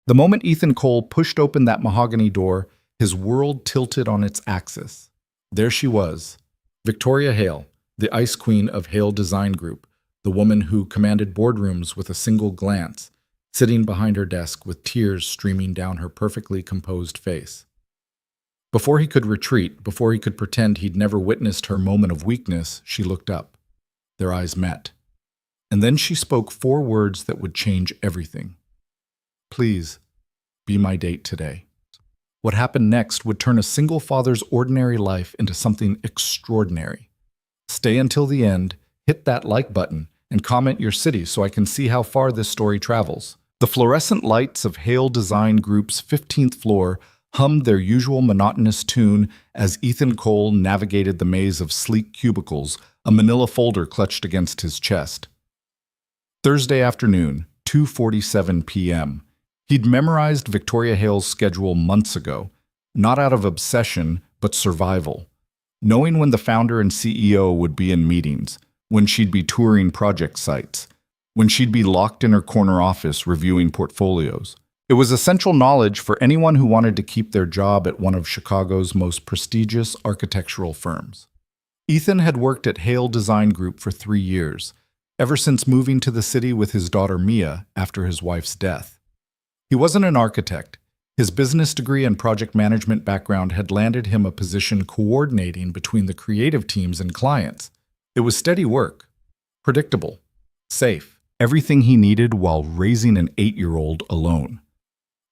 The moment Ethan Cole pushed open that mahogany door, his world tilted on its axis. There she was, Victoria Hale, the Ice Queen of Hale Design Group, the woman who commanded boardrooms with a single glance, sitting behind her desk with tears streaming down her perfectly composed face. Before he could retreat, before he could pretend he'd never witnessed her moment of weakness, she looked up. Their eyes met. And then she spoke 4 words that would change everything. Please, be my date today. What happened next would turn a single father's ordinary life into something extraordinary. Stay until the end, hit that like button, and comment your city so I can see how far this story travels. The fluorescent lights of Hale Design Group's 15th floor hummed their usual monotonous tune as Ethan Cole navigated the maze of sleek cubicles, a manila folder clutched against his chest. Thursday afternoon, 2:47 p.m. He'd memorized Victoria Hale's schedule months ago, not out of obsession, but survival. Knowing when the founder and CEO would be in meetings, when she'd be touring project sites, when she'd be locked in her corner office reviewing portfolios. It was essential knowledge for anyone who wanted to keep their job at one of Chicago's most prestigious architectural firms. Ethan had worked at Hale Design Group for 3 years, ever since moving to the city with his daughter Mia after his wife's death. He wasn't an architect. His business degree and project management background had landed him a position coordinating between the creative teams and clients. It was steady work, predictable, safe, everything he needed while raising an 8-year-old alone.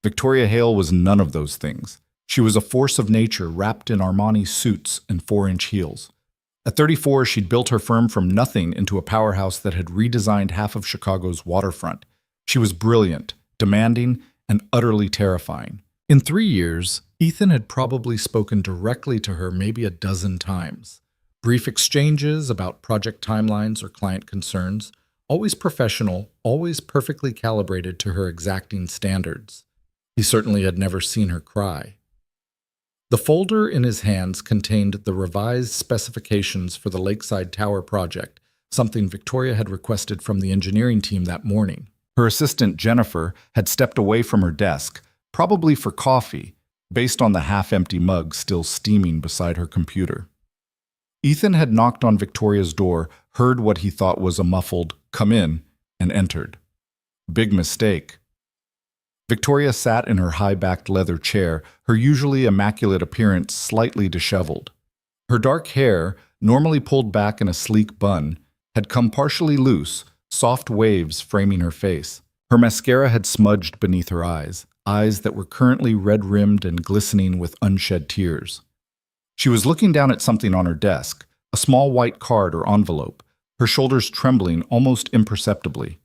Victoria Hale was none of those things. She was a force of nature wrapped in Armani suits and 4-inch heels. At 34, she'd built her firm from nothing into a powerhouse that had redesigned half of Chicago's waterfront. She was brilliant, demanding, and utterly terrifying. In 3 years, Ethan had probably spoken directly to her maybe a dozen times. Brief exchanges about project timelines or client concerns, always professional, always perfectly calibrated to her exacting standards. He certainly had never seen her cry. The folder in his hands contained the revised specifications for the Lakeside Tower project, something Victoria had requested from the engineering team that morning. Her assistant, Jennifer, had stepped away from her desk, probably for coffee, based on the half-empty mug still steaming beside her computer. Ethan had knocked on Victoria's door, heard what he thought was a muffled, "Come in," and entered. Big mistake. Victoria sat in her high-backed leather chair, her usually immaculate appearance slightly disheveled. Her dark hair, normally pulled back in a sleek bun, had come partially loose, soft waves framing her face. Her mascara had smudged beneath her eyes that were currently red-rimmed and glistening with unshed tears. She was looking down at something on her desk, a small white card or envelope, her shoulders trembling almost imperceptibly.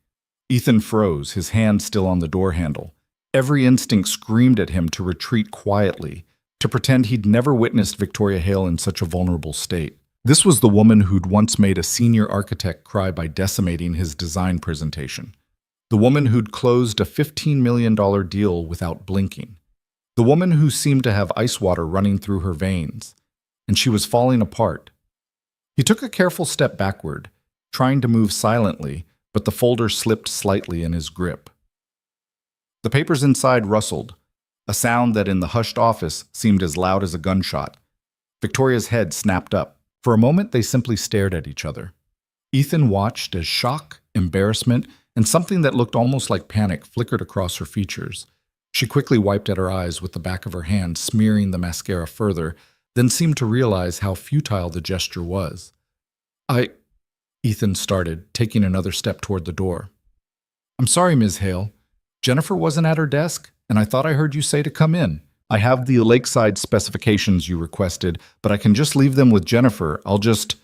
Ethan froze, his hand still on the door handle. Every instinct screamed at him to retreat quietly, to pretend he'd never witnessed Victoria Hale in such a vulnerable state. This was the woman who'd once made a senior architect cry by decimating his design presentation. The woman who'd closed a $15 million deal without blinking. The woman who seemed to have ice water running through her veins. And she was falling apart. He took a careful step backward, trying to move silently, but the folder slipped slightly in his grip. The papers inside rustled, a sound that in the hushed office seemed as loud as a gunshot. Victoria's head snapped up. For a moment, they simply stared at each other. Ethan watched as shock, embarrassment, and something that looked almost like panic flickered across her features. She quickly wiped at her eyes with the back of her hand, smearing the mascara further, then seemed to realize how futile the gesture was. Ethan started, taking another step toward the door. "I'm sorry, Ms. Hale. Jennifer wasn't at her desk, and I thought I heard you say to come in. I have the Lakeside specifications you requested, but I can just leave them with Jennifer. I'll just—"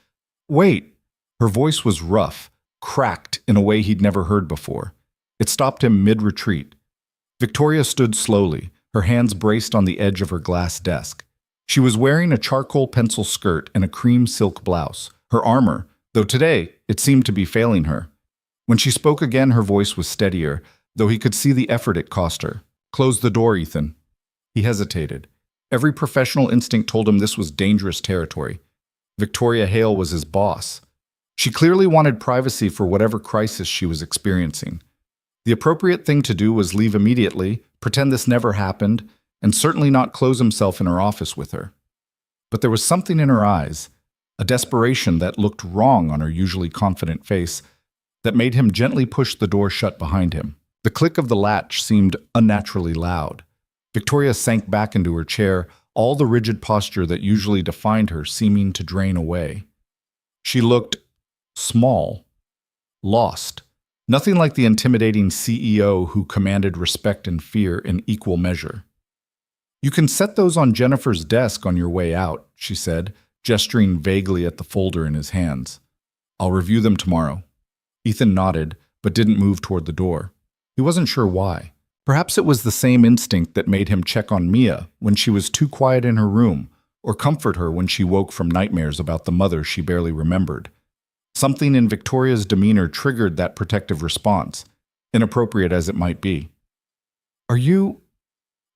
"Wait." Her voice was rough, cracked in a way he'd never heard before. It stopped him mid-retreat. Victoria stood slowly, her hands braced on the edge of her glass desk. She was wearing a charcoal pencil skirt and a cream silk blouse. Her armor, though today it seemed to be failing her. When she spoke again, her voice was steadier, though he could see the effort it cost her. "Close the door, Ethan." He hesitated. Every professional instinct told him this was dangerous territory. Victoria Hale was his boss. She clearly wanted privacy for whatever crisis she was experiencing. The appropriate thing to do was leave immediately, pretend this never happened, and certainly not close himself in her office with her. But there was something in her eyes, a desperation that looked wrong on her usually confident face, that made him gently push the door shut behind him. The click of the latch seemed unnaturally loud. Victoria sank back into her chair, all the rigid posture that usually defined her seeming to drain away. She looked small, lost, nothing like the intimidating CEO who commanded respect and fear in equal measure. "You can set those on Jennifer's desk on your way out," she said, gesturing vaguely at the folder in his hands. "I'll review them tomorrow." Ethan nodded, but didn't move toward the door. He wasn't sure why. Perhaps it was the same instinct that made him check on Mia when she was too quiet in her room, or comfort her when she woke from nightmares about the mother she barely remembered. Something in Victoria's demeanor triggered that protective response, inappropriate as it might be. "Are you—"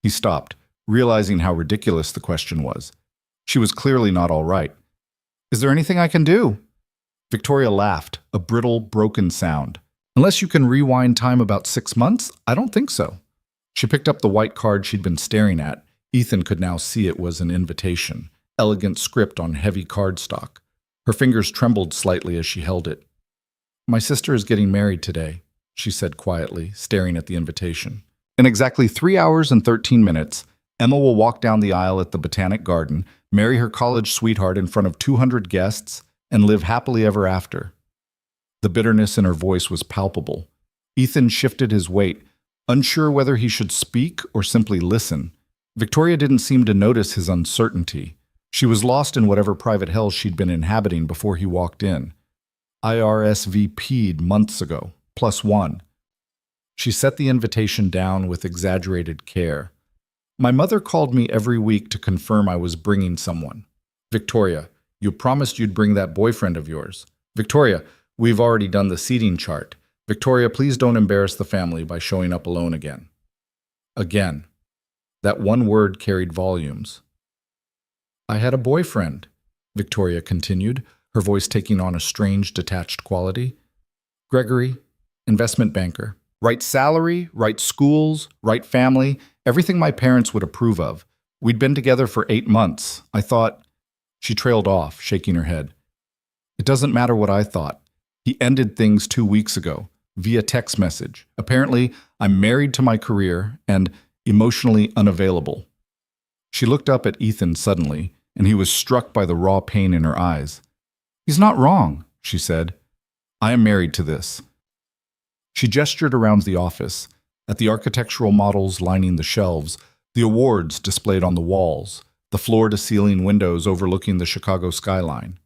He stopped, realizing how ridiculous the question was. She was clearly not all right. "Is there anything I can do?" Victoria laughed, a brittle, broken sound. "Unless you can rewind time about 6 months, I don't think so." She picked up the white card she'd been staring at. Ethan could now see it was an invitation, elegant script on heavy cardstock. Her fingers trembled slightly as she held it. "My sister is getting married today," she said quietly, staring at the invitation. "In exactly 3 hours and 13 minutes, Emma will walk down the aisle at the Botanic Garden, marry her college sweetheart in front of 200 guests, and live happily ever after." The bitterness in her voice was palpable. Ethan shifted his weight, unsure whether he should speak or simply listen. Victoria didn't seem to notice his uncertainty. She was lost in whatever private hell she'd been inhabiting before he walked in. IRSVP'd months ago, +1. She set the invitation down with exaggerated care. "My mother called me every week to confirm I was bringing someone." "Victoria, you promised you'd bring that boyfriend of yours." "Victoria, we've already done the seating chart." "Victoria, please don't embarrass the family by showing up alone again." Again. That one word carried volumes. "I had a boyfriend," Victoria continued, her voice taking on a strange, detached quality. "Gregory, investment banker. Right salary, right schools, right family, everything my parents would approve of. We'd been together for 8 months. I thought—" She trailed off, shaking her head. "It doesn't matter what I thought. He ended things 2 weeks ago, via text message. Apparently, I'm married to my career and emotionally unavailable." She looked up at Ethan suddenly, and he was struck by the raw pain in her eyes. "He's not wrong," she said. "I am married to this." She gestured around the office, at the architectural models lining the shelves, the awards displayed on the walls, the floor-to-ceiling windows overlooking the Chicago skyline.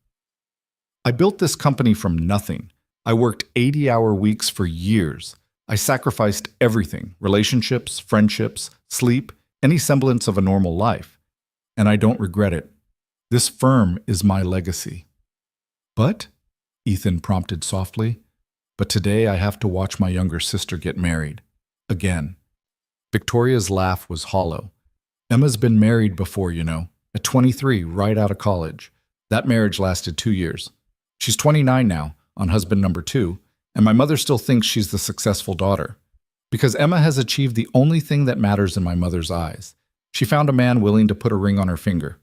"I built this company from nothing. I worked 80-hour weeks for years. I sacrificed everything, relationships, friendships, sleep, any semblance of a normal life. And I don't regret it. This firm is my legacy." "But," Ethan prompted softly, "but today I have to watch my younger sister get married. Again." Victoria's laugh was hollow. "Emma's been married before, you know, at 23, right out of college. That marriage lasted 2 years. She's 29 now, on husband number 2, and my mother still thinks she's the successful daughter. Because Emma has achieved the only thing that matters in my mother's eyes. She found a man willing to put a ring on her finger."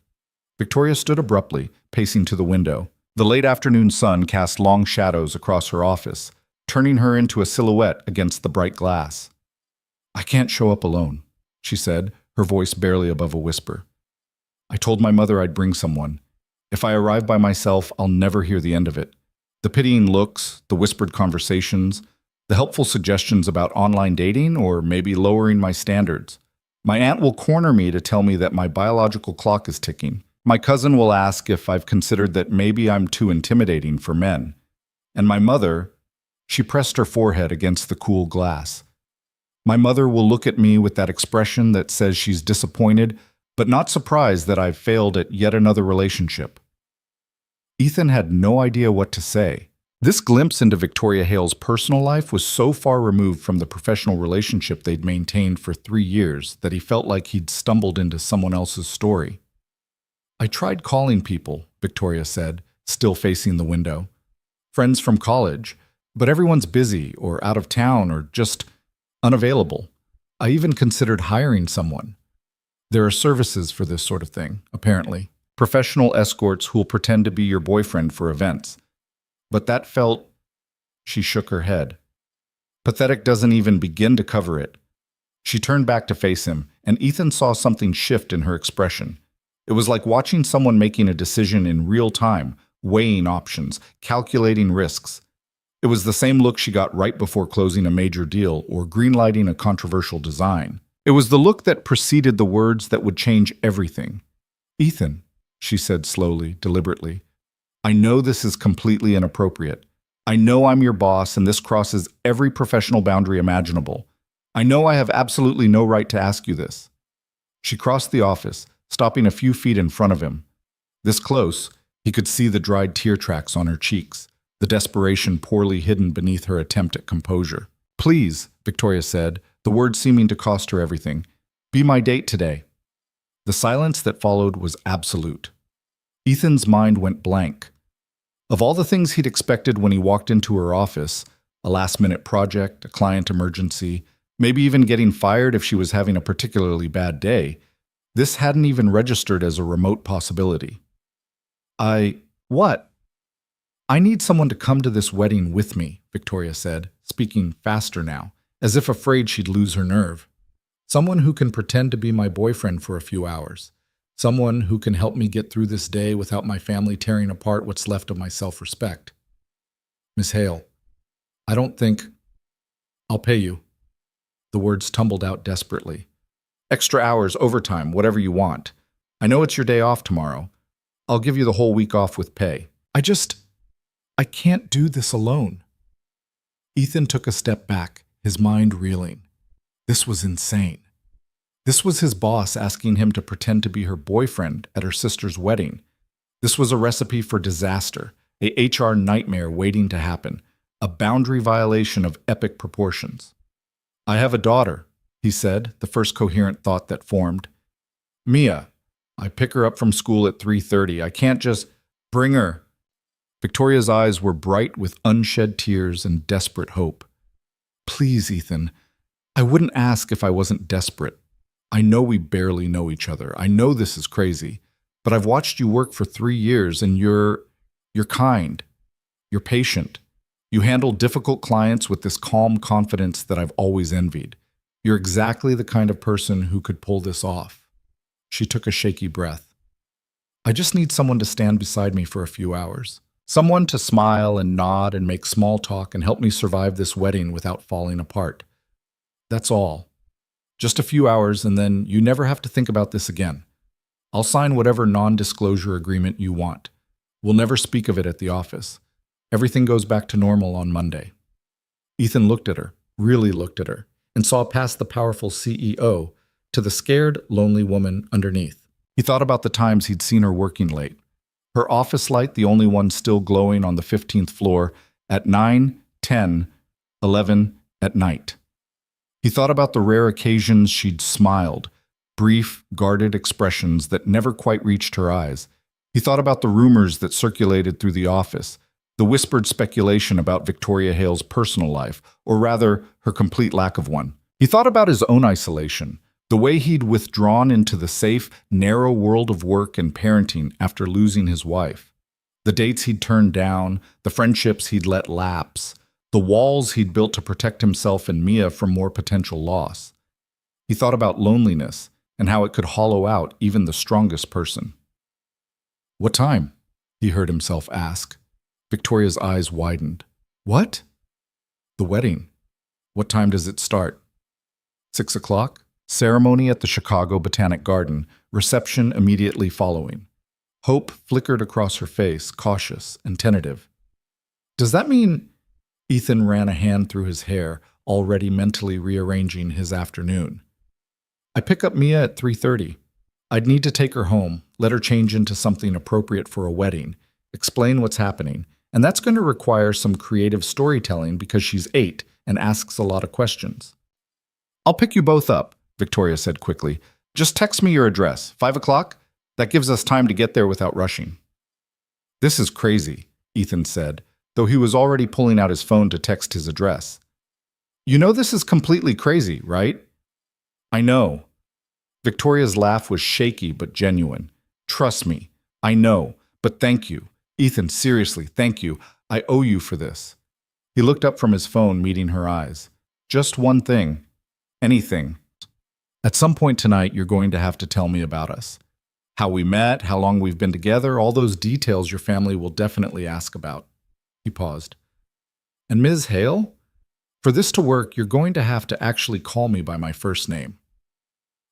Victoria stood abruptly, pacing to the window. The late afternoon sun cast long shadows across her office, turning her into a silhouette against the bright glass. "I can't show up alone," she said, her voice barely above a whisper. "I told my mother I'd bring someone. If I arrive by myself, I'll never hear the end of it. The pitying looks, the whispered conversations, the helpful suggestions about online dating or maybe lowering my standards. My aunt will corner me to tell me that my biological clock is ticking. My cousin will ask if I've considered that maybe I'm too intimidating for men. And my mother," she pressed her forehead against the cool glass. "My mother will look at me with that expression that says she's disappointed, but not surprised that I've failed at yet another relationship." Ethan had no idea what to say. This glimpse into Victoria Hale's personal life was so far removed from the professional relationship they'd maintained for 3 years that he felt like he'd stumbled into someone else's story. "I tried calling people," Victoria said, still facing the window. "Friends from college, but everyone's busy or out of town or just Unavailable. I even considered hiring someone. There are services for this sort of thing, apparently. Professional escorts who'll pretend to be your boyfriend for events. But that felt... She shook her head. Pathetic doesn't even begin to cover it. She turned back to face him, and Ethan saw something shift in her expression. It was like watching someone making a decision in real time, weighing options, calculating risks. It was the same look she got right before closing a major deal or greenlighting a controversial design. It was the look that preceded the words that would change everything. "Ethan," she said slowly, deliberately, "I know this is completely inappropriate. I know I'm your boss and this crosses every professional boundary imaginable. I know I have absolutely no right to ask you this." She crossed the office, stopping a few feet in front of him. This close, he could see the dried tear tracks on her cheeks, the desperation poorly hidden beneath her attempt at composure. "Please," Victoria said, the words seeming to cost her everything, "be my date today." The silence that followed was absolute. Ethan's mind went blank. Of all the things he'd expected when he walked into her office, a last-minute project, a client emergency, maybe even getting fired if she was having a particularly bad day, this hadn't even registered as a remote possibility. What? "I need someone to come to this wedding with me," Victoria said, speaking faster now, as if afraid she'd lose her nerve. "Someone who can pretend to be my boyfriend for a few hours. Someone who can help me get through this day without my family tearing apart what's left of my self-respect. Miss Hale, I don't think... I'll pay you." The words tumbled out desperately. "Extra hours, overtime, whatever you want. I know it's your day off tomorrow. I'll give you the whole week off with pay. I can't do this alone." Ethan took a step back, his mind reeling. This was insane. This was his boss asking him to pretend to be her boyfriend at her sister's wedding. This was a recipe for disaster, a HR nightmare waiting to happen, a boundary violation of epic proportions. "I have a daughter," he said, the first coherent thought that formed. "Mia. I pick her up from school at 3:30. I can't just bring her." Victoria's eyes were bright with unshed tears and desperate hope. "Please, Ethan. I wouldn't ask if I wasn't desperate. I know we barely know each other. I know this is crazy. But I've watched you work for 3 years and you're kind. You're patient. You handle difficult clients with this calm confidence that I've always envied. You're exactly the kind of person who could pull this off." She took a shaky breath. "I just need someone to stand beside me for a few hours. Someone to smile and nod and make small talk and help me survive this wedding without falling apart. That's all. Just a few hours, and then you never have to think about this again. I'll sign whatever non-disclosure agreement you want. We'll never speak of it at the office. Everything goes back to normal on Monday." Ethan looked at her, really looked at her, and saw past the powerful CEO to the scared, lonely woman underneath. He thought about the times he'd seen her working late. Her office light, the only one still glowing on the 15th floor, at 9, 10, 11 at night. He thought about the rare occasions she'd smiled, brief, guarded expressions that never quite reached her eyes. He thought about the rumors that circulated through the office, the whispered speculation about Victoria Hale's personal life, or rather, her complete lack of one. He thought about his own isolation, the way he'd withdrawn into the safe, narrow world of work and parenting after losing his wife. The dates he'd turned down, the friendships he'd let lapse, the walls he'd built to protect himself and Mia from more potential loss. He thought about loneliness and how it could hollow out even the strongest person. "What time?" he heard himself ask. Victoria's eyes widened. "What?" "The wedding. What time does it start?" 6 o'clock. Ceremony at the Chicago Botanic Garden, reception immediately following. Hope flickered across her face, cautious and tentative. "Does that mean..." Ethan ran a hand through his hair, already mentally rearranging his afternoon. "I pick up Mia at 3:30. I'd need to take her home, let her change into something appropriate for a wedding, explain what's happening, and that's going to require some creative storytelling because she's 8 and asks a lot of questions." "I'll pick you both up," Victoria said quickly. "Just text me your address. 5 o'clock? That gives us time to get there without rushing." "This is crazy," Ethan said, though he was already pulling out his phone to text his address. You know this is completely crazy, right? I know. Victoria's laugh was shaky but genuine. Trust me, I know, but thank you. Ethan, seriously, thank you. I owe you for this. He looked up from his phone, meeting her eyes. Just one thing. Anything. At some point tonight, you're going to have to tell me about us. How we met, how long we've been together, all those details your family will definitely ask about. He paused. And Ms. Hale? For this to work, you're going to have to actually call me by my first name.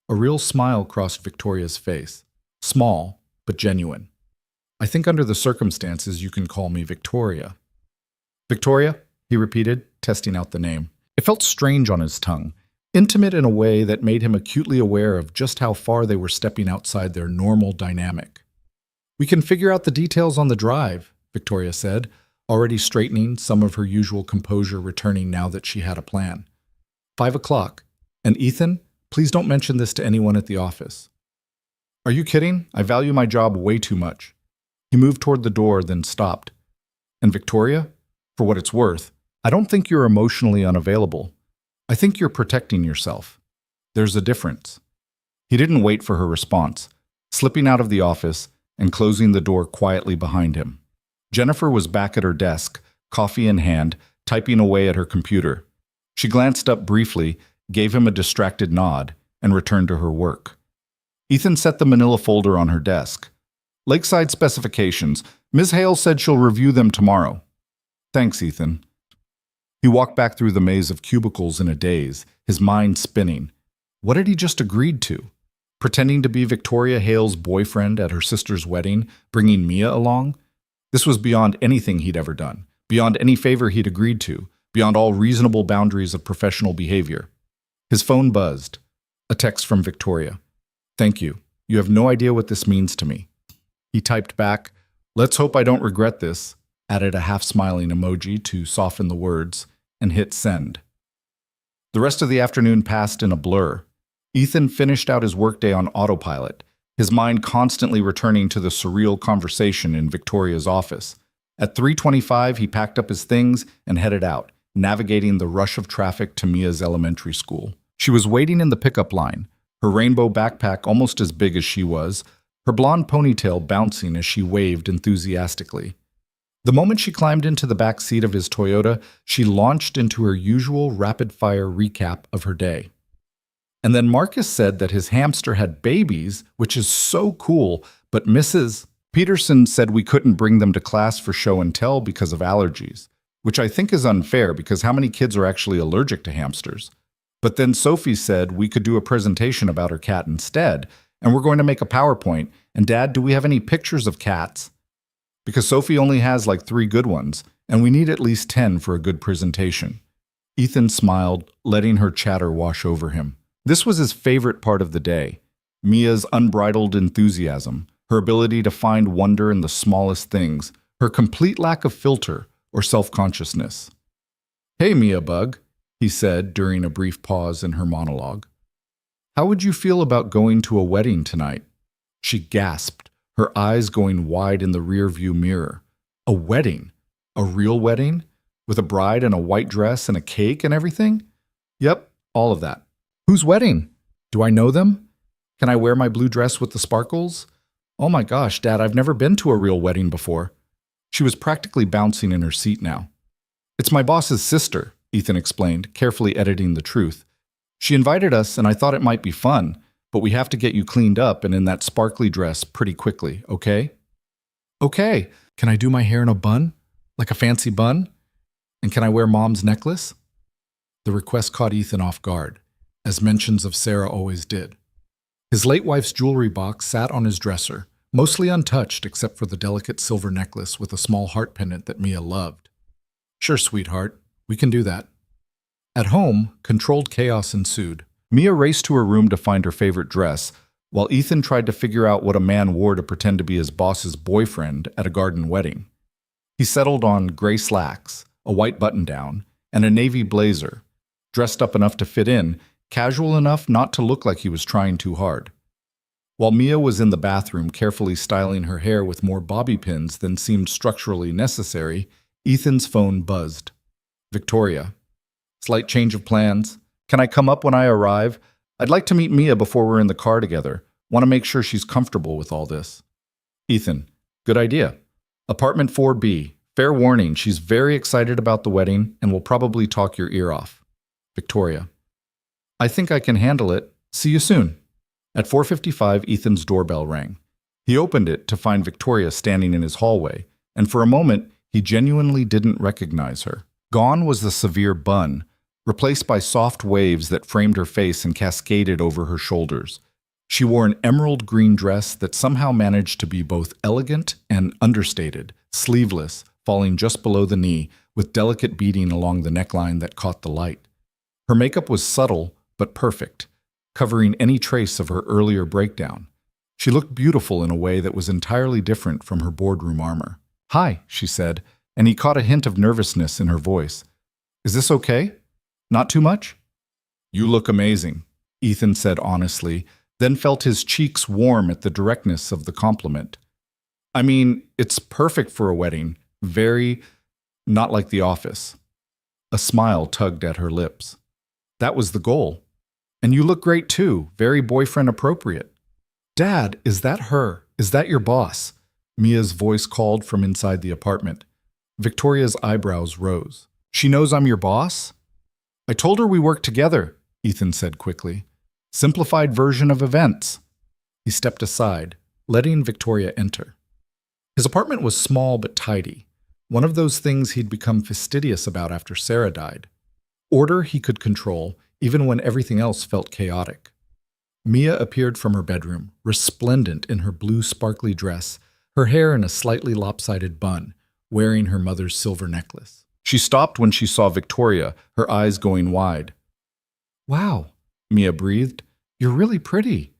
A real smile crossed Victoria's face. Small, but genuine. I think under the circumstances, you can call me Victoria. Victoria? He repeated, testing out the name. It felt strange on his tongue, intimate in a way that made him acutely aware of just how far they were stepping outside their normal dynamic. We can figure out the details on the drive, Victoria said, already straightening, some of her usual composure returning now that she had a plan. 5 o'clock. And Ethan, please don't mention this to anyone at the office. Are you kidding? I value my job way too much. He moved toward the door, then stopped. And Victoria, for what it's worth, I don't think you're emotionally unavailable. I think you're protecting yourself. There's a difference. He didn't wait for her response, slipping out of the office and closing the door quietly behind him. Jennifer was back at her desk, coffee in hand, typing away at her computer. She glanced up briefly, gave him a distracted nod, and returned to her work. Ethan set the manila folder on her desk. Lakeside specifications. Ms. Hale said she'll review them tomorrow. Thanks, Ethan. He walked back through the maze of cubicles in a daze, his mind spinning. What had he just agreed to? Pretending to be Victoria Hale's boyfriend at her sister's wedding, bringing Mia along? This was beyond anything he'd ever done, beyond any favor he'd agreed to, beyond all reasonable boundaries of professional behavior. His phone buzzed. A text from Victoria. Thank you. You have no idea what this means to me. He typed back, let's hope I don't regret this, added a half-smiling emoji to soften the words, and hit send. The rest of the afternoon passed in a blur. Ethan finished out his workday on autopilot, his mind constantly returning to the surreal conversation in Victoria's office. At 3:25, he packed up his things and headed out, navigating the rush of traffic to Mia's elementary school. She was waiting in the pickup line, her rainbow backpack almost as big as she was, her blonde ponytail bouncing as she waved enthusiastically. The moment she climbed into the back seat of his Toyota, she launched into her usual rapid-fire recap of her day. And then Marcus said that his hamster had babies, which is so cool, but Mrs. Peterson said we couldn't bring them to class for show and tell because of allergies, which I think is unfair because how many kids are actually allergic to hamsters? But then Sophie said we could do a presentation about her cat instead, and we're going to make a PowerPoint. And Dad, do we have any pictures of cats? Because Sophie only has like 3 good ones, and we need at least 10 for a good presentation. Ethan smiled, letting her chatter wash over him. This was his favorite part of the day. Mia's unbridled enthusiasm, her ability to find wonder in the smallest things, her complete lack of filter or self-consciousness. Hey, Mia Bug, he said during a brief pause in her monologue. How would you feel about going to a wedding tonight? She gasped, her eyes going wide in the rearview mirror. A wedding? A real wedding? With a bride in a white dress and a cake and everything? Yep, all of that. Whose wedding? Do I know them? Can I wear my blue dress with the sparkles? Oh my gosh, Dad, I've never been to a real wedding before. She was practically bouncing in her seat now. It's my boss's sister, Ethan explained, carefully editing the truth. She invited us and I thought it might be fun, but we have to get you cleaned up and in that sparkly dress pretty quickly, okay? Okay. Can I do my hair in a bun? Like a fancy bun? And can I wear Mom's necklace? The request caught Ethan off guard, as mentions of Sarah always did. His late wife's jewelry box sat on his dresser, mostly untouched except for the delicate silver necklace with a small heart pendant that Mia loved. Sure, sweetheart, we can do that. At home, controlled chaos ensued. Mia raced to her room to find her favorite dress, while Ethan tried to figure out what a man wore to pretend to be his boss's boyfriend at a garden wedding. He settled on gray slacks, a white button-down, and a navy blazer, dressed up enough to fit in, casual enough not to look like he was trying too hard. While Mia was in the bathroom carefully styling her hair with more bobby pins than seemed structurally necessary, Ethan's phone buzzed. Victoria. Slight change of plans. Can I come up when I arrive? I'd like to meet Mia before we're in the car together. Want to make sure she's comfortable with all this. Ethan, good idea. Apartment 4B. Fair warning, she's very excited about the wedding and will probably talk your ear off. Victoria, I think I can handle it. See you soon. At 4:55, Ethan's doorbell rang. He opened it to find Victoria standing in his hallway, and for a moment, he genuinely didn't recognize her. Gone was the severe bun, replaced by soft waves that framed her face and cascaded over her shoulders. She wore an emerald green dress that somehow managed to be both elegant and understated, sleeveless, falling just below the knee, with delicate beading along the neckline that caught the light. Her makeup was subtle but perfect, covering any trace of her earlier breakdown. She looked beautiful in a way that was entirely different from her boardroom armor. "Hi," she said, and he caught a hint of nervousness in her voice. "Is this okay? Not too much?" "You look amazing," Ethan said honestly, then felt his cheeks warm at the directness of the compliment. "I mean, it's perfect for a wedding. Very not like the office." A smile tugged at her lips. "That was the goal. And you look great too, very boyfriend appropriate." "Dad, is that her? Is that your boss?" Mia's voice called from inside the apartment. Victoria's eyebrows rose. "She knows I'm your boss?" "I told her we work together," Ethan said quickly. "Simplified version of events." He stepped aside, letting Victoria enter. His apartment was small but tidy, one of those things he'd become fastidious about after Sarah died. Order he could control, even when everything else felt chaotic. Mia appeared from her bedroom, resplendent in her blue sparkly dress, her hair in a slightly lopsided bun, wearing her mother's silver necklace. She stopped when she saw Victoria, her eyes going wide. "Wow," Mia breathed. "You're really pretty."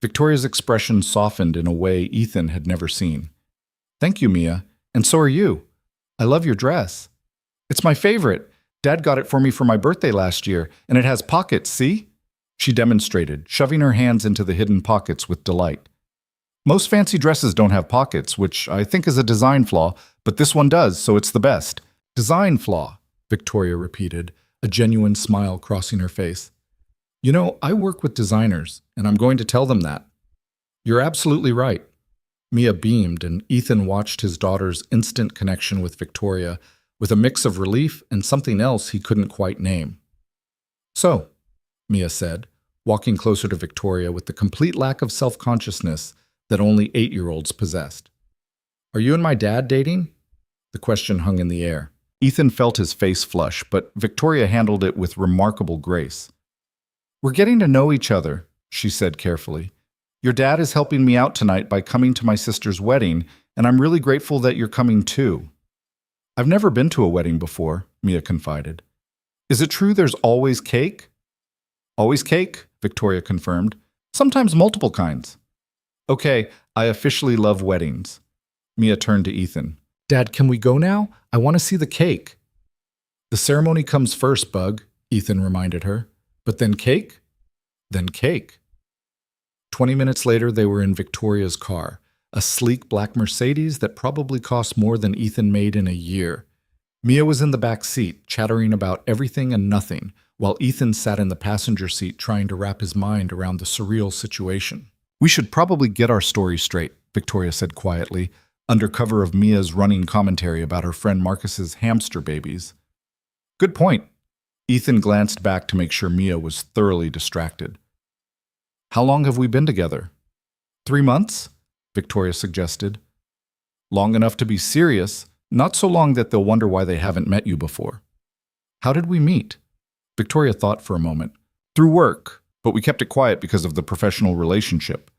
Victoria's expression softened in a way Ethan had never seen. "Thank you, Mia. And so are you. I love your dress. It's my favorite. Dad got it for me for my birthday last year, and it has pockets, see?" She demonstrated, shoving her hands into the hidden pockets with delight. "Most fancy dresses don't have pockets, which I think is a design flaw, but this one does, so it's the best." "Design flaw," Victoria repeated, a genuine smile crossing her face. "You know, I work with designers, and I'm going to tell them that." "You're absolutely right." Mia beamed, and Ethan watched his daughter's instant connection with Victoria with a mix of relief and something else he couldn't quite name. "So," Mia said, walking closer to Victoria with the complete lack of self-consciousness that only 8-year-olds possessed. "Are you and my dad dating?" The question hung in the air. Ethan felt his face flush, but Victoria handled it with remarkable grace. "We're getting to know each other," she said carefully. "Your dad is helping me out tonight by coming to my sister's wedding, and I'm really grateful that you're coming too." "I've never been to a wedding before," Mia confided. "Is it true there's always cake?" "Always cake," Victoria confirmed. "Sometimes multiple kinds." "Okay, I officially love weddings." Mia turned to Ethan. "Dad, can we go now? I want to see the cake." "The ceremony comes first, Bug," Ethan reminded her. "But then cake?" "Then cake." 20 minutes later, they were in Victoria's car, a sleek black Mercedes that probably cost more than Ethan made in a year. Mia was in the back seat, chattering about everything and nothing, while Ethan sat in the passenger seat trying to wrap his mind around the surreal situation. "We should probably get our story straight," Victoria said quietly, under cover of Mia's running commentary about her friend Marcus's hamster babies. "Good point." Ethan glanced back to make sure Mia was thoroughly distracted. "How long have we been together?" 3 months, Victoria suggested. "Long enough to be serious, not so long that they'll wonder why they haven't met you before." "How did we meet?" Victoria thought for a moment. "Through work, but we kept it quiet because of the professional relationship.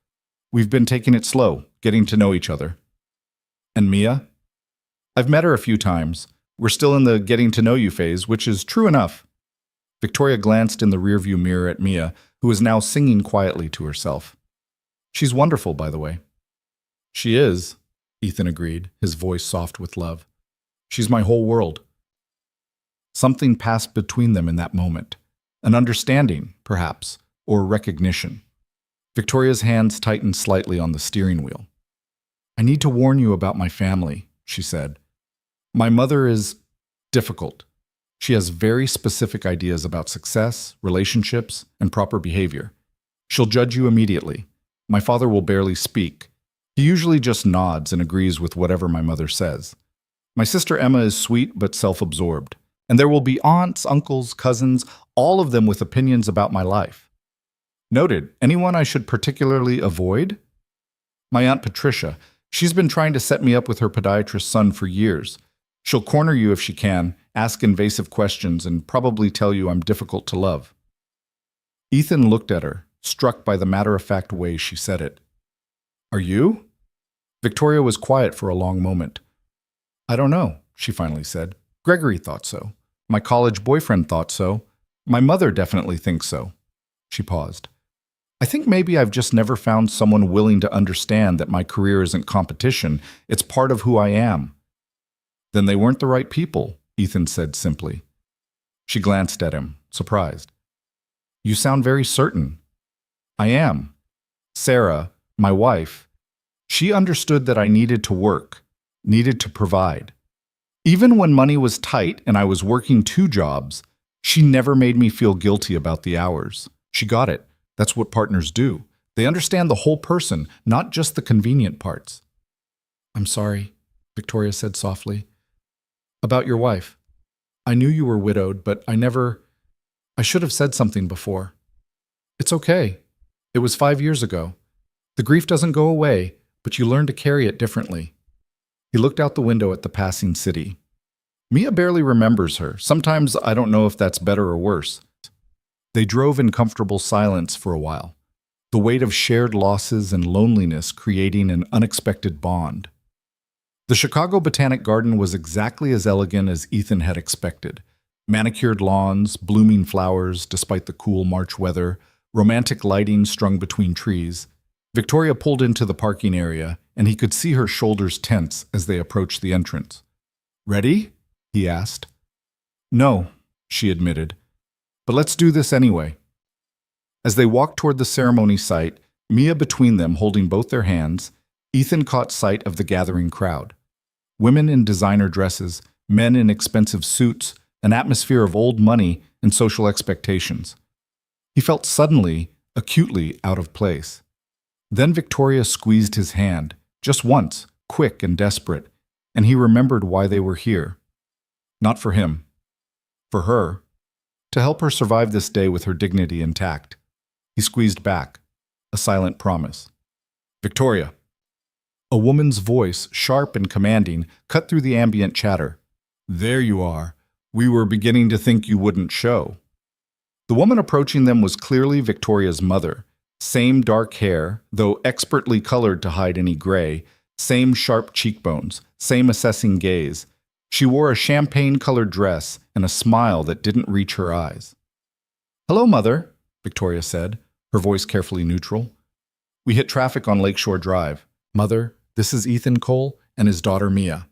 We've been taking it slow, getting to know each other." "And Mia?" "I've met her a few times. We're still in the getting to know you phase, which is true enough." Victoria glanced in the rearview mirror at Mia, who was now singing quietly to herself. "She's wonderful, by the way." "She is," Ethan agreed, his voice soft with love. "She's my whole world." Something passed between them in that moment. An understanding, perhaps, or recognition. Victoria's hands tightened slightly on the steering wheel. "I need to warn you about my family," she said. "My mother is difficult. She has very specific ideas about success, relationships, and proper behavior. She'll judge you immediately. My father will barely speak. He usually just nods and agrees with whatever my mother says. My sister Emma is sweet but self-absorbed. And there will be aunts, uncles, cousins, all of them with opinions about my life. Noted, anyone I should particularly avoid? My Aunt Patricia. She's been trying to set me up with her podiatrist son for years. She'll corner you if she can, ask invasive questions, and probably tell you I'm difficult to love. Ethan looked at her, struck by the matter-of-fact way she said it. Are you? Victoria was quiet for a long moment. I don't know, she finally said. Gregory thought so. My college boyfriend thought so. My mother definitely thinks so. She paused. I think maybe I've just never found someone willing to understand that my career isn't competition. It's part of who I am. Then they weren't the right people, Ethan said simply. She glanced at him, surprised. You sound very certain. I am. Sarah, my wife, she understood that I needed to work, needed to provide. Even when money was tight and I was working 2 jobs, she never made me feel guilty about the hours. She got it. That's what partners do. They understand the whole person, not just the convenient parts. I'm sorry, Victoria said softly. About your wife. I knew you were widowed, but I should have said something before. It's okay. It was 5 years ago. The grief doesn't go away, but you learn to carry it differently. He looked out the window at the passing city. Mia barely remembers her. Sometimes I don't know if that's better or worse. They drove in comfortable silence for a while, the weight of shared losses and loneliness creating an unexpected bond. The Chicago Botanic Garden was exactly as elegant as Ethan had expected. Manicured lawns, blooming flowers despite the cool March weather, romantic lighting strung between trees. Victoria pulled into the parking area, and he could see her shoulders tense as they approached the entrance. Ready? He asked. No, she admitted. But let's do this anyway. As they walked toward the ceremony site, Mia between them holding both their hands, Ethan caught sight of the gathering crowd. Women in designer dresses, men in expensive suits, an atmosphere of old money and social expectations. He felt suddenly, acutely out of place. Then Victoria squeezed his hand, just once, quick and desperate, and he remembered why they were here. Not for him. For her. To help her survive this day with her dignity intact. He squeezed back, a silent promise. Victoria. A woman's voice, sharp and commanding, cut through the ambient chatter. There you are. We were beginning to think you wouldn't show. The woman approaching them was clearly Victoria's mother. Same dark hair, though expertly colored to hide any gray, same sharp cheekbones, same assessing gaze. She wore a champagne-colored dress and a smile that didn't reach her eyes. Hello, Mother, Victoria said, her voice carefully neutral. We hit traffic on Lakeshore Drive. Mother, this is Ethan Cole and his daughter Mia.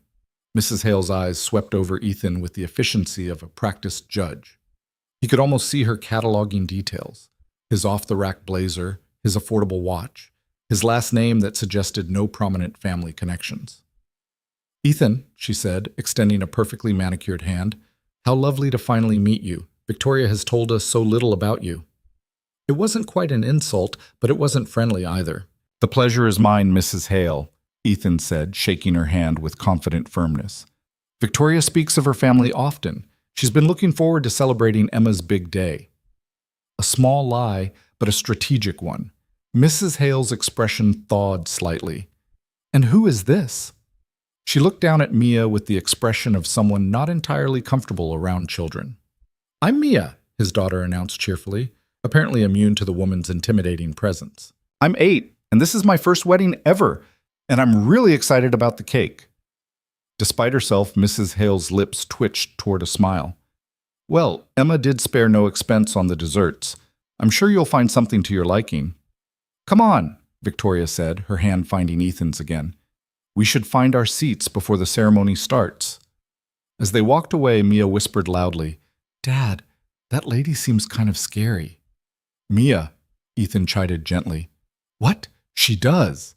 Mrs. Hale's eyes swept over Ethan with the efficiency of a practiced judge. He could almost see her cataloging details. His off-the-rack blazer, his affordable watch, his last name that suggested no prominent family connections. Ethan, she said, extending a perfectly manicured hand, how lovely to finally meet you. Victoria has told us so little about you. It wasn't quite an insult, but it wasn't friendly either. The pleasure is mine, Mrs. Hale, Ethan said, shaking her hand with confident firmness. Victoria speaks of her family often. She's been looking forward to celebrating Emma's big day. A small lie, but a strategic one. Mrs. Hale's expression thawed slightly. And who is this? She looked down at Mia with the expression of someone not entirely comfortable around children. I'm Mia, his daughter announced cheerfully, apparently immune to the woman's intimidating presence. I'm 8, and this is my first wedding ever, and I'm really excited about the cake. Despite herself, Mrs. Hale's lips twitched toward a smile. Well, Emma did spare no expense on the desserts. I'm sure you'll find something to your liking. Come on, Victoria said, her hand finding Ethan's again. We should find our seats before the ceremony starts. As they walked away, Mia whispered loudly, Dad, that lady seems kind of scary. Mia, Ethan chided gently. What? She does.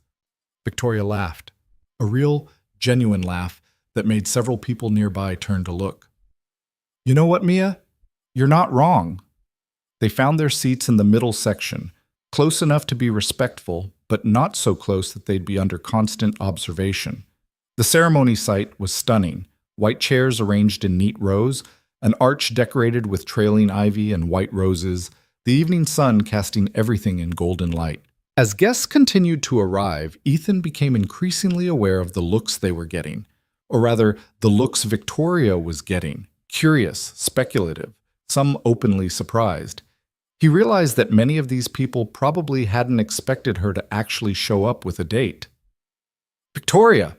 Victoria laughed, a real, genuine laugh that made several people nearby turn to look. You know what, Mia? You're not wrong. They found their seats in the middle section, close enough to be respectful, but not so close that they'd be under constant observation. The ceremony site was stunning. White chairs arranged in neat rows, an arch decorated with trailing ivy and white roses, the evening sun casting everything in golden light. As guests continued to arrive, Ethan became increasingly aware of the looks they were getting, or rather, the looks Victoria was getting, curious, speculative, some openly surprised. He realized that many of these people probably hadn't expected her to actually show up with a date. Victoria!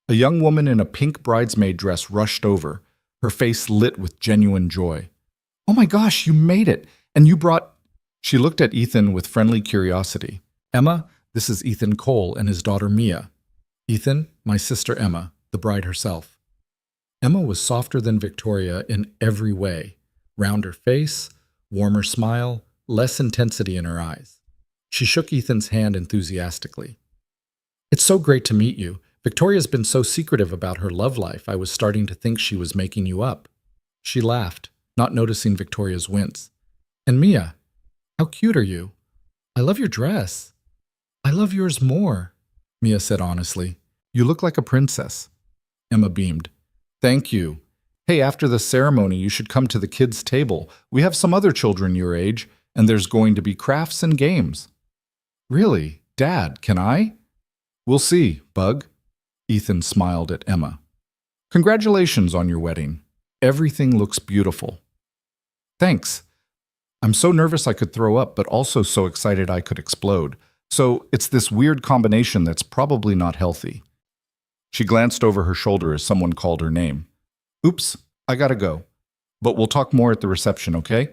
A young woman in a pink bridesmaid dress rushed over, her face lit with genuine joy. Oh my gosh, you made it! And you brought... She looked at Ethan with friendly curiosity. Emma, this is Ethan Cole and his daughter Mia. Ethan, my sister Emma, the bride herself. Emma was softer than Victoria in every way. Rounder face, warmer smile, less intensity in her eyes. She shook Ethan's hand enthusiastically. It's so great to meet you. Victoria's been so secretive about her love life, I was starting to think she was making you up. She laughed, not noticing Victoria's wince. And Mia, how cute are you? I love your dress. I love yours more, Mia said honestly. You look like a princess. Emma beamed. Thank you. Hey, after the ceremony, you should come to the kids' table. We have some other children your age, and there's going to be crafts and games. Really? Dad, can I? We'll see, Bug. Ethan smiled at Emma. Congratulations on your wedding. Everything looks beautiful. Thanks. I'm so nervous I could throw up, but also so excited I could explode. So it's this weird combination that's probably not healthy. She glanced over her shoulder as someone called her name. Oops, I gotta go. But we'll talk more at the reception, okay?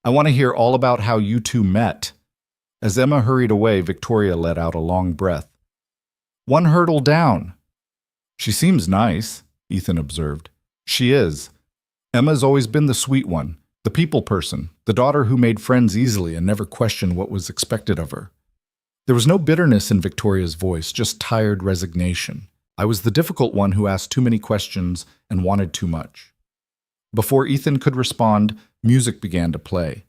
I want to hear all about how you two met. As Emma hurried away, Victoria let out a long breath. One hurdle down. She seems nice, Ethan observed. She is. Emma's always been the sweet one, the people person, the daughter who made friends easily and never questioned what was expected of her. There was no bitterness in Victoria's voice, just tired resignation. I was the difficult one who asked too many questions and wanted too much. Before Ethan could respond, music began to play.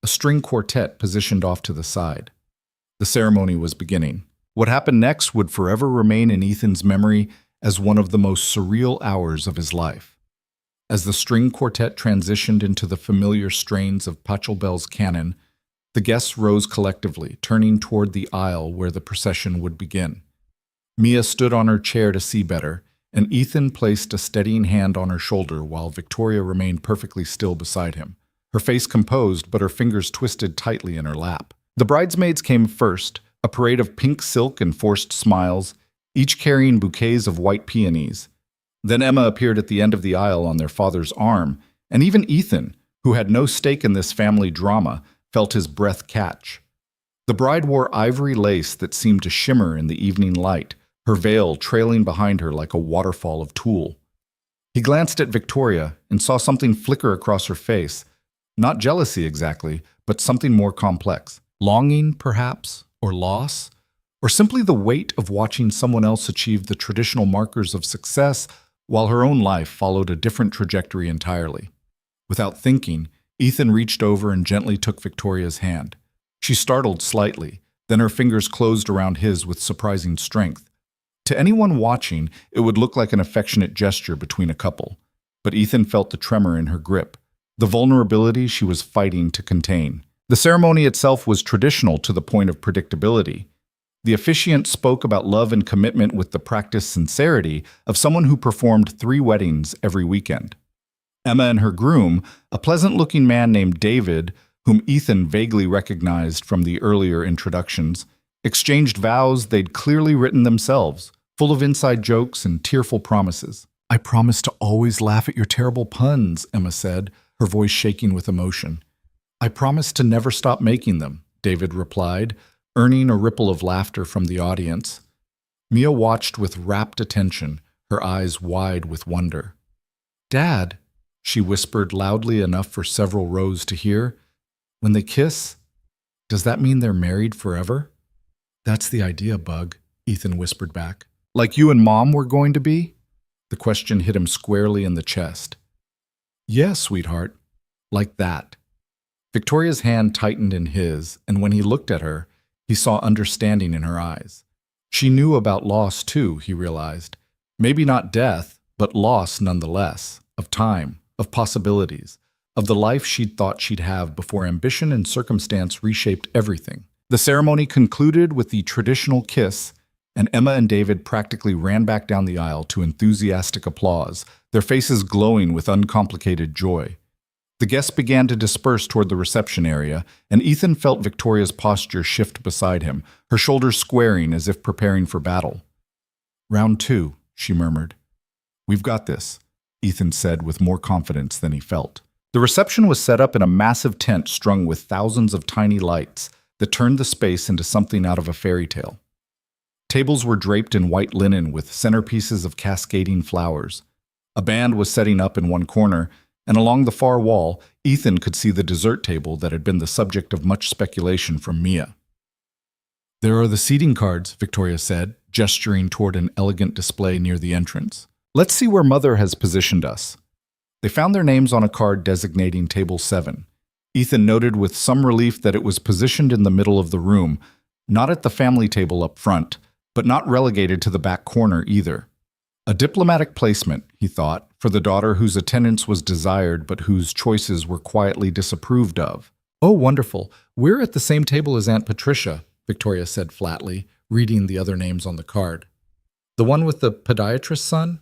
A string quartet positioned off to the side. The ceremony was beginning. What happened next would forever remain in Ethan's memory as one of the most surreal hours of his life. As the string quartet transitioned into the familiar strains of Pachelbel's canon, the guests rose collectively, turning toward the aisle where the procession would begin. Mia stood on her chair to see better, and Ethan placed a steadying hand on her shoulder while Victoria remained perfectly still beside him, her face composed but her fingers twisted tightly in her lap. The bridesmaids came first, a parade of pink silk and forced smiles, each carrying bouquets of white peonies. Then Emma appeared at the end of the aisle on their father's arm, and even Ethan, who had no stake in this family drama, felt his breath catch. The bride wore ivory lace that seemed to shimmer in the evening light, her veil trailing behind her like a waterfall of tulle. He glanced at Victoria and saw something flicker across her face. Not jealousy exactly, but something more complex. Longing, perhaps, or loss, or simply the weight of watching someone else achieve the traditional markers of success while her own life followed a different trajectory entirely. Without thinking, Ethan reached over and gently took Victoria's hand. She startled slightly, then her fingers closed around his with surprising strength. To anyone watching, it would look like an affectionate gesture between a couple, but Ethan felt the tremor in her grip, the vulnerability she was fighting to contain. The ceremony itself was traditional to the point of predictability. The officiant spoke about love and commitment with the practiced sincerity of someone who performed 3 weddings every weekend. Emma and her groom, a pleasant-looking man named David, whom Ethan vaguely recognized from the earlier introductions, exchanged vows they'd clearly written themselves, full of inside jokes and tearful promises. I promise to always laugh at your terrible puns, Emma said, her voice shaking with emotion. I promise to never stop making them, David replied, earning a ripple of laughter from the audience. Mia watched with rapt attention, her eyes wide with wonder. Dad, she whispered loudly enough for several rows to hear, when they kiss, does that mean they're married forever? That's the idea, Bug, Ethan whispered back. Like you and Mom were going to be? The question hit him squarely in the chest. Yes, sweetheart. Like that. Victoria's hand tightened in his, and when he looked at her, he saw understanding in her eyes. She knew about loss too, he realized. Maybe not death, but loss nonetheless, of time, of possibilities, of the life she'd thought she'd have before ambition and circumstance reshaped everything. The ceremony concluded with the traditional kiss, and Emma and David practically ran back down the aisle to enthusiastic applause, their faces glowing with uncomplicated joy. The guests began to disperse toward the reception area, and Ethan felt Victoria's posture shift beside him, her shoulders squaring as if preparing for battle. "Round 2, she murmured. "We've got this," Ethan said with more confidence than he felt. The reception was set up in a massive tent strung with thousands of tiny lights that turned the space into something out of a fairy tale. Tables were draped in white linen with centerpieces of cascading flowers. A band was setting up in one corner, and along the far wall, Ethan could see the dessert table that had been the subject of much speculation from Mia. "There are the seating cards," Victoria said, gesturing toward an elegant display near the entrance. "Let's see where Mother has positioned us." They found their names on a card designating Table 7. Ethan noted with some relief that it was positioned in the middle of the room, not at the family table up front, but not relegated to the back corner either. A diplomatic placement, he thought, for the daughter whose attendance was desired but whose choices were quietly disapproved of. "Oh, wonderful. We're at the same table as Aunt Patricia," Victoria said flatly, reading the other names on the card. "The one with the podiatrist's son?"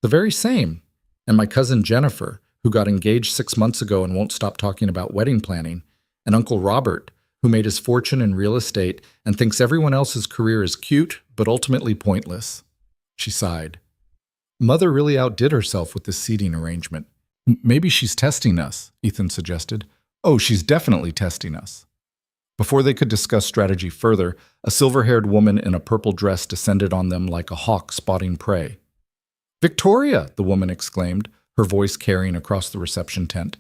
"The very same. And my cousin Jennifer, who got engaged 6 months ago and won't stop talking about wedding planning, and Uncle Robert, who made his fortune in real estate and thinks everyone else's career is cute but ultimately pointless." She sighed. "Mother really outdid herself with this seating arrangement." "Maybe she's testing us," Ethan suggested. "Oh, she's definitely testing us." Before they could discuss strategy further, a silver-haired woman in a purple dress descended on them like a hawk spotting prey. "Victoria!" the woman exclaimed, her voice carrying across the reception tent.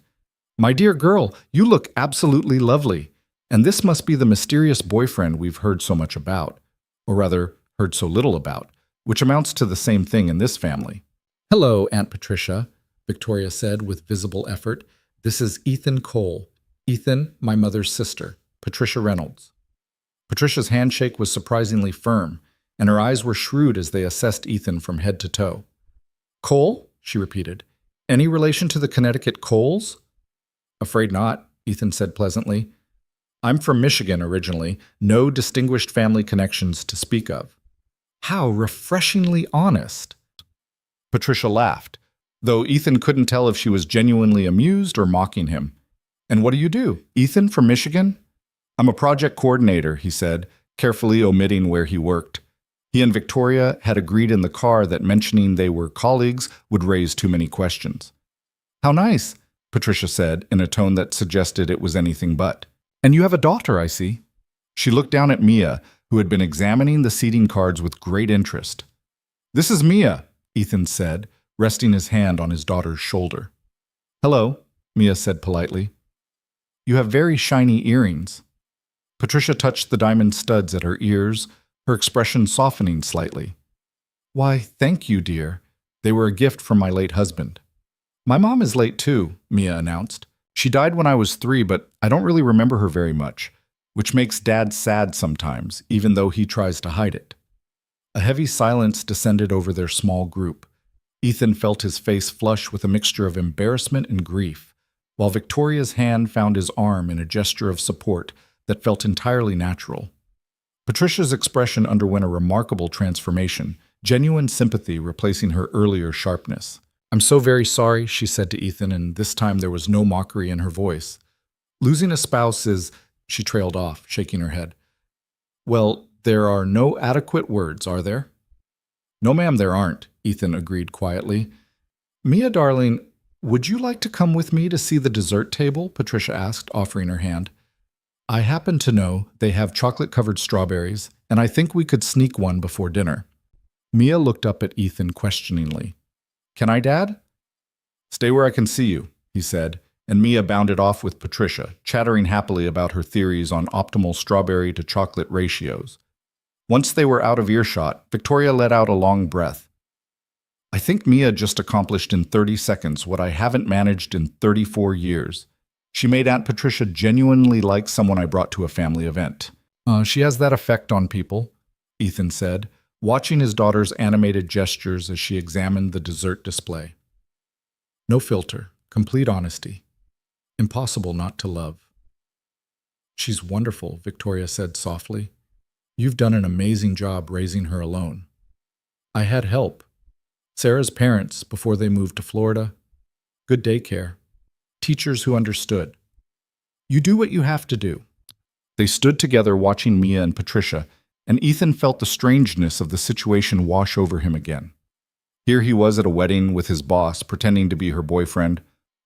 "My dear girl, you look absolutely lovely. And this must be the mysterious boyfriend we've heard so much about. Or rather, heard so little about. Which amounts to the same thing in this family." "Hello, Aunt Patricia," Victoria said with visible effort. "This is Ethan Cole. Ethan, my mother's sister, Patricia Reynolds." Patricia's handshake was surprisingly firm, and her eyes were shrewd as they assessed Ethan from head to toe. "Cole?" she repeated. "Any relation to the Connecticut Coles?" "Afraid not," Ethan said pleasantly. "I'm from Michigan originally, no distinguished family connections to speak of." "How refreshingly honest." Patricia laughed, though Ethan couldn't tell if she was genuinely amused or mocking him. "And what do you do? Ethan from Michigan?" "I'm a project coordinator," he said, carefully omitting where he worked. He and Victoria had agreed in the car that mentioning they were colleagues would raise too many questions. "How nice," Patricia said in a tone that suggested it was anything but. "And you have a daughter, I see." She looked down at Mia, who had been examining the seating cards with great interest. "This is Mia," Ethan said, resting his hand on his daughter's shoulder. "Hello," Mia said politely. "You have very shiny earrings." Patricia touched the diamond studs at her ears, her expression softening slightly. "Why, thank you, dear. They were a gift from my late husband." "My mom is late too," Mia announced. "She died when I was 3, but I don't really remember her very much, which makes Dad sad sometimes, even though he tries to hide it." A heavy silence descended over their small group. Ethan felt his face flush with a mixture of embarrassment and grief, while Victoria's hand found his arm in a gesture of support that felt entirely natural. Patricia's expression underwent a remarkable transformation, genuine sympathy replacing her earlier sharpness. "I'm so very sorry," she said to Ethan, and this time there was no mockery in her voice. "Losing a spouse is—" She trailed off, shaking her head. "Well, there are no adequate words, are there?" "No, ma'am, there aren't," Ethan agreed quietly. "Mia, darling, would you like to come with me to see the dessert table?" Patricia asked, offering her hand. "I happen to know they have chocolate-covered strawberries, and I think we could sneak one before dinner." Mia looked up at Ethan questioningly. "Can I, Dad?" "Stay where I can see you," he said, and Mia bounded off with Patricia, chattering happily about her theories on optimal strawberry-to-chocolate ratios. Once they were out of earshot, Victoria let out a long breath. I think Mia just accomplished in 30 seconds what I haven't managed in 34 years. She made Aunt Patricia genuinely like someone I brought to a family event. She has that effect on people, Ethan said, watching his daughter's animated gestures as she examined the dessert display. No filter, complete honesty. Impossible not to love. She's wonderful, Victoria said softly. You've done an amazing job raising her alone. I had help. Sarah's parents, before they moved to Florida. Good daycare. Teachers who understood. You do what you have to do. They stood together watching Mia and Patricia, and Ethan felt the strangeness of the situation wash over him again. Here he was at a wedding with his boss pretending to be her boyfriend,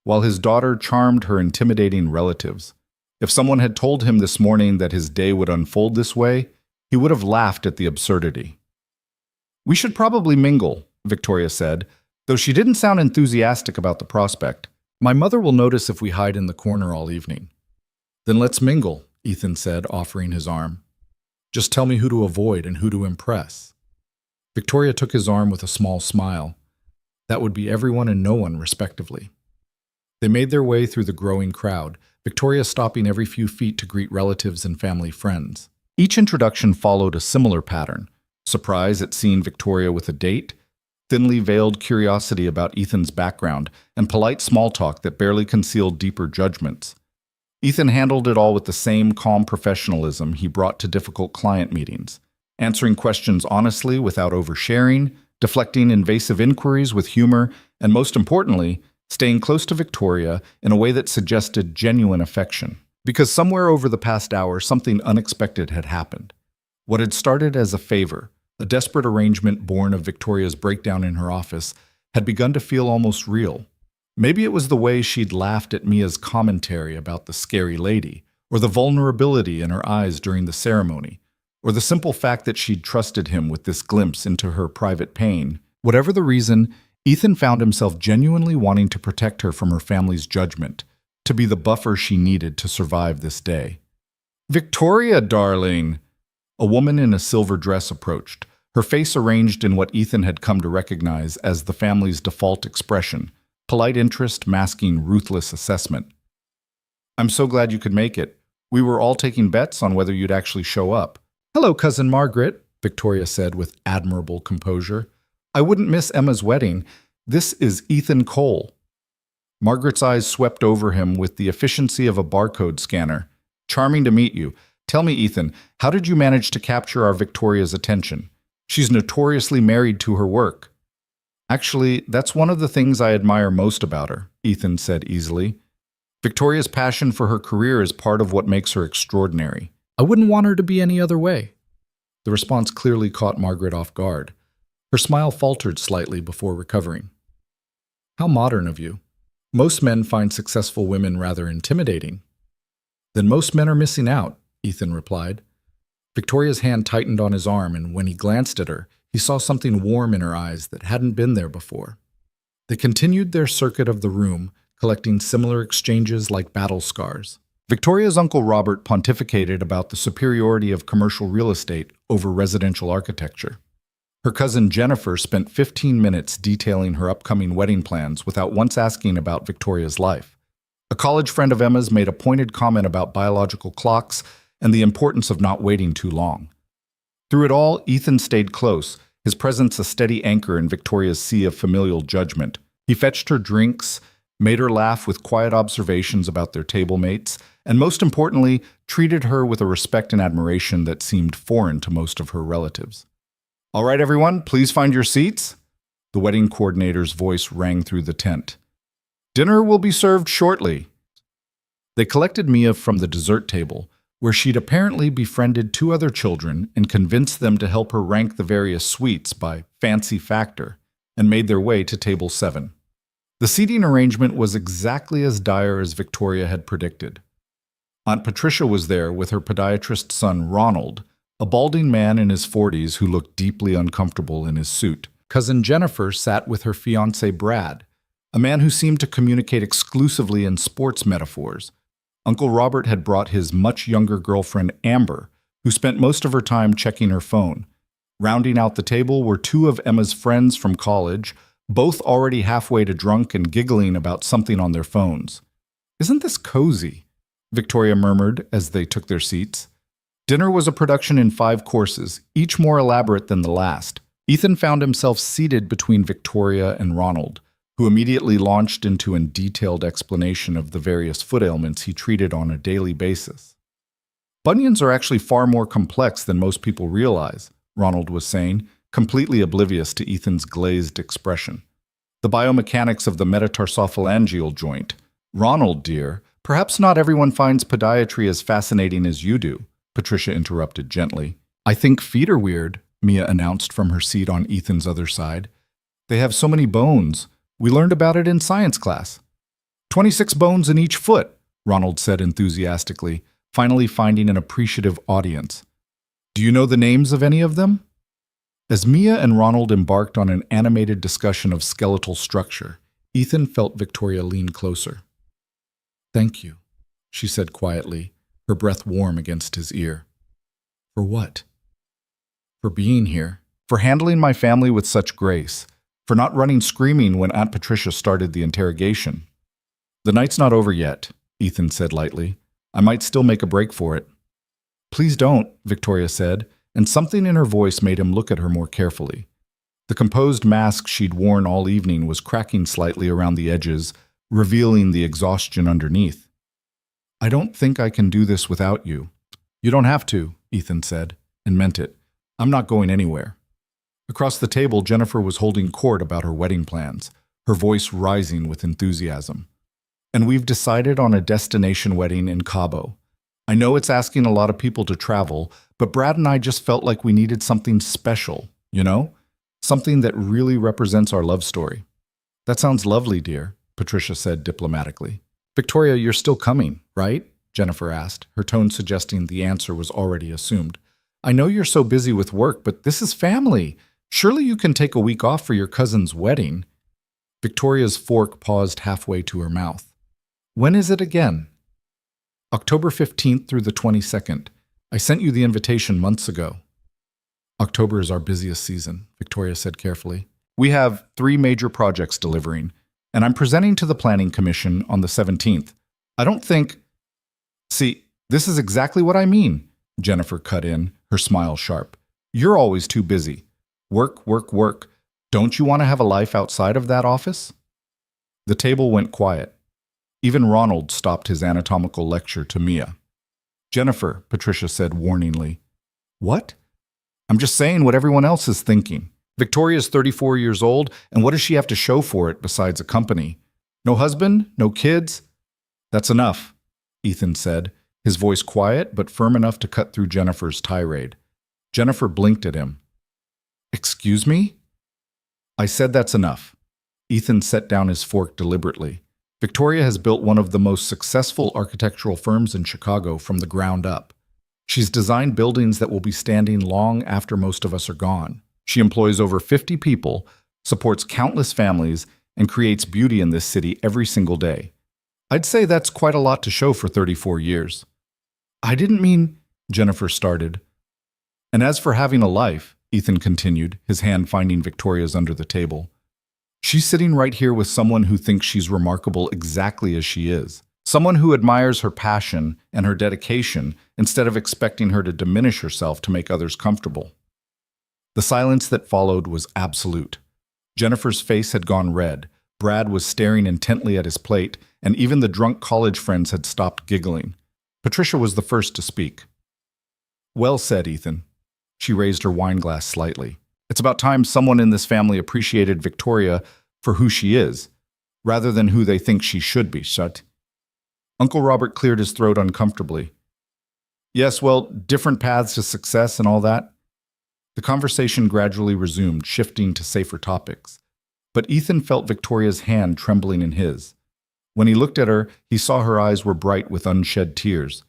while his daughter charmed her intimidating relatives. If someone had told him this morning that his day would unfold this way, he would have laughed at the absurdity. We should probably mingle, Victoria said, though she didn't sound enthusiastic about the prospect. My mother will notice if we hide in the corner all evening. Then let's mingle, Ethan said, offering his arm. Just tell me who to avoid and who to impress. Victoria took his arm with a small smile. That would be everyone and no one, respectively. They made their way through the growing crowd, Victoria stopping every few feet to greet relatives and family friends. Each introduction followed a similar pattern: surprise at seeing Victoria with a date, thinly veiled curiosity about Ethan's background, and polite small talk that barely concealed deeper judgments. Ethan handled it all with the same calm professionalism he brought to difficult client meetings, answering questions honestly without oversharing, deflecting invasive inquiries with humor, and most importantly, staying close to Victoria in a way that suggested genuine affection. Because somewhere over the past hour, something unexpected had happened. What had started as a favor, a desperate arrangement born of Victoria's breakdown in her office, had begun to feel almost real. Maybe it was the way she'd laughed at Mia's commentary about the scary lady, or the vulnerability in her eyes during the ceremony, or the simple fact that she'd trusted him with this glimpse into her private pain. Whatever the reason, Ethan found himself genuinely wanting to protect her from her family's judgment, to be the buffer she needed to survive this day. "Victoria, darling!" A woman in a silver dress approached, her face arranged in what Ethan had come to recognize as the family's default expression, polite interest masking ruthless assessment. "I'm so glad you could make it. We were all taking bets on whether you'd actually show up." "Hello, Cousin Margaret," Victoria said with admirable composure. "I wouldn't miss Emma's wedding. This is Ethan Cole." Margaret's eyes swept over him with the efficiency of a barcode scanner. "Charming to meet you. Tell me, Ethan, how did you manage to capture our Victoria's attention? She's notoriously married to her work." "Actually, that's one of the things I admire most about her," Ethan said easily. "Victoria's passion for her career is part of what makes her extraordinary. I wouldn't want her to be any other way." The response clearly caught Margaret off guard. Her smile faltered slightly before recovering. "How modern of you. Most men find successful women rather intimidating." "Then most men are missing out," Ethan replied. Victoria's hand tightened on his arm, and when he glanced at her, he saw something warm in her eyes that hadn't been there before. They continued their circuit of the room, collecting similar exchanges like battle scars. Victoria's Uncle Robert pontificated about the superiority of commercial real estate over residential architecture. Her cousin Jennifer spent 15 minutes detailing her upcoming wedding plans without once asking about Victoria's life. A college friend of Emma's made a pointed comment about biological clocks and the importance of not waiting too long. Through it all, Ethan stayed close, his presence a steady anchor in Victoria's sea of familial judgment. He fetched her drinks, made her laugh with quiet observations about their table mates, and most importantly, treated her with a respect and admiration that seemed foreign to most of her relatives. "All right, everyone, please find your seats." The wedding coordinator's voice rang through the tent. "Dinner will be served shortly." They collected Mia from the dessert table, where she'd apparently befriended 2 other children and convinced them to help her rank the various sweets by fancy factor, and made their way to table 7. The seating arrangement was exactly as dire as Victoria had predicted. Aunt Patricia was there with her podiatrist son Ronald, a balding man in his 40s who looked deeply uncomfortable in his suit. Cousin Jennifer sat with her fiancé Brad, a man who seemed to communicate exclusively in sports metaphors. Uncle Robert had brought his much younger girlfriend Amber, who spent most of her time checking her phone. Rounding out the table were 2 of Emma's friends from college, both already halfway to drunk and giggling about something on their phones. "Isn't this cozy?" Victoria murmured as they took their seats. Dinner was a production in 5 courses, each more elaborate than the last. Ethan found himself seated between Victoria and Ronald, who immediately launched into a detailed explanation of the various foot ailments he treated on a daily basis. "Bunions are actually far more complex than most people realize," Ronald was saying, completely oblivious to Ethan's glazed expression. "The biomechanics of the metatarsophalangeal joint. Ronald, dear, perhaps not everyone finds podiatry as fascinating as you do," Patricia interrupted gently. "I think feet are weird," Mia announced from her seat on Ethan's other side. "They have so many bones. We learned about it in science class." 26 bones in each foot," Ronald said enthusiastically, finally finding an appreciative audience. "Do you know the names of any of them?" As Mia and Ronald embarked on an animated discussion of skeletal structure, Ethan felt Victoria lean closer. "Thank you," she said quietly, her breath warm against his ear. "For what?" "For being here, for handling my family with such grace, for not running screaming when Aunt Patricia started the interrogation." "The night's not over yet," Ethan said lightly. "I might still make a break for it." "Please don't," Victoria said, and something in her voice made him look at her more carefully. The composed mask she'd worn all evening was cracking slightly around the edges, revealing the exhaustion underneath. "I don't think I can do this without you." "You don't have to," Ethan said, and meant it. "I'm not going anywhere." Across the table, Jennifer was holding court about her wedding plans, her voice rising with enthusiasm. "And we've decided on a destination wedding in Cabo. I know it's asking a lot of people to travel, but Brad and I just felt like we needed something special, you know? Something that really represents our love story." "That sounds lovely, dear," Patricia said diplomatically. "Victoria, you're still coming, right?" Jennifer asked, her tone suggesting the answer was already assumed. "I know you're so busy with work, but this is family. Surely you can take a week off for your cousin's wedding." Victoria's fork paused halfway to her mouth. "When is it again?" "October 15th through the 22nd. I sent you the invitation months ago." "October is our busiest season," Victoria said carefully. "We have 3 major projects delivering, and I'm presenting to the Planning Commission on the 17th. I don't think—" "See, this is exactly what I mean," Jennifer cut in, her smile sharp. "You're always too busy. Work, work, work. Don't you want to have a life outside of that office?" The table went quiet. Even Ronald stopped his anatomical lecture to Mia. "Jennifer," Patricia said warningly. "What?" "I'm just saying what everyone else is thinking. Victoria's 34 years old, and what does she have to show for it besides a company? No husband? No kids?" "That's enough," Ethan said, his voice quiet but firm enough to cut through Jennifer's tirade. Jennifer blinked at him. "Excuse me?" "I said that's enough." Ethan set down his fork deliberately. "Victoria has built one of the most successful architectural firms in Chicago from the ground up. She's designed buildings that will be standing long after most of us are gone. She employs over 50 people, supports countless families, and creates beauty in this city every single day. I'd say that's quite a lot to show for 34 years. "I didn't mean—" Jennifer started. "And as for having a life," Ethan continued, his hand finding Victoria's under the table, "she's sitting right here with someone who thinks she's remarkable exactly as she is. Someone who admires her passion and her dedication instead of expecting her to diminish herself to make others comfortable." The silence that followed was absolute. Jennifer's face had gone red, Brad was staring intently at his plate, and even the drunk college friends had stopped giggling. Patricia was the first to speak. "Well said, Ethan." She raised her wine glass slightly. "It's about time someone in this family appreciated Victoria for who she is, rather than who they think she should be, shut." Uncle Robert cleared his throat uncomfortably. "Yes, well, different paths to success and all that." The conversation gradually resumed, shifting to safer topics. But Ethan felt Victoria's hand trembling in his. When he looked at her, he saw her eyes were bright with unshed tears.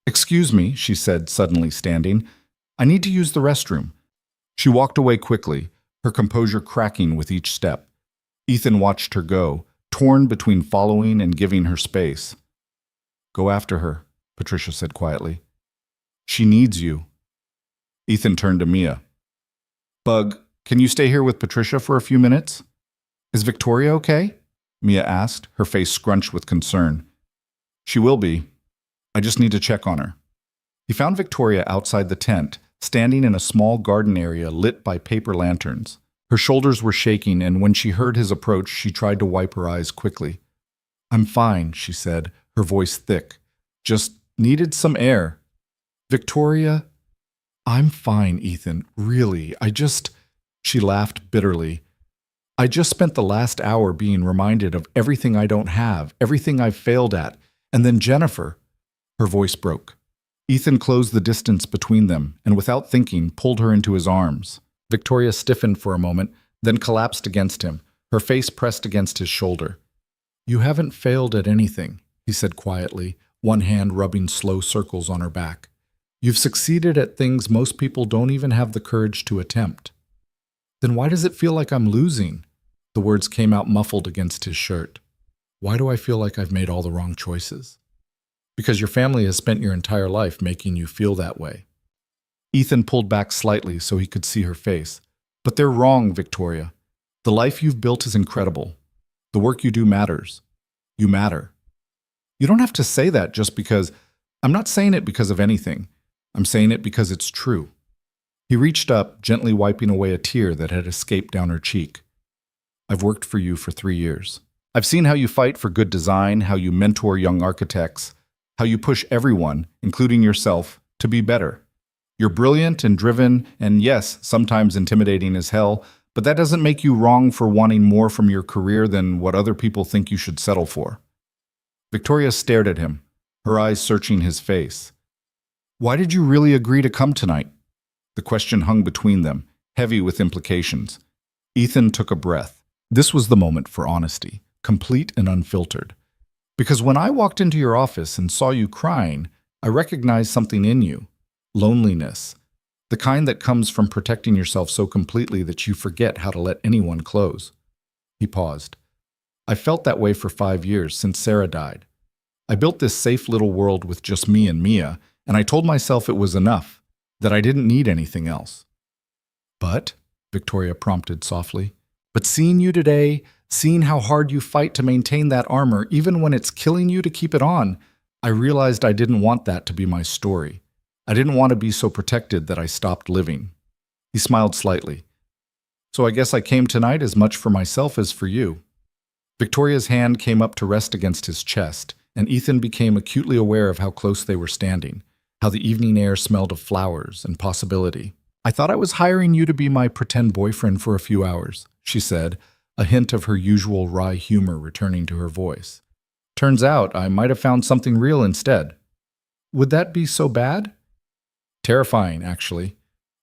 "Excuse me," she said, suddenly standing. "I need to use the restroom." She walked away quickly, her composure cracking with each step. Ethan watched her go, torn between following and giving her space. "Go after her," Patricia said quietly. "She needs you." Ethan turned to Mia. "Bug, can you stay here with Patricia for a few minutes?" Is Victoria okay? Mia asked, her face scrunched with concern. She will be. I just need to check on her. He found Victoria outside the tent, standing in a small garden area lit by paper lanterns. Her shoulders were shaking, and when she heard his approach, she tried to wipe her eyes quickly. I'm fine, she said, her voice thick. Just needed some air. Victoria? I'm fine, Ethan, really. She laughed bitterly. I just spent the last hour being reminded of everything I don't have, everything I've failed at. And then Jennifer. Her voice broke. Ethan closed the distance between them and without thinking pulled her into his arms. Victoria stiffened for a moment, then collapsed against him, her face pressed against his shoulder. You haven't failed at anything, he said quietly, one hand rubbing slow circles on her back. You've succeeded at things most people don't even have the courage to attempt. Then why does it feel like I'm losing? The words came out muffled against his shirt. Why do I feel like I've made all the wrong choices? Because your family has spent your entire life making you feel that way. Ethan pulled back slightly so he could see her face. But they're wrong, Victoria. The life you've built is incredible. The work you do matters. You matter. You don't have to say that just because... I'm not saying it because of anything. I'm saying it because it's true. He reached up, gently wiping away a tear that had escaped down her cheek. I've worked for you for 3 years. I've seen how you fight for good design, how you mentor young architects, how you push everyone, including yourself, to be better. You're brilliant and driven, and yes, sometimes intimidating as hell, but that doesn't make you wrong for wanting more from your career than what other people think you should settle for. Victoria stared at him, her eyes searching his face. Why did you really agree to come tonight? The question hung between them, heavy with implications. Ethan took a breath. This was the moment for honesty, complete and unfiltered. Because when I walked into your office and saw you crying, I recognized something in you. Loneliness. The kind that comes from protecting yourself so completely that you forget how to let anyone close. He paused. I felt that way for 5 years, since Sarah died. I built this safe little world with just me and Mia, and I told myself it was enough, that I didn't need anything else. But, Victoria prompted softly, but seeing you today, seeing how hard you fight to maintain that armor, even when it's killing you to keep it on, I realized I didn't want that to be my story. I didn't want to be so protected that I stopped living. He smiled slightly. So I guess I came tonight as much for myself as for you. Victoria's hand came up to rest against his chest, and Ethan became acutely aware of how close they were standing, how the evening air smelled of flowers and possibility. I thought I was hiring you to be my pretend boyfriend for a few hours, she said, a hint of her usual wry humor returning to her voice. Turns out I might have found something real instead. Would that be so bad? Terrifying, actually.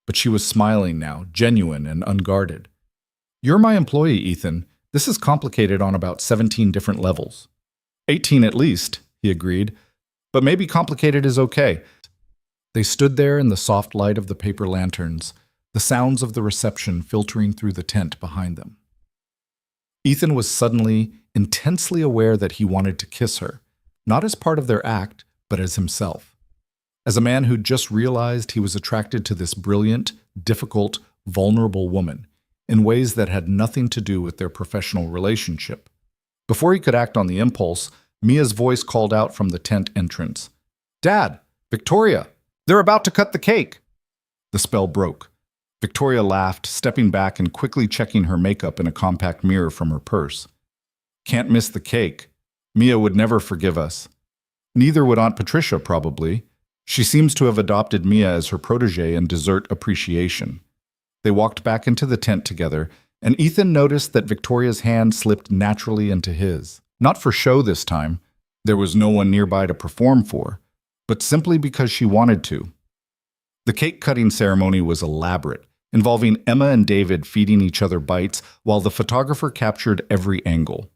But she was smiling now, genuine and unguarded. You're my employee, Ethan. This is complicated on about 17 different levels. 18 at least, he agreed. But maybe complicated is okay. They stood there in the soft light of the paper lanterns, the sounds of the reception filtering through the tent behind them. Ethan was suddenly intensely aware that he wanted to kiss her, not as part of their act, but as himself. As a man who'd just realized he was attracted to this brilliant, difficult, vulnerable woman in ways that had nothing to do with their professional relationship. Before he could act on the impulse, Mia's voice called out from the tent entrance. Dad! Victoria! They're about to cut the cake! The spell broke. Victoria laughed, stepping back and quickly checking her makeup in a compact mirror from her purse. Can't miss the cake. Mia would never forgive us. Neither would Aunt Patricia, probably. She seems to have adopted Mia as her protege in dessert appreciation. They walked back into the tent together, and Ethan noticed that Victoria's hand slipped naturally into his. Not for show this time. There was no one nearby to perform for, but simply because she wanted to. The cake-cutting ceremony was elaborate, involving Emma and David feeding each other bites while the photographer captured every angle.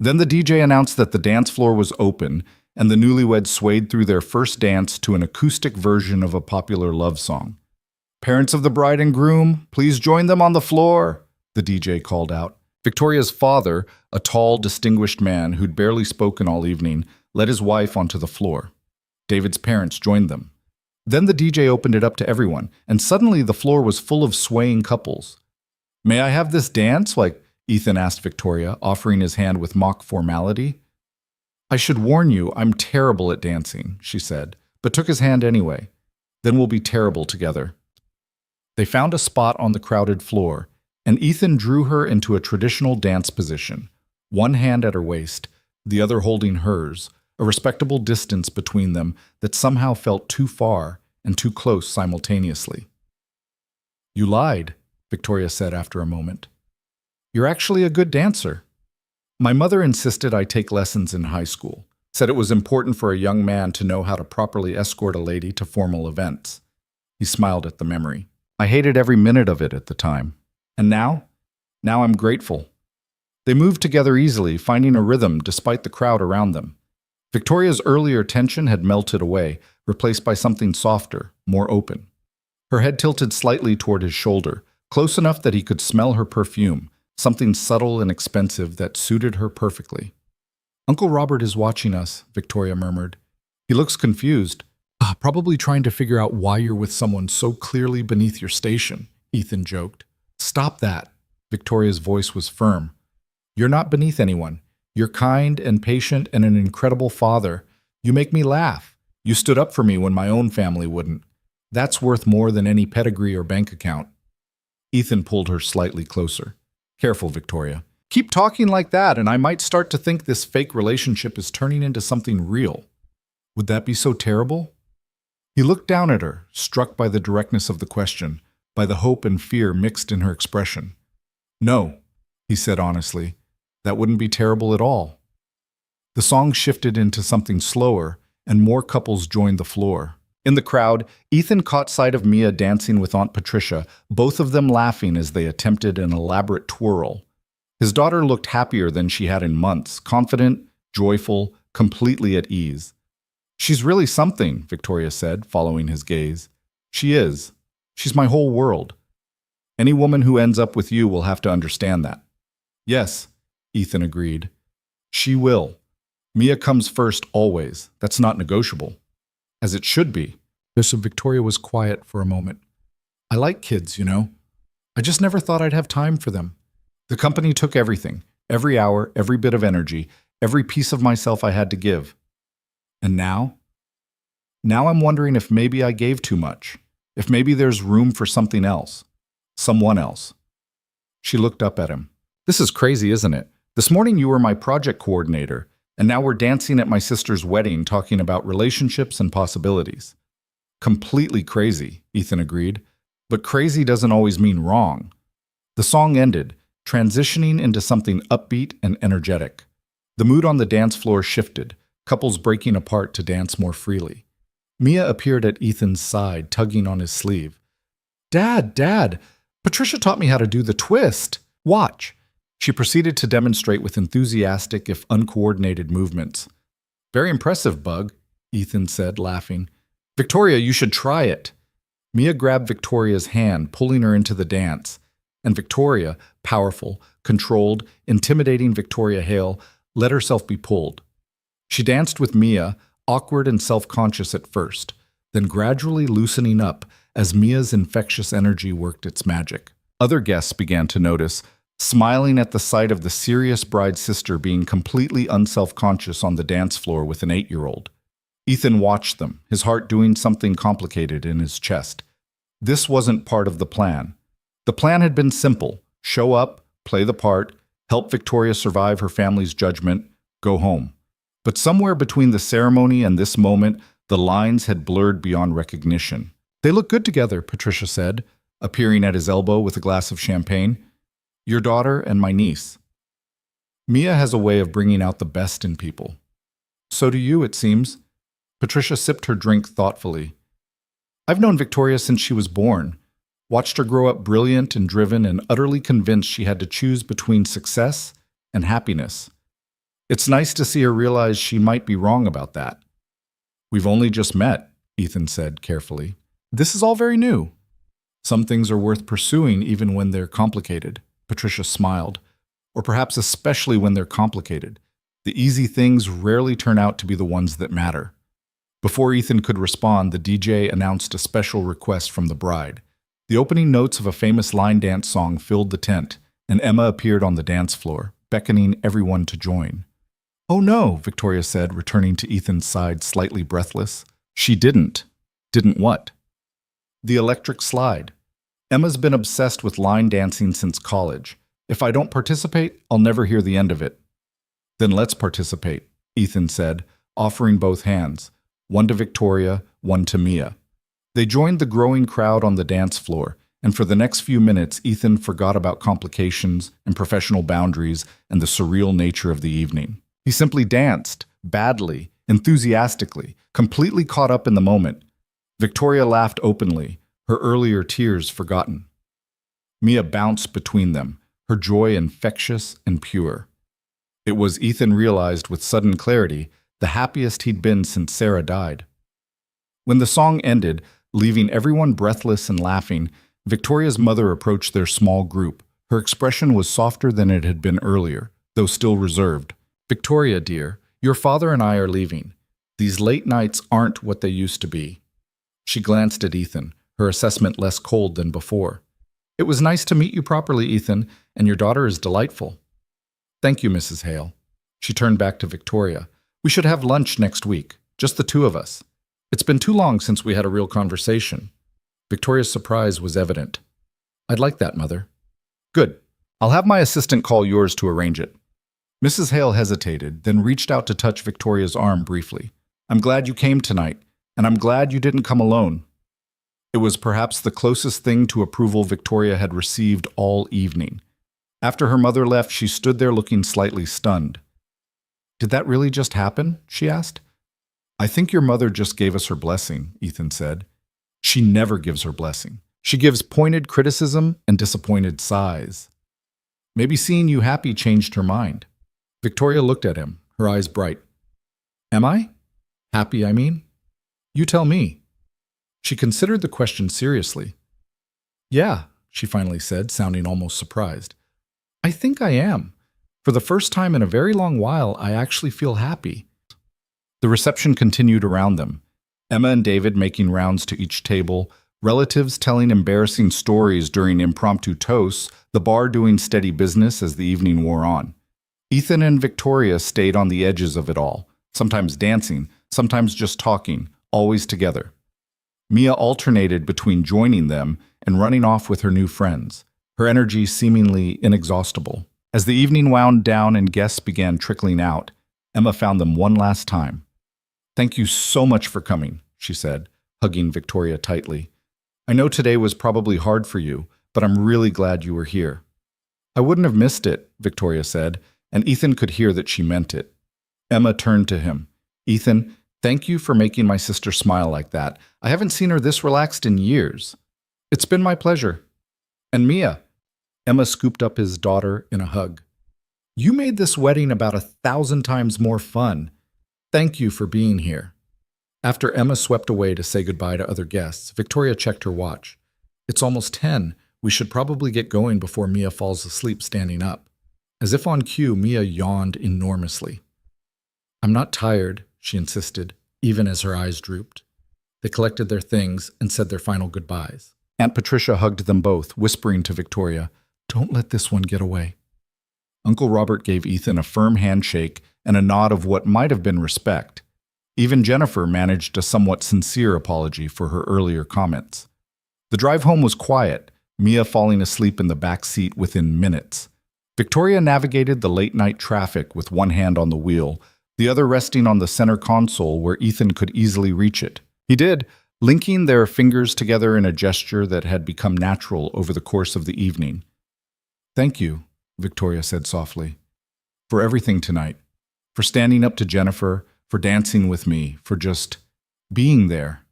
Then the DJ announced that the dance floor was open, and the newlyweds swayed through their first dance to an acoustic version of a popular love song. Parents of the bride and groom, please join them on the floor, the DJ called out. Victoria's father, a tall, distinguished man who'd barely spoken all evening, led his wife onto the floor. David's parents joined them. Then the DJ opened it up to everyone, and suddenly the floor was full of swaying couples. May I have this dance? Like, Ethan asked Victoria, offering his hand with mock formality. I should warn you, I'm terrible at dancing, she said, but took his hand anyway. Then we'll be terrible together. They found a spot on the crowded floor, and Ethan drew her into a traditional dance position, one hand at her waist, the other holding hers, a respectable distance between them that somehow felt too far and too close simultaneously. You lied, Victoria said after a moment. You're actually a good dancer. My mother insisted I take lessons in high school, said it was important for a young man to know how to properly escort a lady to formal events. He smiled at the memory. I hated every minute of it at the time. And now? Now I'm grateful. They moved together easily, finding a rhythm despite the crowd around them. Victoria's earlier tension had melted away, replaced by something softer, more open. Her head tilted slightly toward his shoulder, close enough that he could smell her perfume, something subtle and expensive that suited her perfectly. Uncle Robert is watching us, Victoria murmured. He looks confused. Probably trying to figure out why you're with someone so clearly beneath your station, Ethan joked. Stop that. Victoria's voice was firm. You're not beneath anyone. You're kind and patient and an incredible father. You make me laugh. You stood up for me when my own family wouldn't. That's worth more than any pedigree or bank account. Ethan pulled her slightly closer. Careful, Victoria. Keep talking like that, and I might start to think this fake relationship is turning into something real. Would that be so terrible? He looked down at her, struck by the directness of the question, by the hope and fear mixed in her expression. No, he said honestly, that wouldn't be terrible at all. The song shifted into something slower, and more couples joined the floor. In the crowd, Ethan caught sight of Mia dancing with Aunt Patricia, both of them laughing as they attempted an elaborate twirl. His daughter looked happier than she had in months, confident, joyful, completely at ease. She's really something, Victoria said, following his gaze. She is. She's my whole world. Any woman who ends up with you will have to understand that. Yes, Ethan agreed. She will. Mia comes first always. That's not negotiable. As it should be. So Victoria was quiet for a moment. I like kids, you know. I just never thought I'd have time for them. The company took everything, every hour, every bit of energy, every piece of myself I had to give. And now? Now I'm wondering if maybe I gave too much, if maybe there's room for something else, someone else. She looked up at him. This is crazy, isn't it? This morning you were my project coordinator, and now we're dancing at my sister's wedding talking about relationships and possibilities. Completely crazy, Ethan agreed, but crazy doesn't always mean wrong. The song ended, transitioning into something upbeat and energetic. The mood on the dance floor shifted, couples breaking apart to dance more freely. Mia appeared at Ethan's side, tugging on his sleeve. Dad, Patricia taught me how to do the twist. Watch. She proceeded to demonstrate with enthusiastic, if uncoordinated movements. Very impressive, Bug, Ethan said, laughing. Victoria, you should try it. Mia grabbed Victoria's hand, pulling her into the dance. And Victoria, powerful, controlled, intimidating Victoria Hale, let herself be pulled. She danced with Mia, awkward and self-conscious at first, then gradually loosening up as Mia's infectious energy worked its magic. Other guests began to notice, smiling at the sight of the serious bride's sister being completely unself-conscious on the dance floor with an 8-year-old. Ethan watched them, his heart doing something complicated in his chest. This wasn't part of the plan. The plan had been simple: show up, play the part, help Victoria survive her family's judgment, go home. But somewhere between the ceremony and this moment, the lines had blurred beyond recognition. They look good together, Patricia said, appearing at his elbow with a glass of champagne. Your daughter and my niece. Mia has a way of bringing out the best in people. So do you, it seems. Patricia sipped her drink thoughtfully. I've known Victoria since she was born. Watched her grow up brilliant and driven and utterly convinced she had to choose between success and happiness. It's nice to see her realize she might be wrong about that. We've only just met, Ethan said carefully. This is all very new. Some things are worth pursuing even when they're complicated, Patricia smiled. Or perhaps especially when they're complicated. The easy things rarely turn out to be the ones that matter. Before Ethan could respond, the DJ announced a special request from the bride. The opening notes of a famous line dance song filled the tent, and Emma appeared on the dance floor, beckoning everyone to join. "Oh no," Victoria said, returning to Ethan's side slightly breathless. "She didn't." "Didn't what?" "The electric slide. Emma's been obsessed with line dancing since college. If I don't participate, I'll never hear the end of it." "Then let's participate," Ethan said, offering both hands, one to Victoria, one to Mia. They joined the growing crowd on the dance floor, and for the next few minutes, Ethan forgot about complications and professional boundaries and the surreal nature of the evening. He simply danced, badly, enthusiastically, completely caught up in the moment. Victoria laughed openly, her earlier tears forgotten. Mia bounced between them, her joy infectious and pure. It was, Ethan realized with sudden clarity, the happiest he'd been since Sarah died. When the song ended, leaving everyone breathless and laughing, Victoria's mother approached their small group. Her expression was softer than it had been earlier, though still reserved. "Victoria, dear, your father and I are leaving. These late nights aren't what they used to be." She glanced at Ethan, her assessment less cold than before. "It was nice to meet you properly, Ethan, and your daughter is delightful." "Thank you, Mrs. Hale." She turned back to Victoria. "We should have lunch next week, just the two of us. It's been too long since we had a real conversation." Victoria's surprise was evident. "I'd like that, Mother." "Good. I'll have my assistant call yours to arrange it." Mrs. Hale hesitated, then reached out to touch Victoria's arm briefly. "I'm glad you came tonight, and I'm glad you didn't come alone." It was perhaps the closest thing to approval Victoria had received all evening. After her mother left, she stood there looking slightly stunned. "Did that really just happen?" she asked. "I think your mother just gave us her blessing," Ethan said. "She never gives her blessing. She gives pointed criticism and disappointed sighs. Maybe seeing you happy changed her mind." Victoria looked at him, her eyes bright. "Am I? Happy, I mean? You tell me." She considered the question seriously. "Yeah," she finally said, sounding almost surprised. "I think I am. For the first time in a very long while, I actually feel happy." The reception continued around them. Emma and David making rounds to each table, relatives telling embarrassing stories during impromptu toasts, the bar doing steady business as the evening wore on. Ethan and Victoria stayed on the edges of it all, sometimes dancing, sometimes just talking, always together. Mia alternated between joining them and running off with her new friends, her energy seemingly inexhaustible. As the evening wound down and guests began trickling out, Emma found them one last time. "Thank you so much for coming," she said, hugging Victoria tightly. "I know today was probably hard for you, but I'm really glad you were here." "I wouldn't have missed it," Victoria said, and Ethan could hear that she meant it. Emma turned to him. "Ethan, thank you for making my sister smile like that. I haven't seen her this relaxed in years." "It's been my pleasure." "And Mia." Emma scooped up his daughter in a hug. "You made this wedding about 1,000 times more fun. Thank you for being here." After Emma swept away to say goodbye to other guests, Victoria checked her watch. "It's almost 10. We should probably get going before Mia falls asleep standing up." As if on cue, Mia yawned enormously. "I'm not tired," she insisted, even as her eyes drooped. They collected their things and said their final goodbyes. Aunt Patricia hugged them both, whispering to Victoria, "Don't let this one get away." Uncle Robert gave Ethan a firm handshake and a nod of what might have been respect. Even Jennifer managed a somewhat sincere apology for her earlier comments. The drive home was quiet, Mia falling asleep in the back seat within minutes. Victoria navigated the late-night traffic with one hand on the wheel, the other resting on the center console where Ethan could easily reach it. He did, linking their fingers together in a gesture that had become natural over the course of the evening. "Thank you," Victoria said softly, "for everything tonight, for standing up to Jennifer, for dancing with me, for just being there."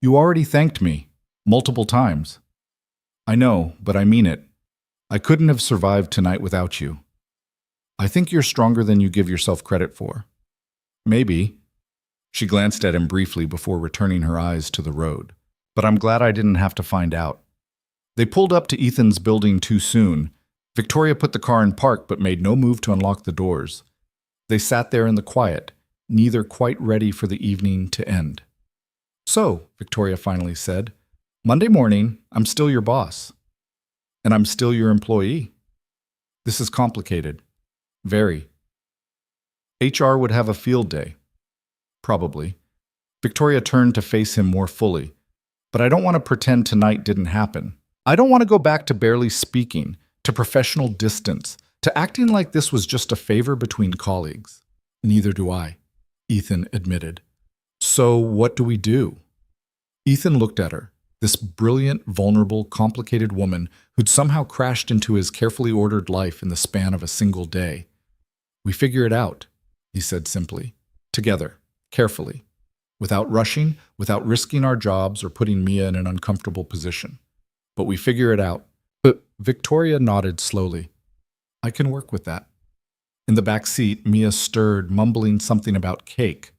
"You already thanked me, multiple times." "I know, but I mean it. I couldn't have survived tonight without you. I think you're stronger than you give yourself credit for." "Maybe." She glanced at him briefly before returning her eyes to the road. "But I'm glad I didn't have to find out." They pulled up to Ethan's building too soon. Victoria put the car in park but made no move to unlock the doors. They sat there in the quiet, neither quite ready for the evening to end. "So," Victoria finally said, "Monday morning, I'm still your boss. And I'm still your employee." This is complicated. Very. HR would have a field day. Probably. Victoria turned to face him more fully. But I don't want to pretend tonight didn't happen. I don't want to go back to barely speaking, to professional distance, to acting like this was just a favor between colleagues. Neither do I, Ethan admitted. So what do we do? Ethan looked at her, this brilliant, vulnerable, complicated woman who'd somehow crashed into his carefully ordered life in the span of a single day. We figure it out, he said simply. Together, carefully. Without rushing, without risking our jobs or putting Mia in an uncomfortable position. But we figure it out. But Victoria nodded slowly. I can work with that. In the back seat, Mia stirred, mumbling something about cake.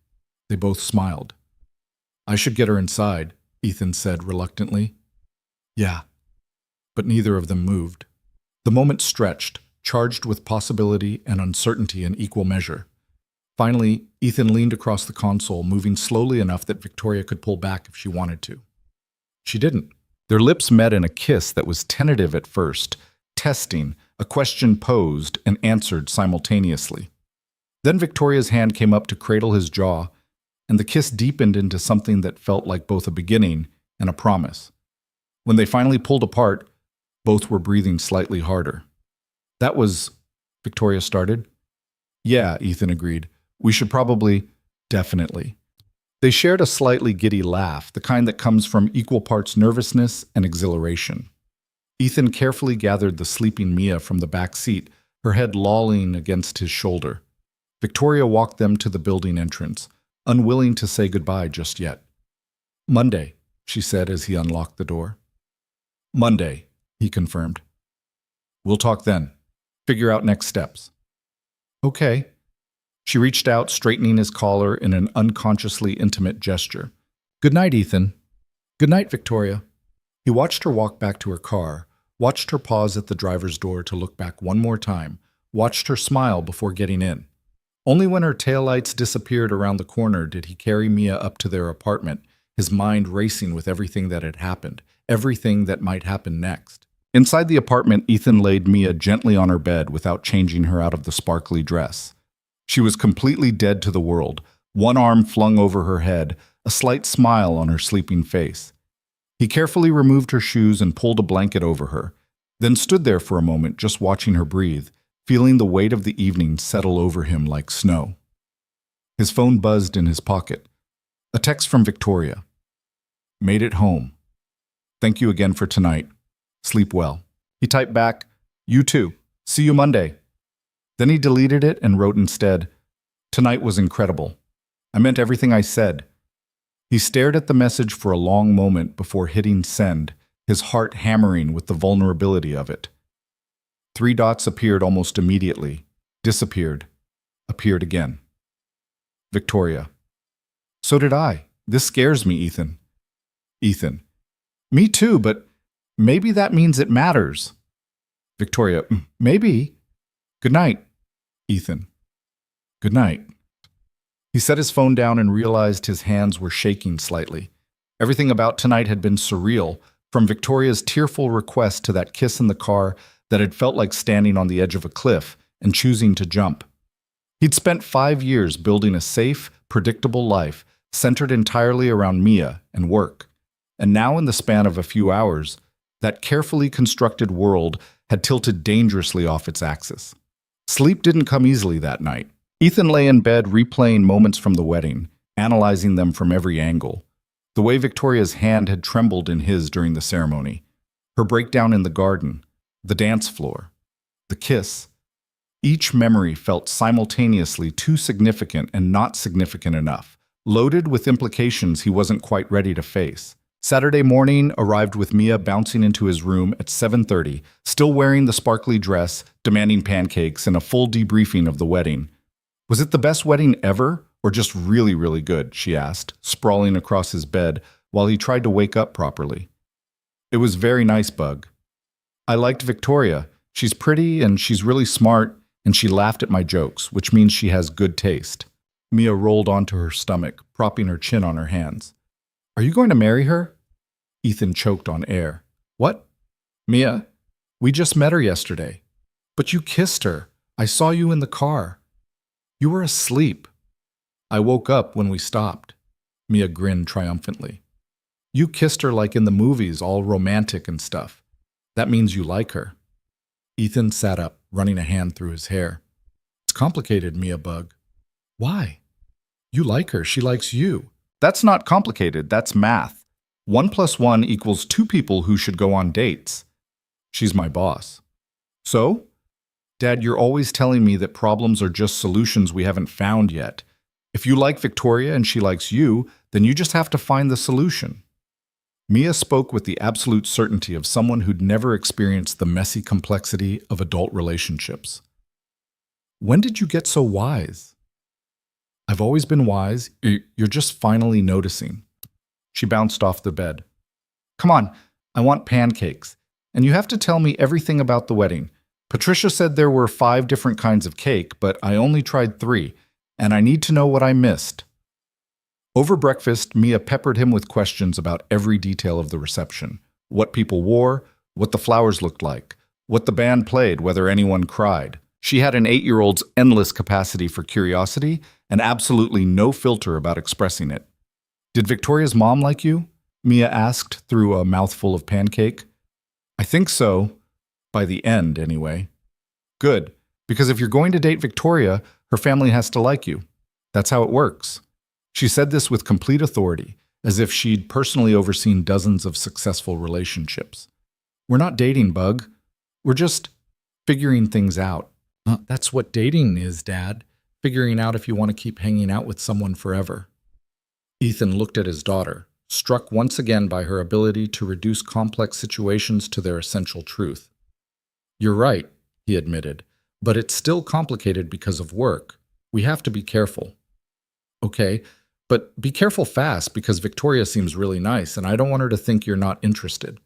They both smiled. I should get her inside, Ethan said reluctantly. Yeah. But neither of them moved. The moment stretched, charged with possibility and uncertainty in equal measure. Finally, Ethan leaned across the console, moving slowly enough that Victoria could pull back if she wanted to. She didn't. Their lips met in a kiss that was tentative at first, testing, a question posed and answered simultaneously. Then Victoria's hand came up to cradle his jaw, and the kiss deepened into something that felt like both a beginning and a promise. When they finally pulled apart, both were breathing slightly harder. That was... Victoria started. Yeah, Ethan agreed. We should probably... Definitely. They shared a slightly giddy laugh, the kind that comes from equal parts nervousness and exhilaration. Ethan carefully gathered the sleeping Mia from the back seat, her head lolling against his shoulder. Victoria walked them to the building entrance, unwilling to say goodbye just yet. Monday, she said as he unlocked the door. Monday, he confirmed. We'll talk then. Figure out next steps. Okay. She reached out, straightening his collar in an unconsciously intimate gesture. Good night, Ethan. Good night, Victoria. He watched her walk back to her car, watched her pause at the driver's door to look back one more time, watched her smile before getting in. Only when her taillights disappeared around the corner did he carry Mia up to their apartment, his mind racing with everything that had happened, everything that might happen next. Inside the apartment, Ethan laid Mia gently on her bed without changing her out of the sparkly dress. She was completely dead to the world, one arm flung over her head, a slight smile on her sleeping face. He carefully removed her shoes and pulled a blanket over her, then stood there for a moment just watching her breathe, feeling the weight of the evening settle over him like snow. His phone buzzed in his pocket. A text from Victoria. Made it home. Thank you again for tonight. Sleep well. He typed back, You too. See you Monday. Then he deleted it and wrote instead, Tonight was incredible. I meant everything I said. He stared at the message for a long moment before hitting send, his heart hammering with the vulnerability of it. 3 dots appeared almost immediately, disappeared, appeared again. Victoria. So did I. This scares me, Ethan. Ethan. Me too, but maybe that means it matters. Victoria. Maybe. Good night. Ethan. Good night. He set his phone down and realized his hands were shaking slightly. Everything about tonight had been surreal, from Victoria's tearful request to that kiss in the car that had felt like standing on the edge of a cliff and choosing to jump. He'd spent 5 years building a safe, predictable life centered entirely around Mia and work. And now, in the span of a few hours, that carefully constructed world had tilted dangerously off its axis. Sleep didn't come easily that night. Ethan lay in bed replaying moments from the wedding, analyzing them from every angle. The way Victoria's hand had trembled in his during the ceremony, her breakdown in the garden, the dance floor, the kiss. Each memory felt simultaneously too significant and not significant enough, loaded with implications he wasn't quite ready to face. Saturday morning arrived with Mia bouncing into his room at 7:30, still wearing the sparkly dress, demanding pancakes, and a full debriefing of the wedding. Was it the best wedding ever, or just really, really good, she asked, sprawling across his bed while he tried to wake up properly. It was very nice, Bug. I liked Victoria. She's pretty and she's really smart, and she laughed at my jokes, which means she has good taste. Mia rolled onto her stomach, propping her chin on her hands. Are you going to marry her? Ethan choked on air. What? Mia, we just met her yesterday. But you kissed her. I saw you in the car. You were asleep. I woke up when we stopped. Mia grinned triumphantly. You kissed her like in the movies, all romantic and stuff. That means you like her. Ethan sat up, running a hand through his hair. It's complicated, Mia Bug. Why? You like her. She likes you. That's not complicated. That's math. 1 + 1 = 2 people who should go on dates. She's my boss. So? Dad, you're always telling me that problems are just solutions we haven't found yet. If you like Victoria and she likes you, then you just have to find the solution. Mia spoke with the absolute certainty of someone who'd never experienced the messy complexity of adult relationships. When did you get so wise? I've always been wise. You're just finally noticing. She bounced off the bed. Come on, I want pancakes. And you have to tell me everything about the wedding. Patricia said there were 5 different kinds of cake, but I only tried 3, and I need to know what I missed. Over breakfast, Mia peppered him with questions about every detail of the reception. What people wore, what the flowers looked like, what the band played, whether anyone cried. She had an 8-year-old's endless capacity for curiosity and absolutely no filter about expressing it. Did Victoria's mom like you? Mia asked through a mouthful of pancake. I think so. By the end, anyway. Good, because if you're going to date Victoria, her family has to like you. That's how it works. She said this with complete authority, as if she'd personally overseen dozens of successful relationships. We're not dating, Bug. We're just figuring things out. That's what dating is, Dad. Figuring out if you want to keep hanging out with someone forever. Ethan looked at his daughter, struck once again by her ability to reduce complex situations to their essential truth. You're right, he admitted, but it's still complicated because of work. We have to be careful. Okay, but be careful fast because Victoria seems really nice and I don't want her to think you're not interested.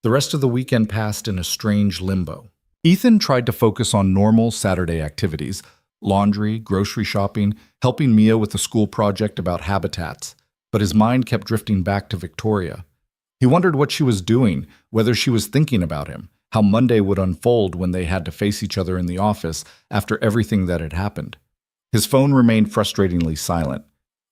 The rest of the weekend passed in a strange limbo. Ethan tried to focus on normal Saturday activities, laundry, grocery shopping, helping Mia with a school project about habitats, but his mind kept drifting back to Victoria. He wondered what she was doing, whether she was thinking about him, how Monday would unfold when they had to face each other in the office after everything that had happened. His phone remained frustratingly silent.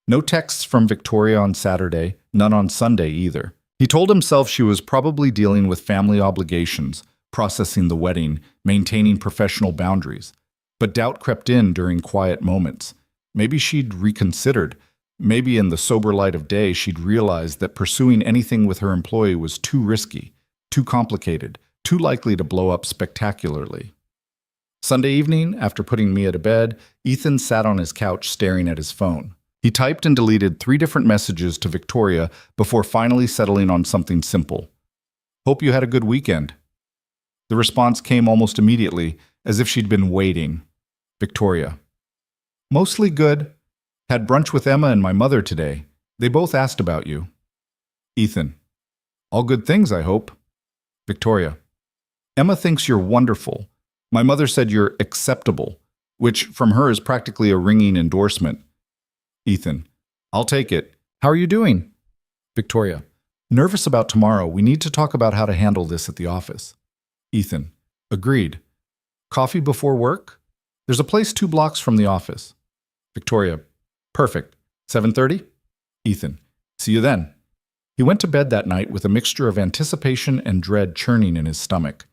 No texts from Victoria on Saturday, none on Sunday either. He told himself she was probably dealing with family obligations, processing the wedding, maintaining professional boundaries. But doubt crept in during quiet moments. Maybe she'd reconsidered. Maybe in the sober light of day she'd realized that pursuing anything with her employee was too risky, too complicated, too likely to blow up spectacularly. Sunday evening, after putting Mia to bed, Ethan sat on his couch staring at his phone. He typed and deleted 3 different messages to Victoria before finally settling on something simple. Hope you had a good weekend. The response came almost immediately, as if she'd been waiting. Victoria. Mostly good. Had brunch with Emma and my mother today. They both asked about you. Ethan. All good things, I hope. Victoria. Emma thinks you're wonderful. My mother said you're acceptable, which from her is practically a ringing endorsement. Ethan. I'll take it. How are you doing? Victoria. Nervous about tomorrow. We need to talk about how to handle this at the office. Ethan. Agreed. Coffee before work? There's a place 2 blocks from the office. Victoria. Perfect. 7:30? Ethan. See you then. He went to bed that night with a mixture of anticipation and dread churning in his stomach.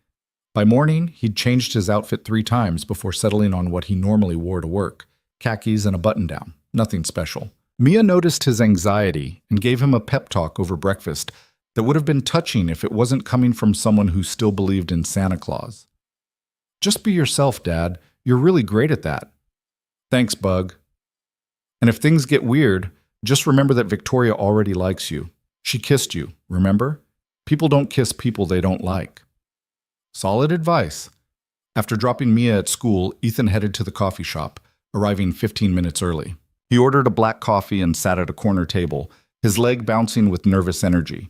By morning, he'd changed his outfit 3 times before settling on what he normally wore to work, khakis and a button-down, nothing special. Mia noticed his anxiety and gave him a pep talk over breakfast that would have been touching if it wasn't coming from someone who still believed in Santa Claus. Just be yourself, Dad. You're really great at that. Thanks, Bug. And if things get weird, just remember that Victoria already likes you. She kissed you, remember? People don't kiss people they don't like. Solid advice. After dropping Mia at school, Ethan headed to the coffee shop, arriving 15 minutes early. He ordered a black coffee and sat at a corner table, his leg bouncing with nervous energy.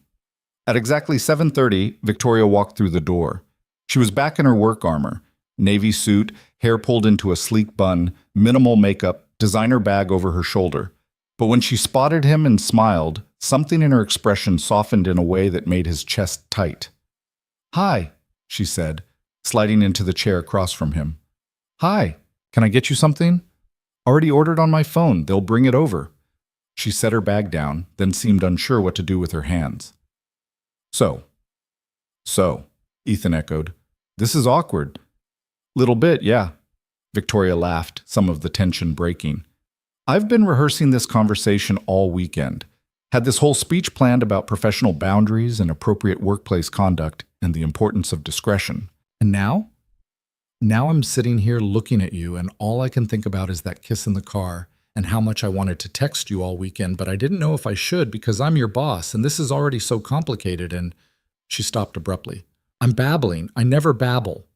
At exactly 7:30, Victoria walked through the door. She was back in her work armor, navy suit, hair pulled into a sleek bun, minimal makeup, designer bag over her shoulder. But when she spotted him and smiled, something in her expression softened in a way that made his chest tight. Hi, she said, sliding into the chair across from him. Hi, can I get you something? Already ordered on my phone. They'll bring it over. She set her bag down, then seemed unsure what to do with her hands. So, Ethan echoed. This is awkward. Little bit, yeah. Victoria laughed, some of the tension breaking. I've been rehearsing this conversation all weekend. Had this whole speech planned about professional boundaries and appropriate workplace conduct and the importance of discretion. And now? Now I'm sitting here looking at you, and all I can think about is that kiss in the car and how much I wanted to text you all weekend, but I didn't know if I should because I'm your boss, and this is already so complicated, and she stopped abruptly. I'm babbling. I never babble.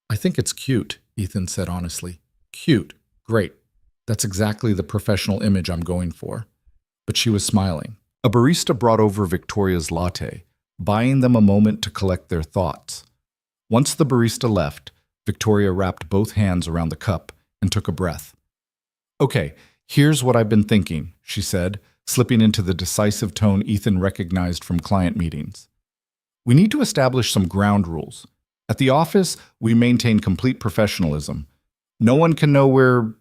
I think it's cute, Ethan said honestly. Cute. Great. That's exactly the professional image I'm going for. But she was smiling. A barista brought over Victoria's latte, buying them a moment to collect their thoughts. Once the barista left, Victoria wrapped both hands around the cup and took a breath. Okay, here's what I've been thinking, she said, slipping into the decisive tone Ethan recognized from client meetings. We need to establish some ground rules. At the office, we maintain complete professionalism. No one can know we're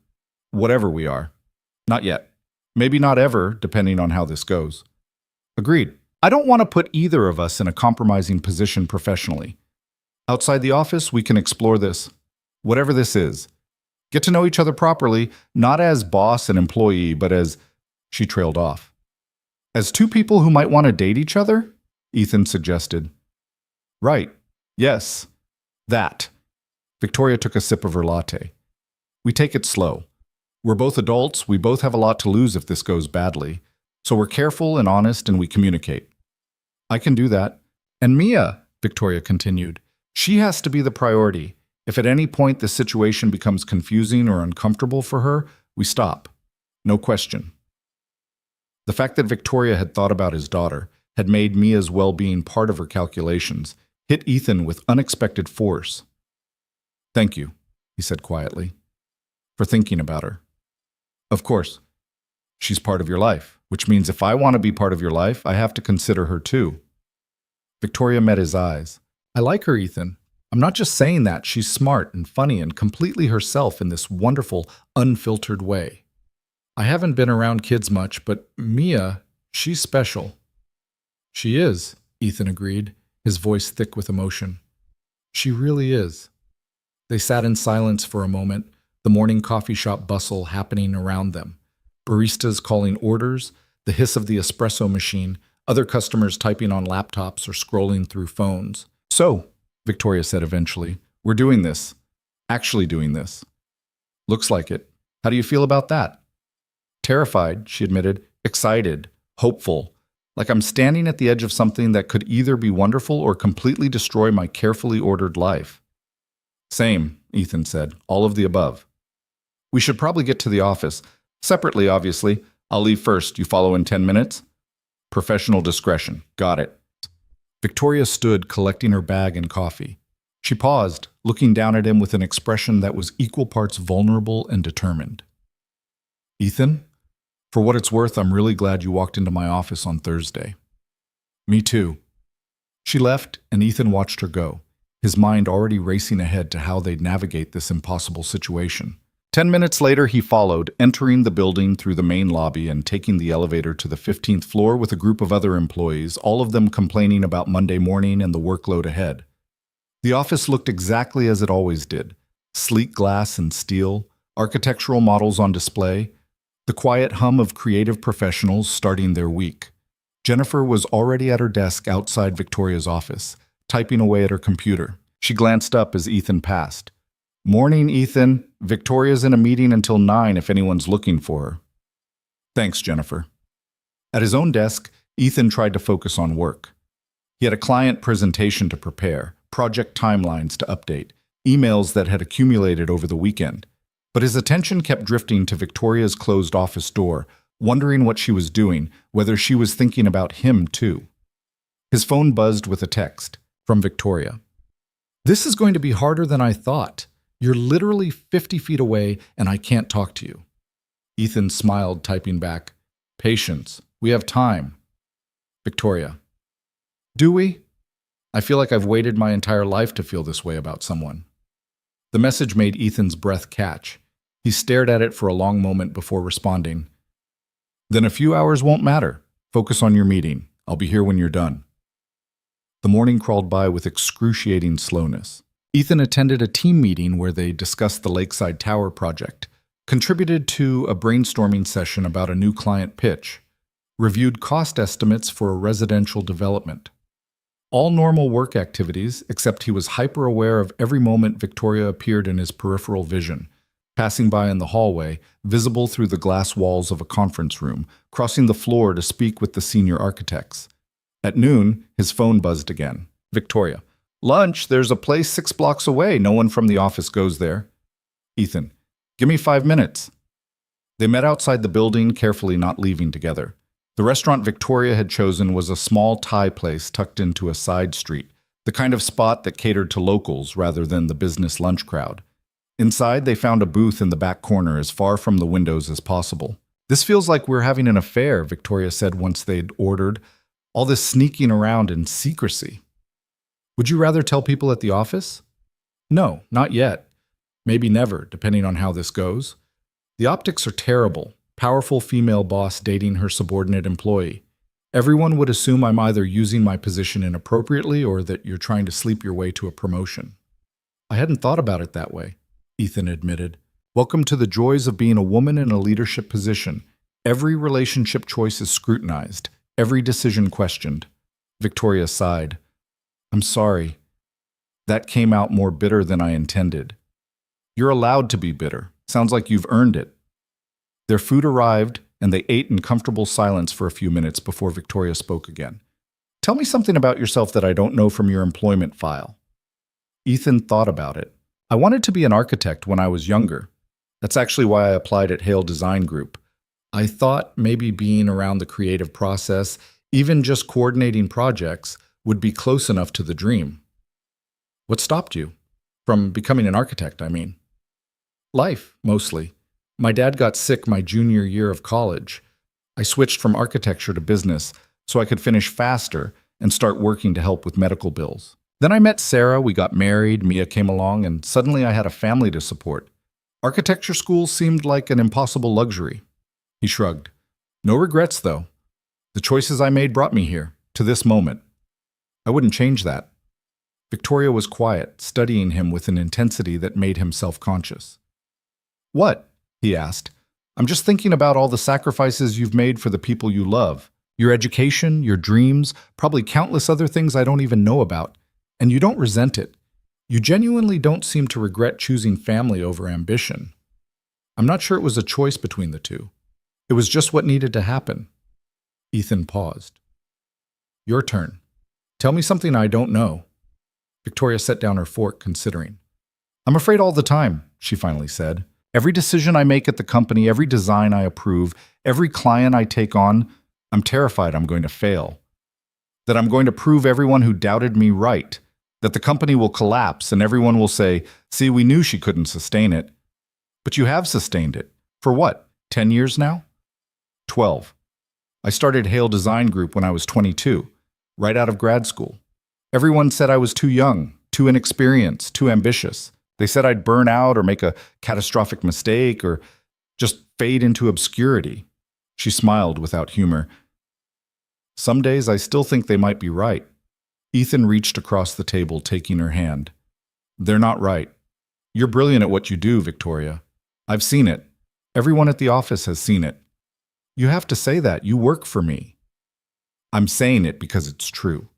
whatever we are. Not yet. Maybe not ever, depending on how this goes. Agreed. I don't want to put either of us in a compromising position professionally. Outside the office, we can explore this, whatever this is. Get to know each other properly, not as boss and employee, but as, she trailed off. As two people who might want to date each other? Ethan suggested. Right. Yes. That. Victoria took a sip of her latte. We take it slow. We're both adults, we both have a lot to lose if this goes badly, so we're careful and honest and we communicate. I can do that. And Mia, Victoria continued, she has to be the priority. If at any point the situation becomes confusing or uncomfortable for her, we stop. No question. The fact that Victoria had thought about his daughter, had made Mia's well-being part of her calculations, hit Ethan with unexpected force. Thank you, he said quietly, for thinking about her. Of course, she's part of your life, which means if I want to be part of your life, I have to consider her too. Victoria met his eyes. I like her, Ethan. I'm not just saying that. She's smart and funny and completely herself in this wonderful, unfiltered way. I haven't been around kids much, but Mia, she's special. She is, Ethan agreed, his voice thick with emotion. She really is. They sat in silence for a moment, the morning coffee shop bustle happening around them. Baristas calling orders, the hiss of the espresso machine, other customers typing on laptops or scrolling through phones. So, Victoria said eventually, we're doing this. Actually doing this. Looks like it. How do you feel about that? Terrified, she admitted, excited, hopeful, like I'm standing at the edge of something that could either be wonderful or completely destroy my carefully ordered life. Same, Ethan said, all of the above. We should probably get to the office. Separately, obviously. I'll leave first. You follow in 10 minutes? Professional discretion. Got it. Victoria stood, collecting her bag and coffee. She paused, looking down at him with an expression that was equal parts vulnerable and determined. Ethan, for what it's worth, I'm really glad you walked into my office on Thursday. Me too. She left, and Ethan watched her go, his mind already racing ahead to how they'd navigate this impossible situation. 10 minutes later, he followed, entering the building through the main lobby and taking the elevator to the 15th floor with a group of other employees, all of them complaining about Monday morning and the workload ahead. The office looked exactly as it always did. Sleek glass and steel, architectural models on display, the quiet hum of creative professionals starting their week. Jennifer was already at her desk outside Victoria's office, typing away at her computer. She glanced up as Ethan passed. Morning, Ethan. Victoria's in a meeting until 9 if anyone's looking for her. Thanks, Jennifer. At his own desk, Ethan tried to focus on work. He had a client presentation to prepare, project timelines to update, emails that had accumulated over the weekend. But his attention kept drifting to Victoria's closed office door, wondering what she was doing, whether she was thinking about him too. His phone buzzed with a text from Victoria. This is going to be harder than I thought. You're literally 50 feet away and I can't talk to you. Ethan smiled, typing back, Patience. We have time. Victoria. Do we? I feel like I've waited my entire life to feel this way about someone. The message made Ethan's breath catch. He stared at it for a long moment before responding. Then a few hours won't matter. Focus on your meeting. I'll be here when you're done. The morning crawled by with excruciating slowness. Ethan attended a team meeting where they discussed the Lakeside Tower project, contributed to a brainstorming session about a new client pitch, reviewed cost estimates for a residential development. All normal work activities, except he was hyper-aware of every moment Victoria appeared in his peripheral vision, passing by in the hallway, visible through the glass walls of a conference room, crossing the floor to speak with the senior architects. At noon, his phone buzzed again. Victoria. Lunch, there's a place 6 blocks away. No one from the office goes there. Ethan. Give me 5 minutes. They met outside the building, carefully not leaving together. The restaurant Victoria had chosen was a small Thai place tucked into a side street, the kind of spot that catered to locals rather than the business lunch crowd. Inside, they found a booth in the back corner as far from the windows as possible. This feels like we're having an affair, Victoria said once they'd ordered. All this sneaking around in secrecy. Would you rather tell people at the office? No, not yet. Maybe never, depending on how this goes. The optics are terrible. Powerful female boss dating her subordinate employee. Everyone would assume I'm either using my position inappropriately or that you're trying to sleep your way to a promotion. I hadn't thought about it that way, Ethan admitted. Welcome to the joys of being a woman in a leadership position. Every relationship choice is scrutinized, every decision questioned. Victoria sighed. I'm sorry. That came out more bitter than I intended. You're allowed to be bitter. Sounds like you've earned it. Their food arrived, and they ate in comfortable silence for a few minutes before Victoria spoke again. Tell me something about yourself that I don't know from your employment file. Ethan thought about it. I wanted to be an architect when I was younger. That's actually why I applied at Hale Design Group. I thought maybe being around the creative process, even just coordinating projects, would be close enough to the dream. What stopped you? From becoming an architect, I mean. Life, mostly. My dad got sick my junior year of college. I switched from architecture to business so I could finish faster and start working to help with medical bills. Then I met Sarah, we got married, Mia came along, and suddenly I had a family to support. Architecture school seemed like an impossible luxury. He shrugged. No regrets, though. The choices I made brought me here, to this moment. I wouldn't change that. Victoria was quiet, studying him with an intensity that made him self-conscious. What? He asked. I'm just thinking about all the sacrifices you've made for the people you love. Your education, your dreams, probably countless other things I don't even know about. And you don't resent it. You genuinely don't seem to regret choosing family over ambition. I'm not sure it was a choice between the two. It was just what needed to happen. Ethan paused. Your turn. Tell me something I don't know. Victoria set down her fork, considering. I'm afraid all the time, she finally said. Every decision I make at the company, every design I approve, every client I take on, I'm terrified I'm going to fail. That I'm going to prove everyone who doubted me right. That the company will collapse and everyone will say, see, we knew she couldn't sustain it. But you have sustained it. For what, 10 years now? 12. I started Hale Design Group when I was 22, right out of grad school. Everyone said I was too young, too inexperienced, too ambitious. They said I'd burn out or make a catastrophic mistake or just fade into obscurity. She smiled without humor. Some days I still think they might be right. Ethan reached across the table, taking her hand. They're not right. You're brilliant at what you do, Victoria. I've seen it. Everyone at the office has seen it. You have to say that. You work for me. I'm saying it because it's true.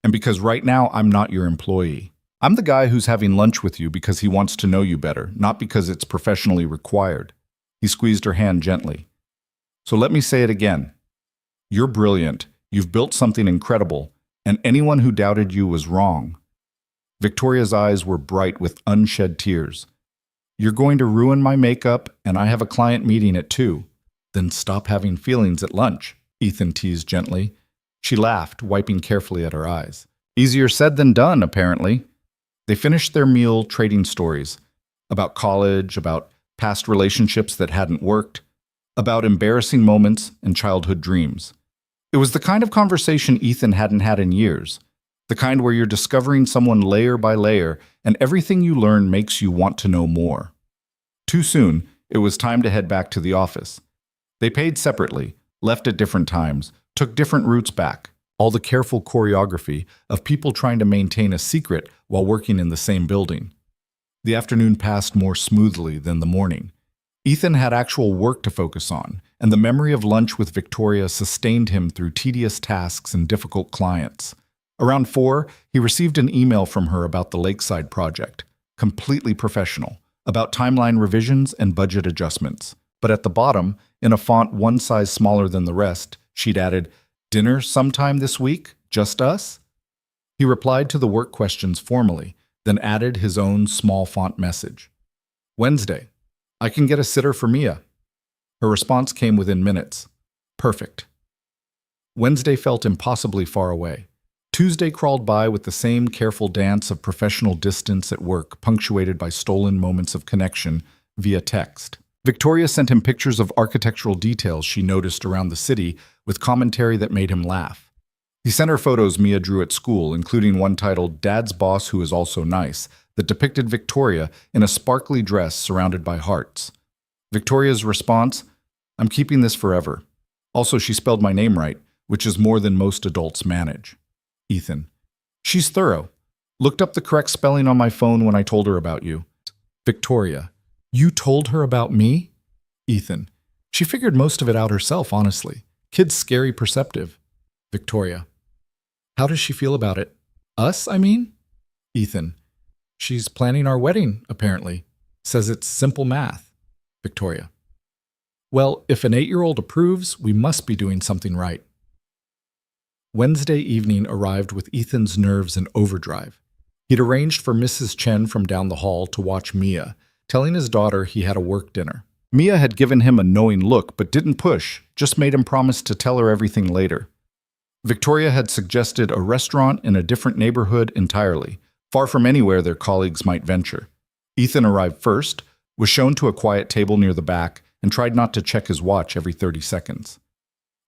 And because right now I'm not your employee. I'm the guy who's having lunch with you because he wants to know you better, not because it's professionally required. He squeezed her hand gently. So let me say it again. You're brilliant. You've built something incredible, and anyone who doubted you was wrong. Victoria's eyes were bright with unshed tears. You're going to ruin my makeup, and I have a client meeting at 2. Then stop having feelings at lunch, Ethan teased gently. She laughed, wiping carefully at her eyes. Easier said than done, apparently. They finished their meal trading stories about college, about past relationships that hadn't worked, about embarrassing moments and childhood dreams. It was the kind of conversation Ethan hadn't had in years, The kind where you're discovering someone layer by layer, and everything you learn makes you want to know more. Too soon, it was time to head back to the office. They paid separately, left at different times, took different routes back. All the careful choreography of people trying to maintain a secret while working in the same building. The afternoon passed more smoothly than the morning. Ethan had actual work to focus on, and the memory of lunch with Victoria sustained him through tedious tasks and difficult clients. Around 4, he received an email from her about the Lakeside project, completely professional, about timeline revisions and budget adjustments. But at the bottom, in a font one size smaller than the rest, she'd added, "Dinner sometime this week? Just us?" He replied to the work questions formally, then added his own small font message. "Wednesday. I can get a sitter for Mia." Her response came within minutes. "Perfect." Wednesday felt impossibly far away. Tuesday crawled by with the same careful dance of professional distance at work, punctuated by stolen moments of connection via text. Victoria sent him pictures of architectural details she noticed around the city with commentary that made him laugh. He sent her photos Mia drew at school, including one titled "Dad's Boss Who Is Also Nice," that depicted Victoria in a sparkly dress surrounded by hearts. Victoria's response, "I'm keeping this forever. Also, she spelled my name right, which is more than most adults manage." Ethan, "She's thorough. Looked up the correct spelling on my phone when I told her about you." Victoria, "You told her about me?" Ethan, "She figured most of it out herself, honestly. Kid's scary perceptive." Victoria, "How does she feel about it? Us, I mean?" Ethan, "She's planning our wedding, apparently. Says it's simple math." Victoria, "Well, if an 8-year-old approves, we must be doing something right." Wednesday evening arrived with Ethan's nerves in overdrive. He'd arranged for Mrs. Chen from down the hall to watch Mia, telling his daughter he had a work dinner. Mia had given him a knowing look but didn't push, just made him promise to tell her everything later. Victoria had suggested a restaurant in a different neighborhood entirely, far from anywhere their colleagues might venture. Ethan arrived first, was shown to a quiet table near the back, and tried not to check his watch every 30 seconds.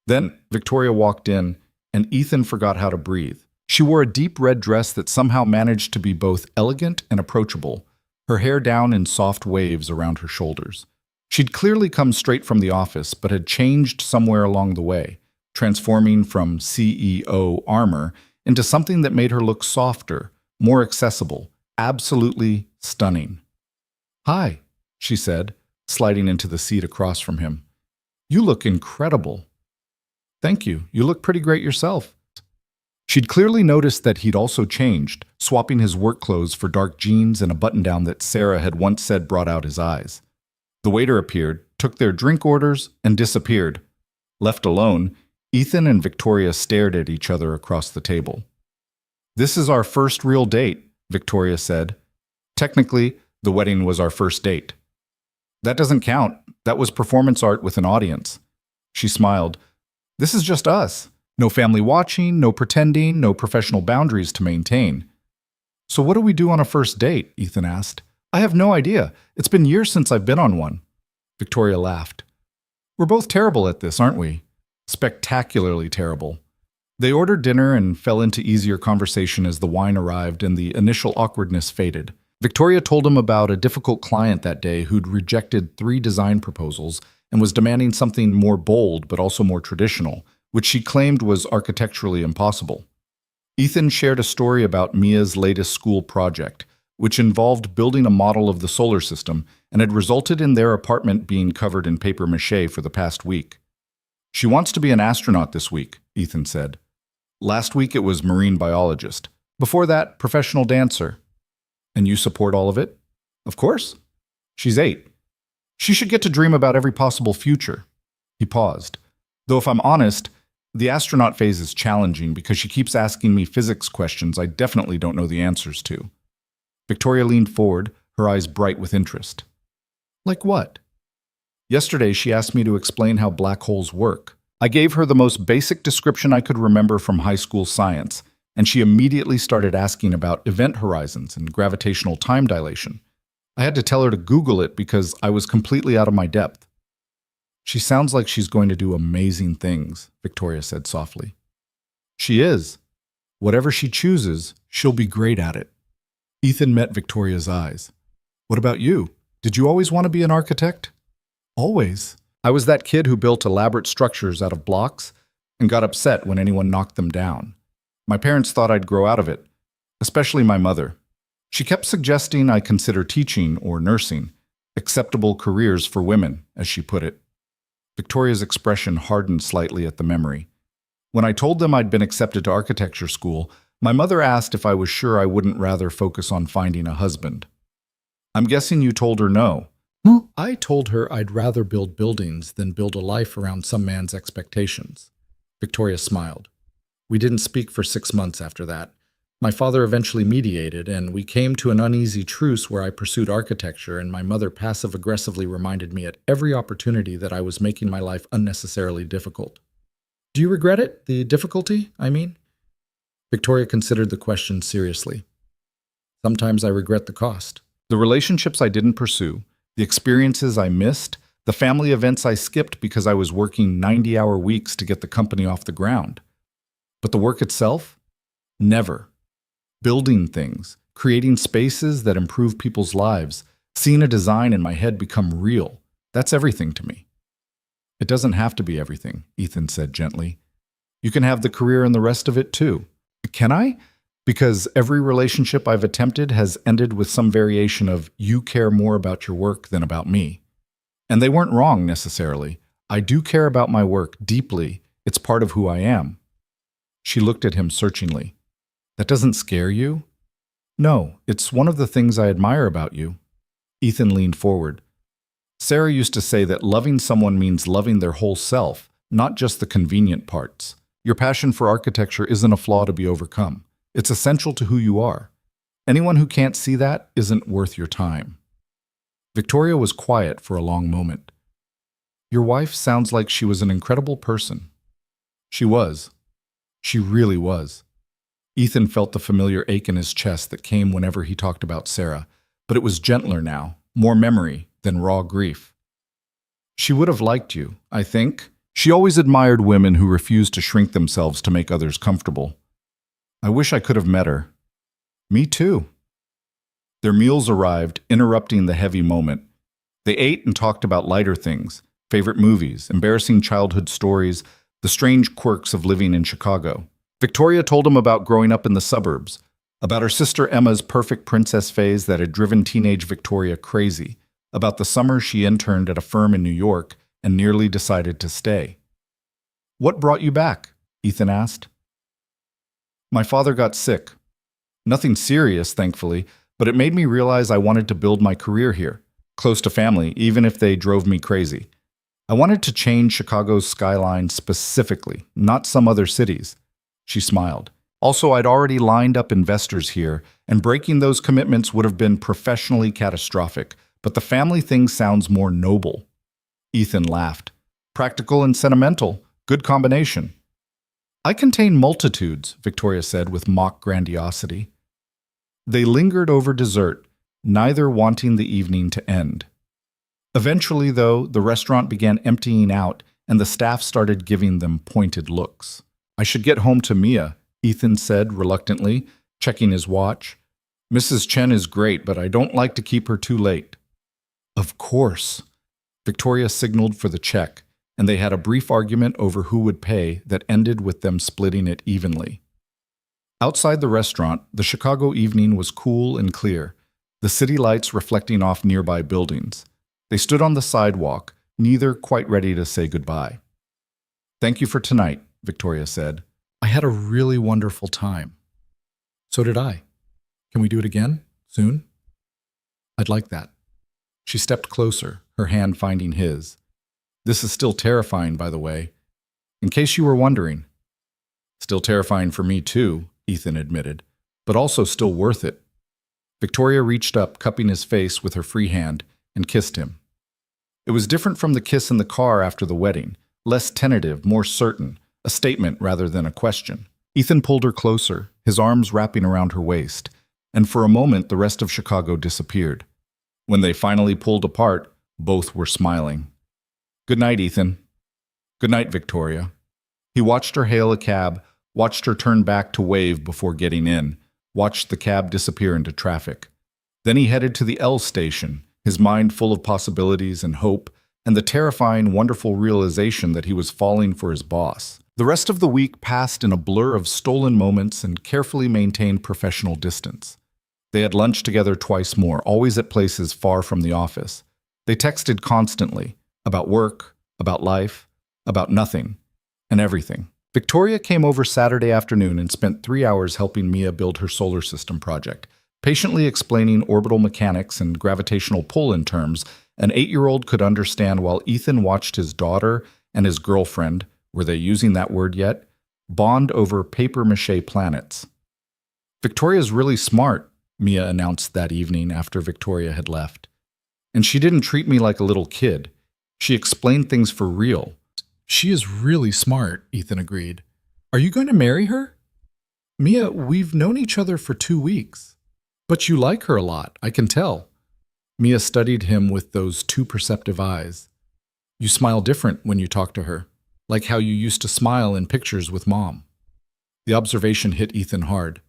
Then Victoria walked in, and Ethan forgot how to breathe. She wore a deep red dress that somehow managed to be both elegant and approachable, her hair down in soft waves around her shoulders. She'd clearly come straight from the office, but had changed somewhere along the way, transforming from CEO armor into something that made her look softer, more accessible, absolutely stunning. "Hi," she said, sliding into the seat across from him. "You look incredible." "Thank you. You look pretty great yourself." She'd clearly noticed that he'd also changed, swapping his work clothes for dark jeans and a button-down that Sarah had once said brought out his eyes. The waiter appeared, took their drink orders, and disappeared. Left alone, Ethan and Victoria stared at each other across the table. "This is our first real date," Victoria said. "Technically, the wedding was our first date." "That doesn't count. That was performance art with an audience." She smiled. "This is just us. No family watching, no pretending, no professional boundaries to maintain." "So what do we do on a first date?" Ethan asked. "I have no idea. It's been years since I've been on one." Victoria laughed. "We're both terrible at this, aren't we? Spectacularly terrible." They ordered dinner and fell into easier conversation as the wine arrived and the initial awkwardness faded. Victoria told him about a difficult client that day who'd rejected 3 design proposals and was demanding something more bold but also more traditional, which she claimed was architecturally impossible. Ethan shared a story about Mia's latest school project, which involved building a model of the solar system and had resulted in their apartment being covered in papier-mâché for the past week. "She wants to be an astronaut this week," Ethan said. "Last week it was marine biologist. Before that, professional dancer." "And you support all of it?" "Of course. She's 8. She should get to dream about every possible future." He paused. "Though if I'm honest, the astronaut phase is challenging because she keeps asking me physics questions I definitely don't know the answers to." Victoria leaned forward, her eyes bright with interest. "Like what?" "Yesterday she asked me to explain how black holes work. I gave her the most basic description I could remember from high school science, and she immediately started asking about event horizons and gravitational time dilation. I had to tell her to Google it because I was completely out of my depth." "She sounds like she's going to do amazing things," Victoria said softly. "She is. Whatever she chooses, she'll be great at it. Ethan met Victoria's eyes. What about you? Did you always want to be an architect? Always. I was that kid who built elaborate structures out of blocks and got upset when anyone knocked them down. My parents thought I'd grow out of it, especially my mother. She kept suggesting I consider teaching or nursing, acceptable careers for women, as she put it. Victoria's expression hardened slightly at the memory. When I told them I'd been accepted to architecture school, my mother asked if I was sure I wouldn't rather focus on finding a husband. I'm guessing you told her no. I told her I'd rather build buildings than build a life around some man's expectations. Victoria smiled. We didn't speak for 6 months after that. My father eventually mediated, and we came to an uneasy truce where I pursued architecture, and my mother passive-aggressively reminded me at every opportunity that I was making my life unnecessarily difficult. Do you regret it? The difficulty, I mean? Victoria considered the question seriously. Sometimes I regret the cost. The relationships I didn't pursue, the experiences I missed, the family events I skipped because I was working 90-hour weeks to get the company off the ground. But the work itself? Never. Building things, creating spaces that improve people's lives, seeing a design in my head become real, that's everything to me. It doesn't have to be everything, Ethan said gently. You can have the career and the rest of it too. Can I? Because every relationship I've attempted has ended with some variation of you care more about your work than about me. And they weren't wrong necessarily. I do care about my work deeply. It's part of who I am. She looked at him searchingly. That doesn't scare you? No, it's one of the things I admire about you. Ethan leaned forward. Sarah used to say that loving someone means loving their whole self, not just the convenient parts. Your passion for architecture isn't a flaw to be overcome. It's essential to who you are. Anyone who can't see that isn't worth your time. Victoria was quiet for a long moment. Your wife sounds like she was an incredible person. She was. She really was. Ethan felt the familiar ache in his chest that came whenever he talked about Sarah, but it was gentler now, more memory than raw grief. She would have liked you, I think. She always admired women who refused to shrink themselves to make others comfortable. I wish I could have met her. Me too. Their meals arrived, interrupting the heavy moment. They ate and talked about lighter things, favorite movies, embarrassing childhood stories, the strange quirks of living in Chicago. Victoria told him about growing up in the suburbs, about her sister Emma's perfect princess phase that had driven teenage Victoria crazy, about the summer she interned at a firm in New York and nearly decided to stay. What brought you back? Ethan asked. My father got sick. Nothing serious, thankfully, but it made me realize I wanted to build my career here, close to family, even if they drove me crazy. I wanted to change Chicago's skyline specifically, not some other cities. She smiled. Also, I'd already lined up investors here, and breaking those commitments would have been professionally catastrophic, but the family thing sounds more noble. Ethan laughed. Practical and sentimental. Good combination. I contain multitudes, Victoria said with mock grandiosity. They lingered over dessert, neither wanting the evening to end. Eventually, though, the restaurant began emptying out, and the staff started giving them pointed looks. I should get home to Mia, Ethan said reluctantly, checking his watch. Mrs. Chen is great, but I don't like to keep her too late. Of course. Victoria signaled for the check, and they had a brief argument over who would pay that ended with them splitting it evenly. Outside the restaurant, the Chicago evening was cool and clear, the city lights reflecting off nearby buildings. They stood on the sidewalk, neither quite ready to say goodbye. Thank you for tonight, Victoria said. I had a really wonderful time. So did I. Can we do it again? Soon? I'd like that. She stepped closer, her hand finding his. This is still terrifying, by the way. In case you were wondering. Still terrifying for me too, Ethan admitted, but also still worth it. Victoria reached up, cupping his face with her free hand, and kissed him. It was different from the kiss in the car after the wedding, less tentative, more certain, a statement rather than a question. Ethan pulled her closer, his arms wrapping around her waist, and for a moment the rest of Chicago disappeared. When they finally pulled apart, both were smiling. Good night, Ethan. Good night, Victoria. He watched her hail a cab, watched her turn back to wave before getting in, watched the cab disappear into traffic. Then he headed to the L station, his mind full of possibilities and hope, and the terrifying, wonderful realization that he was falling for his boss. The rest of the week passed in a blur of stolen moments and carefully maintained professional distance. They had lunch together twice more, always at places far from the office. They texted constantly, about work, about life, about nothing, and everything. Victoria came over Saturday afternoon and spent 3 hours helping Mia build her solar system project, patiently explaining orbital mechanics and gravitational pull in terms an 8-year-old could understand while Ethan watched his daughter and his girlfriend, were they using that word yet, bond over papier-mâché planets. Victoria's really smart, Mia announced that evening after Victoria had left. And she didn't treat me like a little kid. She explained things for real. She is really smart, Ethan agreed. Are you going to marry her? Mia, we've known each other for 2 weeks. But you like her a lot, I can tell. Mia studied him with those too perceptive eyes. You smile different when you talk to her, like how you used to smile in pictures with Mom. The observation hit Ethan hard.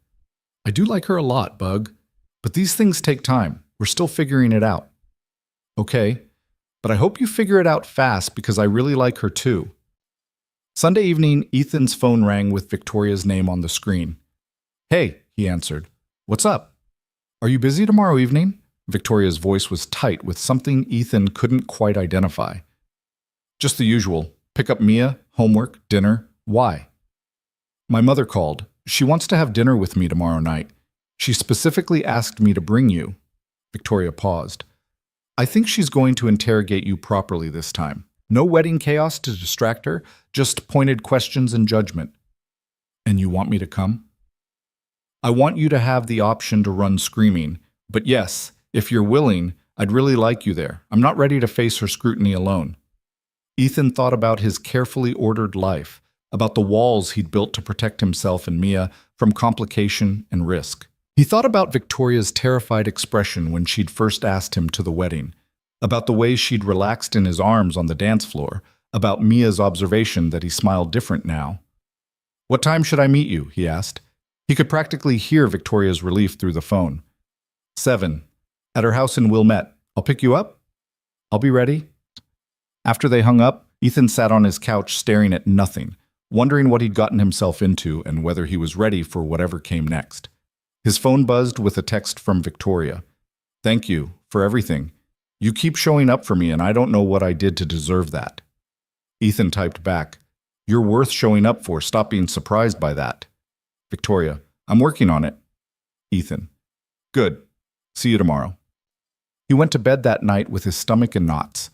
I do like her a lot, Bug. But these things take time. We're still figuring it out. Okay, but I hope you figure it out fast because I really like her too. Sunday evening, Ethan's phone rang with Victoria's name on the screen. Hey, he answered. What's up? Are you busy tomorrow evening? Victoria's voice was tight with something Ethan couldn't quite identify. Just the usual. Pick up Mia, homework, dinner. Why? My mother called. She wants to have dinner with me tomorrow night. She specifically asked me to bring you. Victoria paused. I think she's going to interrogate you properly this time. No wedding chaos to distract her, just pointed questions and judgment. And you want me to come? I want you to have the option to run screaming. But yes, if you're willing, I'd really like you there. I'm not ready to face her scrutiny alone. Ethan thought about his carefully ordered life, about the walls he'd built to protect himself and Mia from complication and risk. He thought about Victoria's terrified expression when she'd first asked him to the wedding, about the way she'd relaxed in his arms on the dance floor, about Mia's observation that he smiled different now. What time should I meet you? He asked. He could practically hear Victoria's relief through the phone. 7. At her house in Wilmette. I'll pick you up? I'll be ready. After they hung up, Ethan sat on his couch staring at nothing, wondering what he'd gotten himself into and whether he was ready for whatever came next. His phone buzzed with a text from Victoria. Thank you for everything. You keep showing up for me and I don't know what I did to deserve that. Ethan typed back. You're worth showing up for. Stop being surprised by that. Victoria. I'm working on it. Ethan. Good. See you tomorrow. He went to bed that night with his stomach in knots,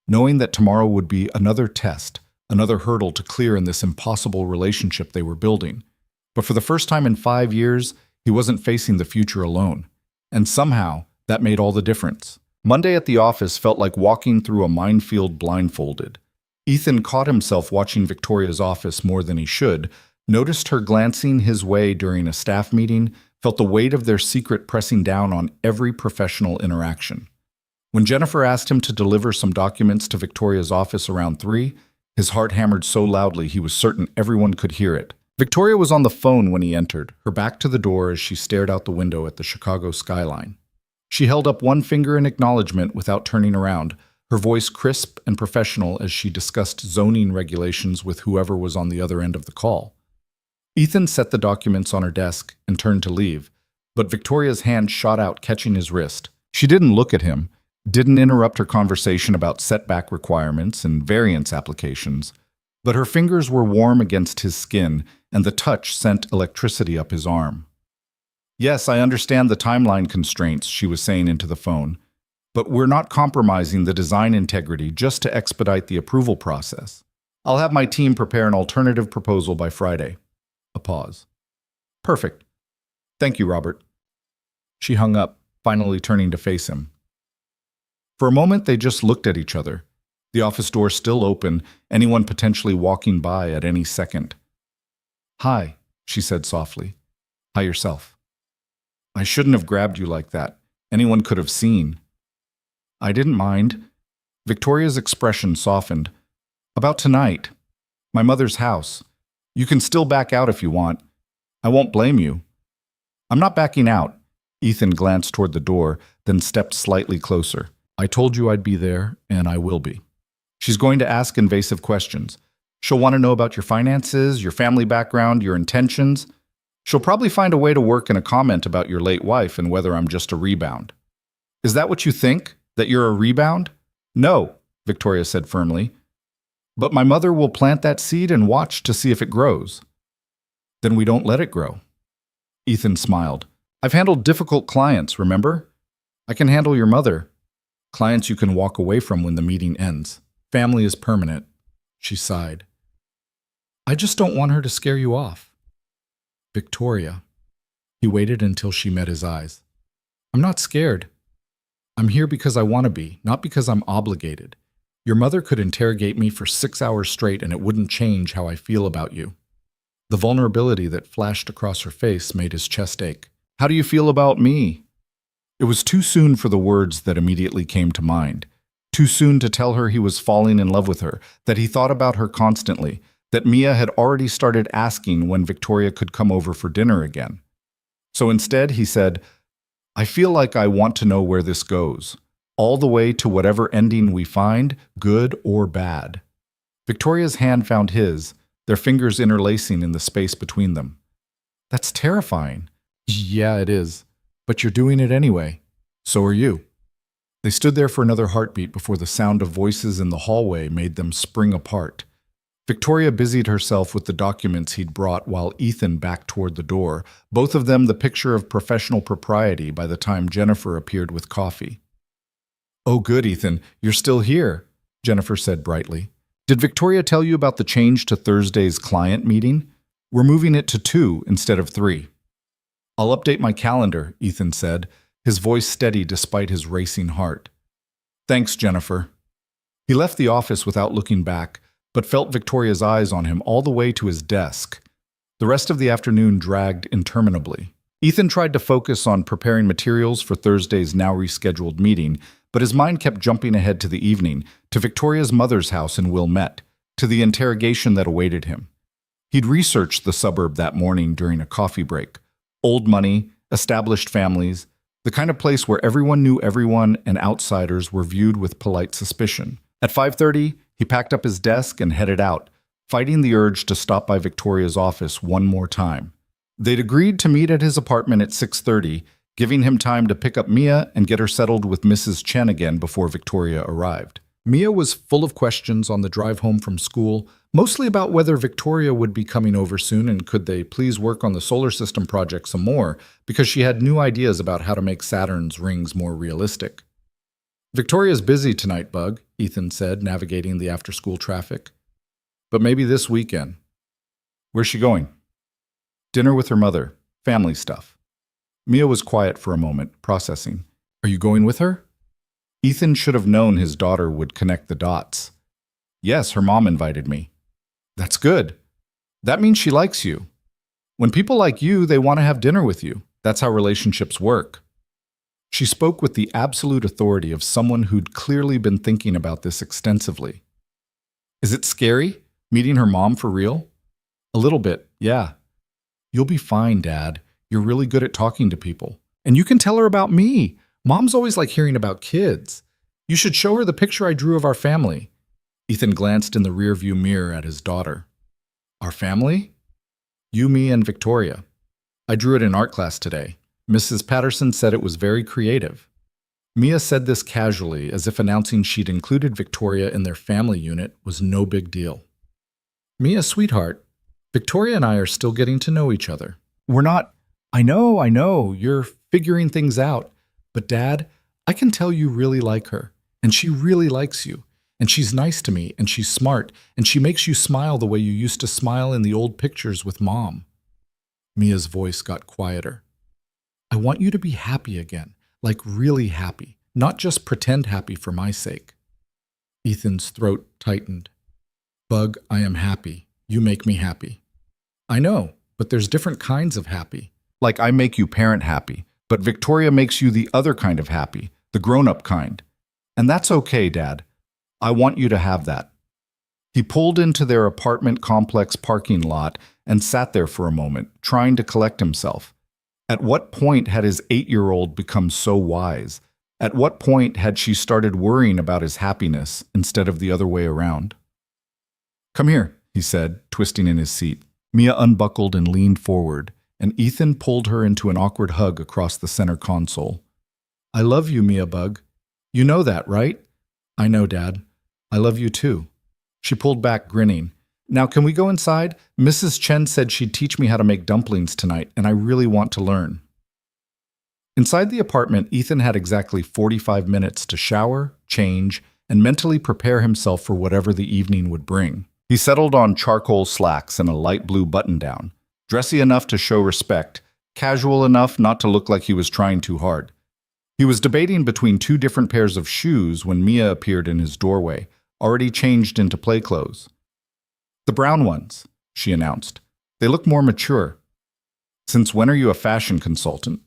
knowing that tomorrow would be another test, another hurdle to clear in this impossible relationship they were building. But for the first time in 5 years, he wasn't facing the future alone. And somehow, that made all the difference. Monday at the office felt like walking through a minefield blindfolded. Ethan caught himself watching Victoria's office more than he should, noticed her glancing his way during a staff meeting, felt the weight of their secret pressing down on every professional interaction. When Jennifer asked him to deliver some documents to Victoria's office around 3, his heart hammered so loudly he was certain everyone could hear it. Victoria was on the phone when he entered, her back to the door as she stared out the window at the Chicago skyline. She held up one finger in acknowledgement without turning around, her voice crisp and professional as she discussed zoning regulations with whoever was on the other end of the call. Ethan set the documents on her desk and turned to leave, but Victoria's hand shot out, catching his wrist. She didn't look at him, didn't interrupt her conversation about setback requirements and variance applications, but her fingers were warm against his skin, and the touch sent electricity up his arm. Yes, I understand the timeline constraints, she was saying into the phone, but we're not compromising the design integrity just to expedite the approval process. I'll have my team prepare an alternative proposal by Friday. A pause. Perfect. Thank you, Robert. She hung up, finally turning to face him. For a moment, they just looked at each other, the office door still open, anyone potentially walking by at any second. Hi, she said softly. Hi yourself. I shouldn't have grabbed you like that. Anyone could have seen. I didn't mind. Victoria's expression softened. About tonight. My mother's house. You can still back out if you want. I won't blame you. I'm not backing out. Ethan glanced toward the door, then stepped slightly closer. I told you I'd be there, and I will be. She's going to ask invasive questions. She'll want to know about your finances, your family background, your intentions. She'll probably find a way to work in a comment about your late wife and whether I'm just a rebound. Is that what you think? That you're a rebound? No, Victoria said firmly. But my mother will plant that seed and watch to see if it grows. Then we don't let it grow. Ethan smiled. I've handled difficult clients, remember? I can handle your mother. Clients you can walk away from when the meeting ends. Family is permanent. She sighed. I just don't want her to scare you off. Victoria. He waited until she met his eyes. I'm not scared. I'm here because I want to be, not because I'm obligated. Your mother could interrogate me for 6 hours straight and it wouldn't change how I feel about you. The vulnerability that flashed across her face made his chest ache. How do you feel about me? It was too soon for the words that immediately came to mind. Too soon to tell her he was falling in love with her, that he thought about her constantly, that Mia had already started asking when Victoria could come over for dinner again. So instead, he said, I feel like I want to know where this goes, all the way to whatever ending we find, good or bad. Victoria's hand found his, their fingers interlacing in the space between them. That's terrifying. Yeah, it is. But you're doing it anyway. So are you. They stood there for another heartbeat before the sound of voices in the hallway made them spring apart. Victoria busied herself with the documents he'd brought while Ethan backed toward the door, both of them the picture of professional propriety by the time Jennifer appeared with coffee. Oh good, Ethan, you're still here, Jennifer said brightly. Did Victoria tell you about the change to Thursday's client meeting? We're moving it to 2 instead of 3. I'll update my calendar, Ethan said, his voice steady despite his racing heart. Thanks, Jennifer. He left the office without looking back, but felt Victoria's eyes on him all the way to his desk. The rest of the afternoon dragged interminably. Ethan tried to focus on preparing materials for Thursday's now rescheduled meeting, but his mind kept jumping ahead to the evening, to Victoria's mother's house in Wilmette, to the interrogation that awaited him. He'd researched the suburb that morning during a coffee break. Old money, established families, the kind of place where everyone knew everyone and outsiders were viewed with polite suspicion. At 5:30, he packed up his desk and headed out, fighting the urge to stop by Victoria's office one more time. They'd agreed to meet at his apartment at 6:30, giving him time to pick up Mia and get her settled with Mrs. Chen again before Victoria arrived. Mia was full of questions on the drive home from school, mostly about whether Victoria would be coming over soon and could they please work on the solar system project some more, because she had new ideas about how to make Saturn's rings more realistic. Victoria's busy tonight, Bug, Ethan said, navigating the after-school traffic. But maybe this weekend. Where's she going? Dinner with her mother. Family stuff. Mia was quiet for a moment, processing. Are you going with her? Ethan should have known his daughter would connect the dots. Yes, her mom invited me. That's good. That means she likes you. When people like you, they want to have dinner with you. That's how relationships work. She spoke with the absolute authority of someone who'd clearly been thinking about this extensively. Is it scary, meeting her mom for real? A little bit, yeah. You'll be fine, Dad. You're really good at talking to people. And you can tell her about me. Moms always like hearing about kids. You should show her the picture I drew of our family. Ethan glanced in the rearview mirror at his daughter. Our family? You, me, and Victoria. I drew it in art class today. Mrs. Patterson said it was very creative. Mia said this casually, as if announcing she'd included Victoria in their family unit was no big deal. Mia, sweetheart, Victoria and I are still getting to know each other. We're not... I know, you're figuring things out. But Dad, I can tell you really like her, and she really likes you, and she's nice to me, and she's smart, and she makes you smile the way you used to smile in the old pictures with Mom. Mia's voice got quieter. I want you to be happy again, like really happy, not just pretend happy for my sake. Ethan's throat tightened. Bug, I am happy. You make me happy. I know, but there's different kinds of happy. Like I make you parent happy. But Victoria makes you the other kind of happy, the grown-up kind. And that's okay, Dad. I want you to have that. He pulled into their apartment complex parking lot and sat there for a moment, trying to collect himself. At what point had his 8-year-old become so wise? At what point had she started worrying about his happiness instead of the other way around? "Come here," he said, twisting in his seat. Mia unbuckled and leaned forward, and Ethan pulled her into an awkward hug across the center console. "I love you, Mia Bug. You know that, right?" "I know, Dad. I love you too." She pulled back, grinning. "Now can we go inside? Mrs. Chen said she'd teach me how to make dumplings tonight, and I really want to learn." Inside the apartment, Ethan had exactly 45 minutes to shower, change, and mentally prepare himself for whatever the evening would bring. He settled on charcoal slacks and a light blue button-down, dressy enough to show respect, casual enough not to look like he was trying too hard. He was debating between 2 different pairs of shoes when Mia appeared in his doorway, already changed into play clothes. "The brown ones," she announced. "They look more mature." "Since when are you a fashion consultant?"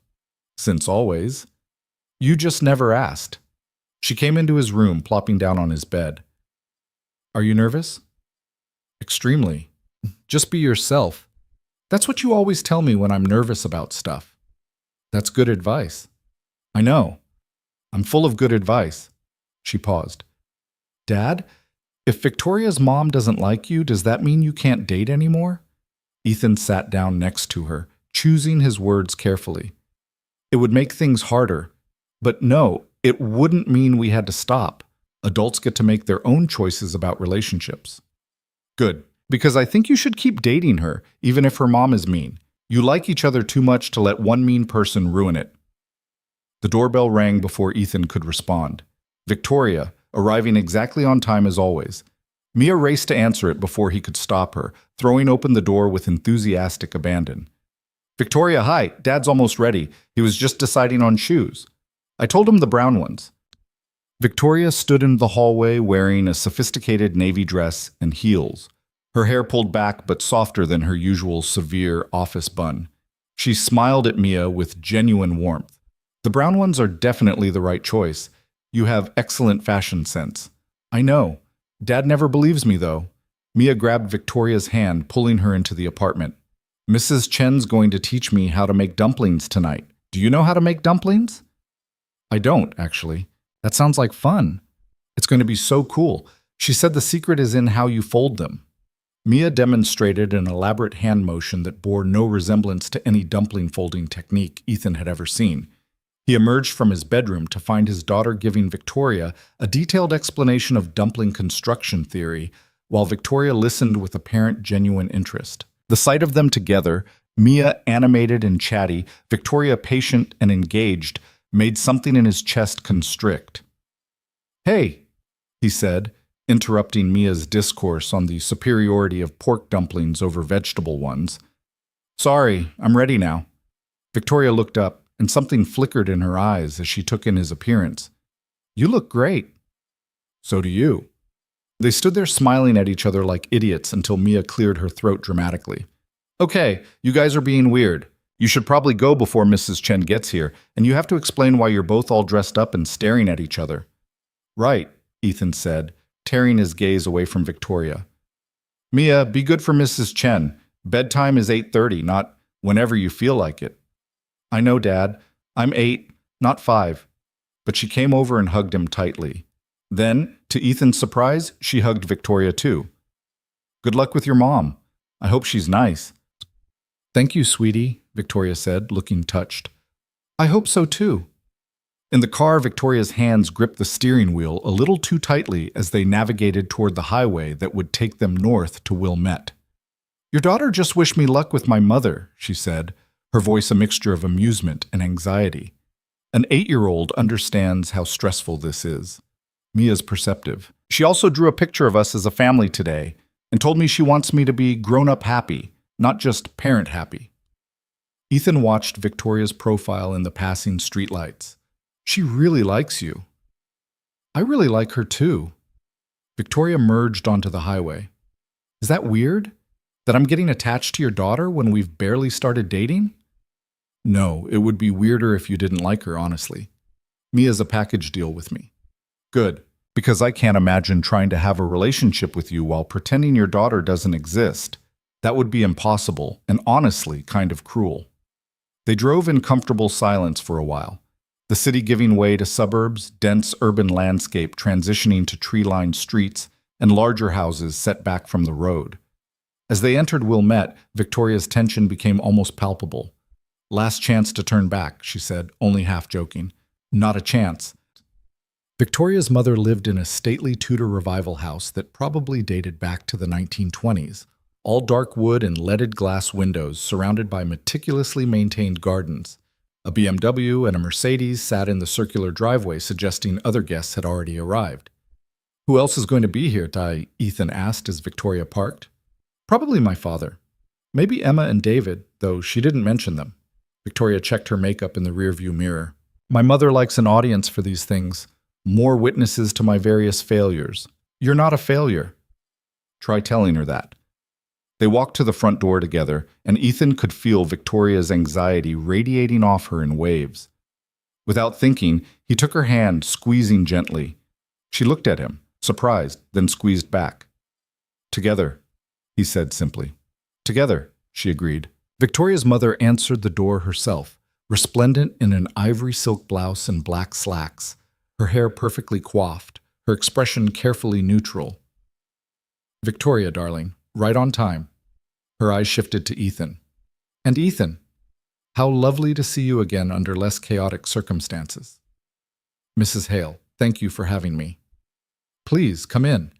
"Since always." "You just never asked." She came into his room, plopping down on his bed. "Are you nervous?" "Extremely. Just be yourself. That's what you always tell me when I'm nervous about stuff." "That's good advice." "I know. I'm full of good advice." She paused. "Dad, if Victoria's mom doesn't like you, does that mean you can't date anymore?" Ethan sat down next to her, choosing his words carefully. "It would make things harder. But no, it wouldn't mean we had to stop. Adults get to make their own choices about relationships." "Good, because I think you should keep dating her, even if her mom is mean. You like each other too much to let one mean person ruin it." The doorbell rang before Ethan could respond. Victoria, arriving exactly on time as always. Mia raced to answer it before he could stop her, throwing open the door with enthusiastic abandon. "Victoria, hi, Dad's almost ready. He was just deciding on shoes. I told him the brown ones." Victoria stood in the hallway wearing a sophisticated navy dress and heels, her hair pulled back but softer than her usual severe office bun. She smiled at Mia with genuine warmth. "The brown ones are definitely the right choice. You have excellent fashion sense." "I know. Dad never believes me, though." Mia grabbed Victoria's hand, pulling her into the apartment. "Mrs. Chen's going to teach me how to make dumplings tonight. Do you know how to make dumplings?" "I don't, actually." "That sounds like fun." "It's going to be so cool. She said the secret is in how you fold them." Mia demonstrated an elaborate hand motion that bore no resemblance to any dumpling folding technique Ethan had ever seen. He emerged from his bedroom to find his daughter giving Victoria a detailed explanation of dumpling construction theory, while Victoria listened with apparent genuine interest. The sight of them together, Mia animated and chatty, Victoria patient and engaged, made something in his chest constrict. "Hey," he said, interrupting Mia's discourse on the superiority of pork dumplings over vegetable ones. "Sorry, I'm ready now." Victoria looked up, and something flickered in her eyes as she took in his appearance. "You look great." "So do you." They stood there smiling at each other like idiots until Mia cleared her throat dramatically. "Okay, you guys are being weird. You should probably go before Mrs. Chen gets here, and you have to explain why you're both all dressed up and staring at each other." "Right," Ethan said, tearing his gaze away from Victoria. "Mia, be good for Mrs. Chen. Bedtime is 8:30, not whenever you feel like it." "I know, Dad. I'm 8, not 5. But she came over and hugged him tightly. Then, to Ethan's surprise, she hugged Victoria too. "Good luck with your mom. I hope she's nice." "Thank you, sweetie," Victoria said, looking touched. "I hope so too." In the car, Victoria's hands gripped the steering wheel a little too tightly as they navigated toward the highway that would take them north to Wilmette. "Your daughter just wished me luck with my mother," she said, her voice a mixture of amusement and anxiety. An 8-year-old understands how stressful this is. Mia's perceptive. "She also drew a picture of us as a family today and told me she wants me to be grown-up happy, not just parent happy." Ethan watched Victoria's profile in the passing streetlights. "She really likes you." "I really like her too." Victoria merged onto the highway. "Is that weird? That I'm getting attached to your daughter when we've barely started dating?" "No, it would be weirder if you didn't like her, honestly. Mia's a package deal with me." "Good, Because I can't imagine trying to have a relationship with you while pretending your daughter doesn't exist. That would be impossible and honestly kind of cruel. They drove in comfortable silence for a while, the city giving way to suburbs, dense urban landscape transitioning to tree-lined streets, and larger houses set back from the road. As they entered Wilmette, Victoria's tension became almost palpable. "Last chance to turn back," she said, only half joking. "Not a chance." Victoria's mother lived in a stately Tudor revival house that probably dated back to the 1920s, all dark wood and leaded glass windows surrounded by meticulously maintained gardens. A BMW and a Mercedes sat in the circular driveway, suggesting other guests had already arrived. "Who else is going to be here, Ty?" Ethan asked as Victoria parked. "Probably my father. Maybe Emma and David, though she didn't mention them." Victoria checked her makeup in the rearview mirror. "My mother likes an audience for these things. More witnesses to my various failures." "You're not a failure." Try telling her that. They walked to the front door together, and Ethan could feel Victoria's anxiety radiating off her in waves. Without thinking, he took her hand, squeezing gently. She looked at him, surprised, then squeezed back. "Together," he said simply. "Together," she agreed. Victoria's mother answered the door herself, resplendent in an ivory silk blouse and black slacks, her hair perfectly coiffed, her expression carefully neutral. "Victoria, darling, right on time." Her eyes shifted to Ethan. "And Ethan, how lovely to see you again under less chaotic circumstances." "Mrs. Hale, thank you for having me." "Please, come in.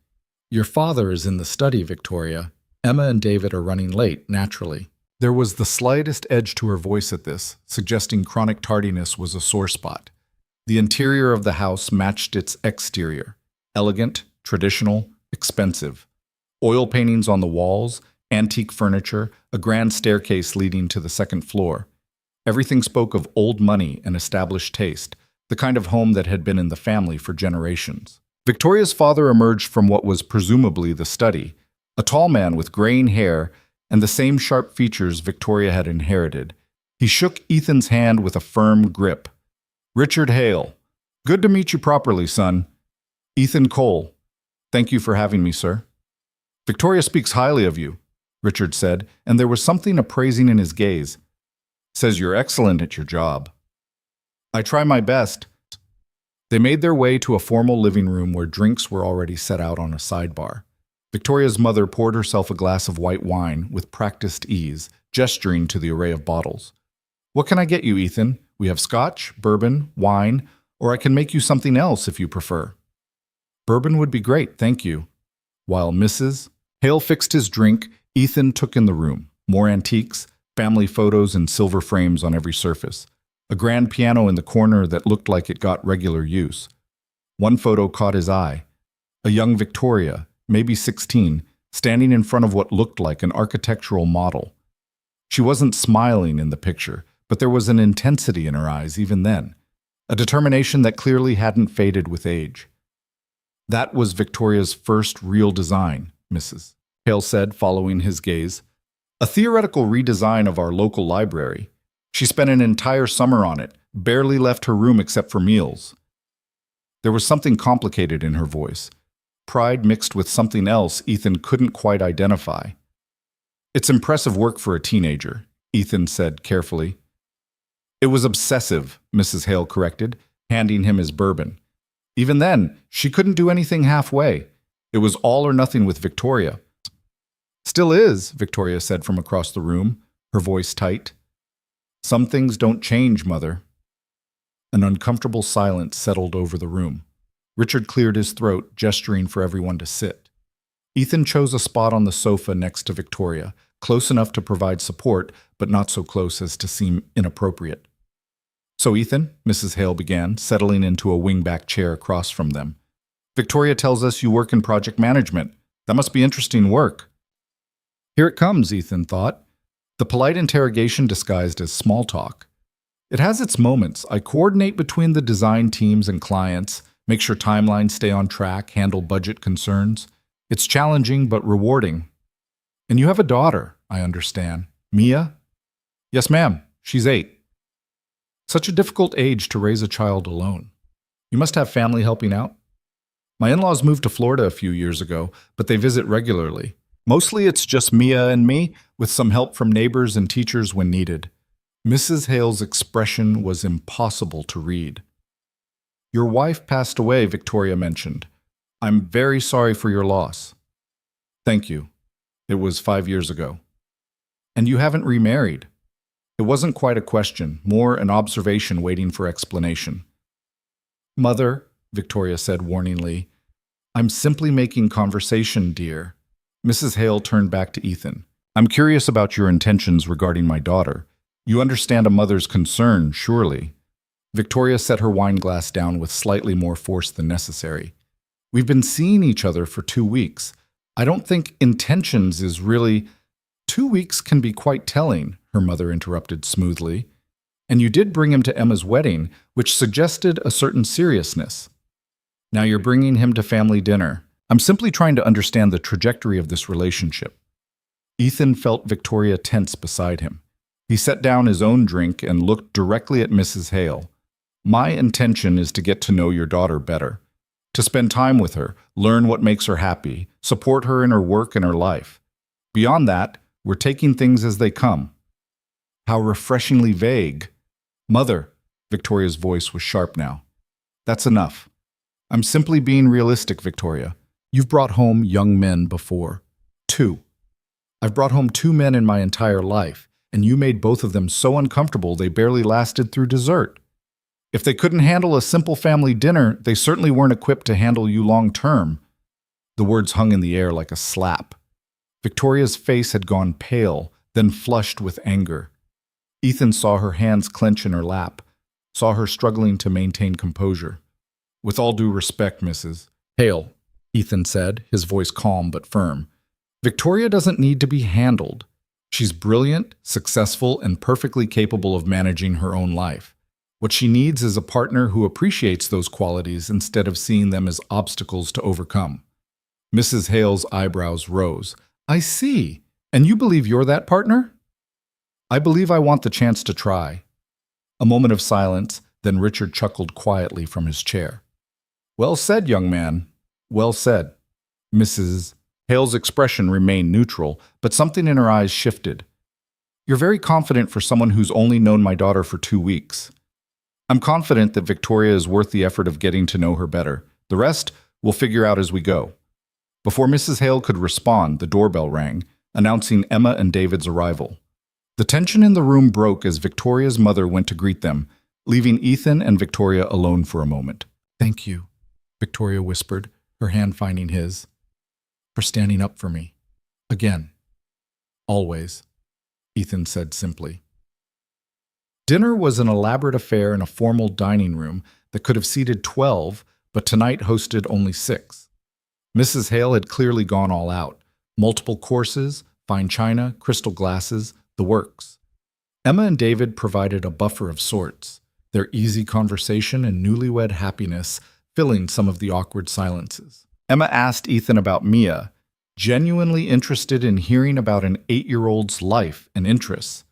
Your father is in the study, Victoria. Emma and David are running late, naturally." There was the slightest edge to her voice at this, suggesting chronic tardiness was a sore spot. The interior of the house matched its exterior. Elegant, traditional, expensive. Oil paintings on the walls, antique furniture, a grand staircase leading to the second floor. Everything spoke of old money and established taste, the kind of home that had been in the family for generations. Victoria's father emerged from what was presumably the study, a tall man with graying hair and the same sharp features Victoria had inherited. He shook Ethan's hand with a firm grip. "Richard Hale. Good to meet you properly, son. Ethan Cole. Thank you for having me, sir." "Victoria speaks highly of you," Richard said, and there was something appraising in his gaze. "Says you're excellent at your job." "I try my best." They made their way to a formal living room where drinks were already set out on a sidebar. Victoria's mother poured herself a glass of white wine with practiced ease, gesturing to the array of bottles. "What can I get you, Ethan? We have scotch, bourbon, wine, or I can make you something else if you prefer." "Bourbon would be great, thank you." While Mrs. Hale fixed his drink, Ethan took in the room. More antiques, family photos in silver frames on every surface. A grand piano in the corner that looked like it got regular use. One photo caught his eye. A young Victoria, maybe 16, standing in front of what looked like an architectural model. She wasn't smiling in the picture, but there was an intensity in her eyes even then, a determination that clearly hadn't faded with age. "That was Victoria's first real design," Mrs. Hale said, following his gaze. "A theoretical redesign of our local library. She spent an entire summer on it, barely left her room except for meals." There was something complicated in her voice. Pride mixed with something else Ethan couldn't quite identify. "It's impressive work for a teenager," Ethan said carefully. "It was obsessive," Mrs. Hale corrected, handing him his bourbon. "Even then, she couldn't do anything halfway. It was all or nothing with Victoria." "Still is," Victoria said from across the room, her voice tight. "Some things don't change, Mother." An uncomfortable silence settled over the room. Richard cleared his throat, gesturing for everyone to sit. Ethan chose a spot on the sofa next to Victoria, close enough to provide support, but not so close as to seem inappropriate. "So Ethan," Mrs. Hale began, settling into a wingback chair across from them. "Victoria tells us you work in project management. That must be interesting work." Here it comes, Ethan thought. The polite interrogation disguised as small talk. It has its moments. I coordinate between the design teams and clients, make sure timelines stay on track, handle budget concerns. It's challenging but rewarding. "And you have a daughter, I understand. Mia?" "Yes, ma'am. She's 8. Such a difficult age to raise a child alone. You must have family helping out?" My in-laws moved to Florida a few years ago, but they visit regularly. Mostly it's just Mia and me, with some help from neighbors and teachers when needed. Mrs. Hale's expression was impossible to read. Your wife passed away, Victoria mentioned. I'm very sorry for your loss. Thank you. It was 5 years ago. And you haven't remarried. It wasn't quite a question, more an observation waiting for explanation. Mother, Victoria said warningly, I'm simply making conversation, dear. Mrs. Hale turned back to Ethan. I'm curious about your intentions regarding my daughter. You understand a mother's concern, surely. Victoria set her wine glass down with slightly more force than necessary. We've been seeing each other for 2 weeks. I don't think intentions is really... 2 weeks can be quite telling, her mother interrupted smoothly. And you did bring him to Emma's wedding, which suggested a certain seriousness. Now you're bringing him to family dinner. I'm simply trying to understand the trajectory of this relationship. Ethan felt Victoria tense beside him. He set down his own drink and looked directly at Mrs. Hale. My intention is to get to know your daughter better, to spend time with her, learn what makes her happy, support her in her work and her life. Beyond that, we're taking things as they come. How refreshingly vague. Mother, Victoria's voice was sharp now. That's enough. I'm simply being realistic, Victoria. You've brought home young men before. 2. I've brought home 2 men in my entire life, and you made both of them so uncomfortable they barely lasted through dessert. If they couldn't handle a simple family dinner, they certainly weren't equipped to handle you long term. The words hung in the air like a slap. Victoria's face had gone pale, then flushed with anger. Ethan saw her hands clench in her lap, saw her struggling to maintain composure. With all due respect, Mrs. Hale, Ethan said, his voice calm but firm, Victoria doesn't need to be handled. She's brilliant, successful, and perfectly capable of managing her own life. What she needs is a partner who appreciates those qualities instead of seeing them as obstacles to overcome. Mrs. Hale's eyebrows rose. I see. And you believe you're that partner? I believe I want the chance to try. A moment of silence, then Richard chuckled quietly from his chair. Well said, young man. Well said. Mrs. Hale's expression remained neutral, but something in her eyes shifted. You're very confident for someone who's only known my daughter for 2 weeks. I'm confident that Victoria is worth the effort of getting to know her better. The rest we'll figure out as we go. Before Mrs. Hale could respond, the doorbell rang, announcing Emma and David's arrival. The tension in the room broke as Victoria's mother went to greet them, leaving Ethan and Victoria alone for a moment. Thank you, Victoria whispered, her hand finding his, for standing up for me. Again. Always, Ethan said simply. Dinner was an elaborate affair in a formal dining room that could have seated 12, but tonight hosted only 6. Mrs. Hale had clearly gone all out. Multiple courses, fine china, crystal glasses, the works. Emma and David provided a buffer of sorts, their easy conversation and newlywed happiness filling some of the awkward silences. Emma asked Ethan about Mia, genuinely interested in hearing about an 8-year-old's life and interests.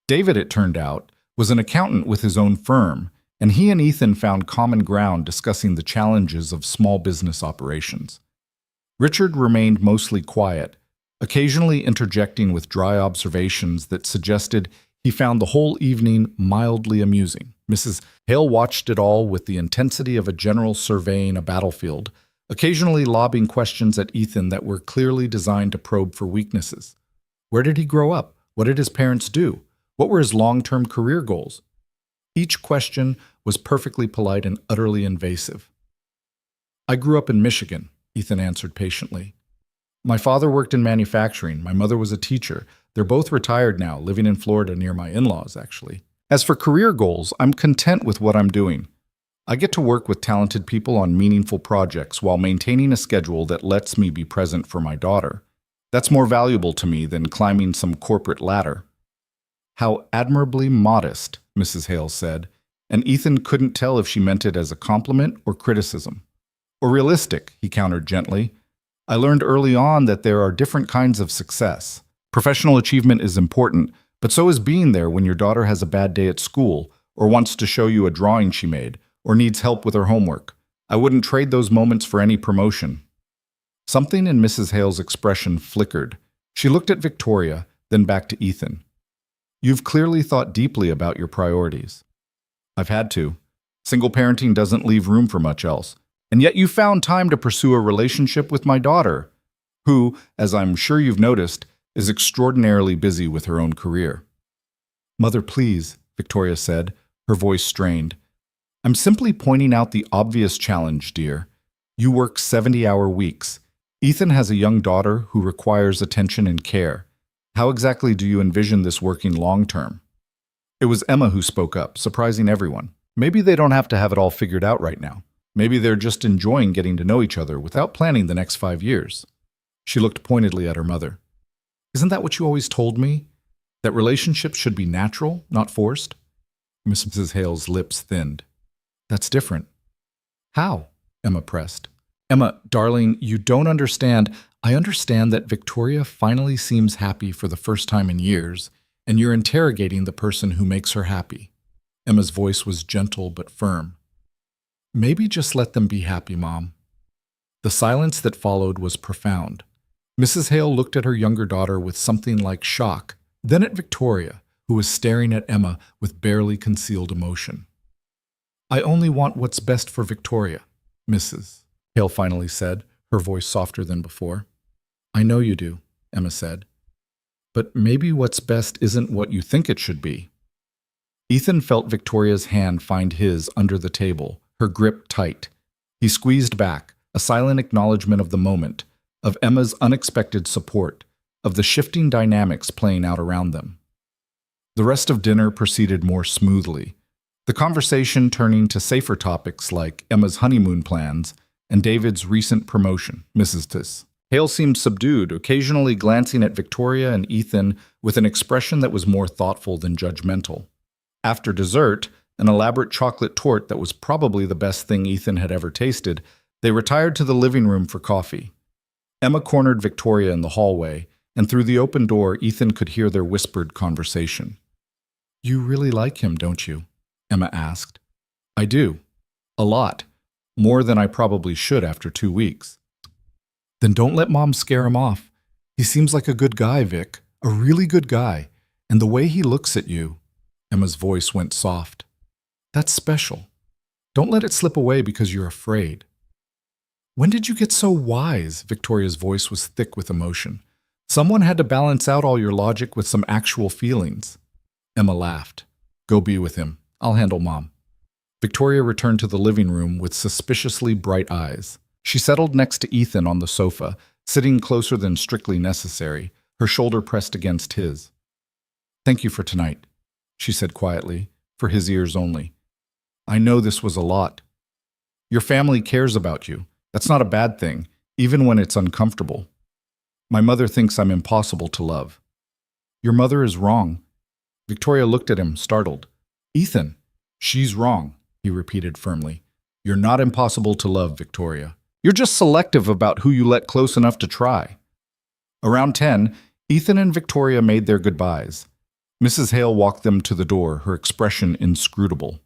David, it turned out, was an accountant with his own firm, and he and Ethan found common ground discussing the challenges of small business operations. Richard remained mostly quiet, occasionally interjecting with dry observations that suggested he found the whole evening mildly amusing. Mrs. Hale watched it all with the intensity of a general surveying a battlefield, occasionally lobbing questions at Ethan that were clearly designed to probe for weaknesses. Where did he grow up? What did his parents do? What were his long-term career goals? Each question was perfectly polite and utterly invasive. I grew up in Michigan, Ethan answered patiently. My father worked in manufacturing. My mother was a teacher. They're both retired now, living in Florida near my in-laws, actually. As for career goals, I'm content with what I'm doing. I get to work with talented people on meaningful projects while maintaining a schedule that lets me be present for my daughter. That's more valuable to me than climbing some corporate ladder. How admirably modest, Mrs. Hale said, and Ethan couldn't tell if she meant it as a compliment or criticism. Or realistic, he countered gently. I learned early on that there are different kinds of success. Professional achievement is important, but so is being there when your daughter has a bad day at school, or wants to show you a drawing she made, or needs help with her homework. I wouldn't trade those moments for any promotion." Something in Mrs. Hale's expression flickered. She looked at Victoria, then back to Ethan. "You've clearly thought deeply about your priorities." "I've had to. Single parenting doesn't leave room for much else. And yet you found time to pursue a relationship with my daughter, who, as I'm sure you've noticed, is extraordinarily busy with her own career." "Mother, please," Victoria said, her voice strained. "I'm simply pointing out the obvious challenge, dear. You work 70-hour weeks. Ethan has a young daughter who requires attention and care. How exactly do you envision this working long-term?" It was Emma who spoke up, surprising everyone. Maybe they don't have to have it all figured out right now. Maybe they're just enjoying getting to know each other without planning the next 5 years. She looked pointedly at her mother. "Isn't that what you always told me? That relationships should be natural, not forced?" Mrs. Hale's lips thinned. "That's different." "How?" Emma pressed. "Emma, darling, you don't understand. I understand that Victoria finally seems happy for the first time in years, and you're interrogating the person who makes her happy." Emma's voice was gentle but firm. "Maybe just let them be happy, Mom." The silence that followed was profound. Mrs. Hale looked at her younger daughter with something like shock, then at Victoria, who was staring at Emma with barely concealed emotion. "I only want what's best for Victoria, Mrs. Hale finally said, her voice softer than before. "I know you do," Emma said. "But maybe what's best isn't what you think it should be." Ethan felt Victoria's hand find his under the table, her grip tight. He squeezed back, a silent acknowledgement of the moment, of Emma's unexpected support, of the shifting dynamics playing out around them. The rest of dinner proceeded more smoothly, the conversation turning to safer topics like Emma's honeymoon plans and David's recent promotion, Mrs. Tiss. Hale seemed subdued, occasionally glancing at Victoria and Ethan with an expression that was more thoughtful than judgmental. After dessert, an elaborate chocolate torte that was probably the best thing Ethan had ever tasted, they retired to the living room for coffee. Emma cornered Victoria in the hallway, and through the open door, Ethan could hear their whispered conversation. "You really like him, don't you?" Emma asked. "I do. A lot. More than I probably should after 2 weeks." "Then don't let Mom scare him off. He seems like a good guy, Vic. A really good guy. And the way he looks at you," Emma's voice went soft. "That's special. Don't let it slip away because you're afraid." "When did you get so wise?" Victoria's voice was thick with emotion. "Someone had to balance out all your logic with some actual feelings." Emma laughed. "Go be with him. I'll handle Mom." Victoria returned to the living room with suspiciously bright eyes. She settled next to Ethan on the sofa, sitting closer than strictly necessary, her shoulder pressed against his. "Thank you for tonight," she said quietly, for his ears only. "I know this was a lot. Your family cares about you. That's not a bad thing, even when it's uncomfortable. My mother thinks I'm impossible to love." "Your mother is wrong." Victoria looked at him, startled. "Ethan, she's wrong," he repeated firmly. "You're not impossible to love, Victoria. You're just selective about who you let close enough to try." Around 10, Ethan and Victoria made their goodbyes. Mrs. Hale walked them to the door, her expression inscrutable.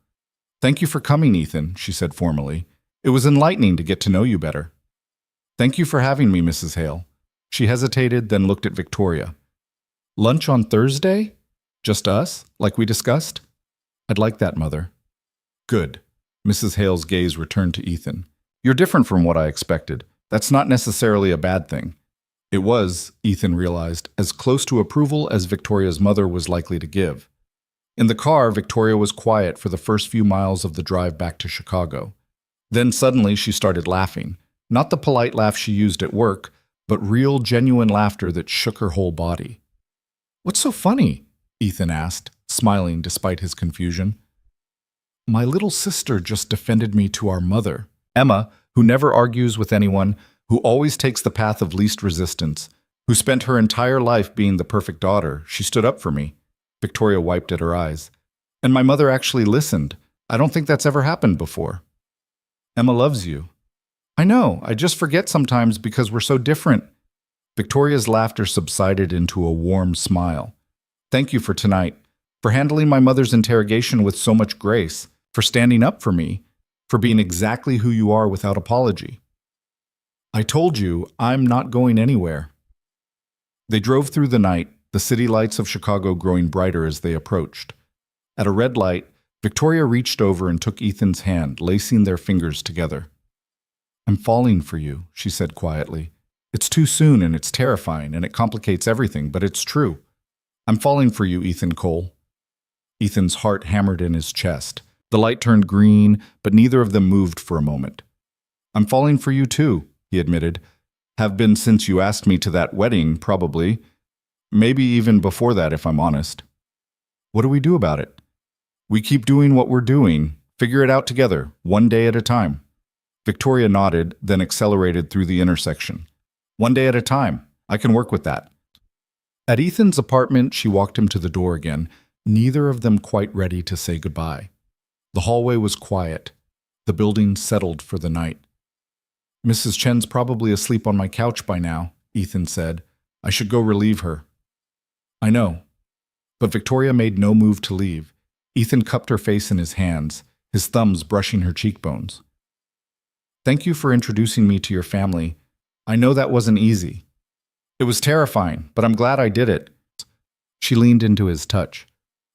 "Thank you for coming, Ethan," she said formally. "It was enlightening to get to know you better." "Thank you for having me, Mrs. Hale." She hesitated, then looked at Victoria. "Lunch on Thursday? Just us, like we discussed?" "I'd like that, Mother." "Good." Mrs. Hale's gaze returned to Ethan. "You're different from what I expected. That's not necessarily a bad thing." It was, Ethan realized, as close to approval as Victoria's mother was likely to give. In the car, Victoria was quiet for the first few miles of the drive back to Chicago. Then suddenly she started laughing, not the polite laugh she used at work, but real, genuine laughter that shook her whole body. "What's so funny?" Ethan asked, smiling despite his confusion. "My little sister just defended me to our mother." Emma, who never argues with anyone, who always takes the path of least resistance, who spent her entire life being the perfect daughter, she stood up for me. Victoria wiped at her eyes. "And my mother actually listened. I don't think that's ever happened before." "Emma loves you." "I know, I just forget sometimes because we're so different." Victoria's laughter subsided into a warm smile. "Thank you for tonight, for handling my mother's interrogation with so much grace, for standing up for me. for being exactly who you are without apology. I told you I'm not going anywhere. They drove through the night, the city lights of Chicago growing brighter as they approached. At a red light, Victoria reached over and took Ethan's hand, lacing their fingers together. I'm falling for you, she said quietly. It's too soon and it's terrifying and it complicates everything, but it's true. I'm falling for you, Ethan Cole. Ethan's heart hammered in his chest. The light turned green, but neither of them moved for a moment. I'm falling for you too, he admitted. Have been since you asked me to that wedding, probably. Maybe even before that, if I'm honest. What do we do about it? We keep doing what we're doing. Figure it out together, one day at a time. Victoria nodded, then accelerated through the intersection. One day at a time. I can work with that. At Ethan's apartment, she walked him to the door again, neither of them quite ready to say goodbye. The hallway was quiet. The building settled for the night. Mrs. Chen's probably asleep on my couch by now, Ethan said. I should go relieve her. I know. But Victoria made no move to leave. Ethan cupped her face in his hands, his thumbs brushing her cheekbones. Thank you for introducing me to your family. I know that wasn't easy. It was terrifying, but I'm glad I did it. She leaned into his touch.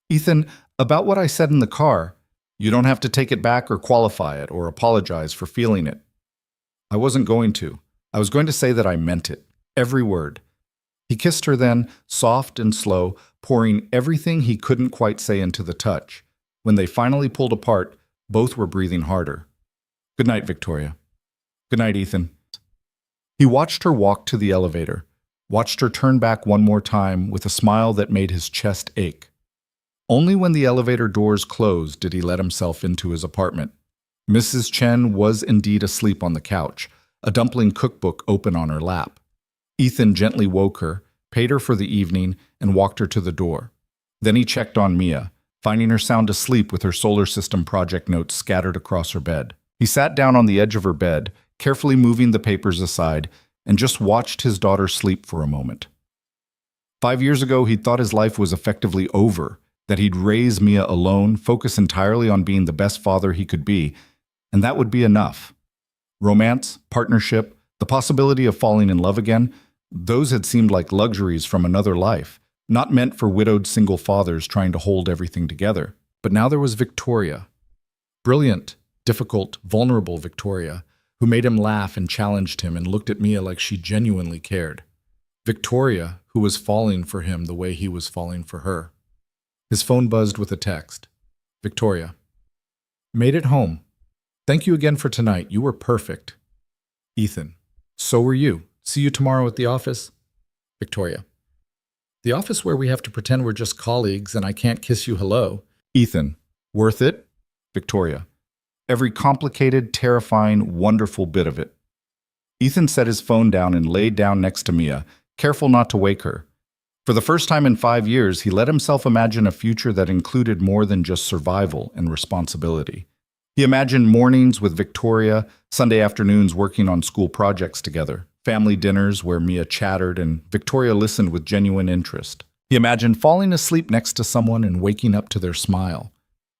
Ethan, about what I said in the car, you don't have to take it back or qualify it or apologize for feeling it. I wasn't going to. I was going to say that I meant it. Every word. He kissed her then, soft and slow, pouring everything he couldn't quite say into the touch. When they finally pulled apart, both were breathing harder. Good night, Victoria. Good night, Ethan. He watched her walk to the elevator, watched her turn back one more time with a smile that made his chest ache. Only when the elevator doors closed did he let himself into his apartment. Mrs. Chen was indeed asleep on the couch, a dumpling cookbook open on her lap. Ethan gently woke her, paid her for the evening, and walked her to the door. Then he checked on Mia, finding her sound asleep with her solar system project notes scattered across her bed. He sat down on the edge of her bed, carefully moving the papers aside, and just watched his daughter sleep for a moment. 5 years ago, he'd thought his life was effectively over, that he'd raise Mia alone, focus entirely on being the best father he could be, and that would be enough. Romance, partnership, the possibility of falling in love again, those had seemed like luxuries from another life, not meant for widowed single fathers trying to hold everything together. But now there was Victoria. Brilliant, difficult, vulnerable Victoria, who made him laugh and challenged him and looked at Mia like she genuinely cared. Victoria, who was falling for him the way he was falling for her. His phone buzzed with a text. Victoria. Made it home. Thank you again for tonight. You were perfect. Ethan. So were you. See you tomorrow at the office. Victoria. The office where we have to pretend we're just colleagues and I can't kiss you hello. Ethan. Worth it? Victoria. Every complicated, terrifying, wonderful bit of it. Ethan set his phone down and laid down next to Mia, careful not to wake her. For the first time in 5 years, he let himself imagine a future that included more than just survival and responsibility. He imagined mornings with Victoria, Sunday afternoons working on school projects together, family dinners where Mia chattered and Victoria listened with genuine interest. He imagined falling asleep next to someone and waking up to their smile.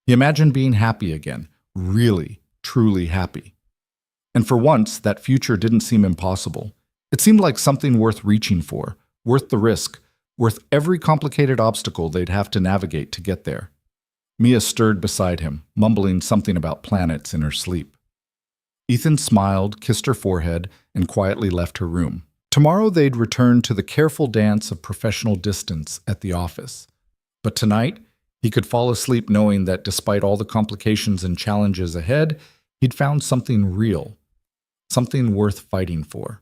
He imagined being happy again, really, truly happy. And for once, that future didn't seem impossible. It seemed like something worth reaching for, worth the risk, worth every complicated obstacle they'd have to navigate to get there. Mia stirred beside him, mumbling something about planets in her sleep. Ethan smiled, kissed her forehead, and quietly left her room. Tomorrow they'd return to the careful dance of professional distance at the office. But tonight, he could fall asleep knowing that despite all the complications and challenges ahead, he'd found something real, something worth fighting for,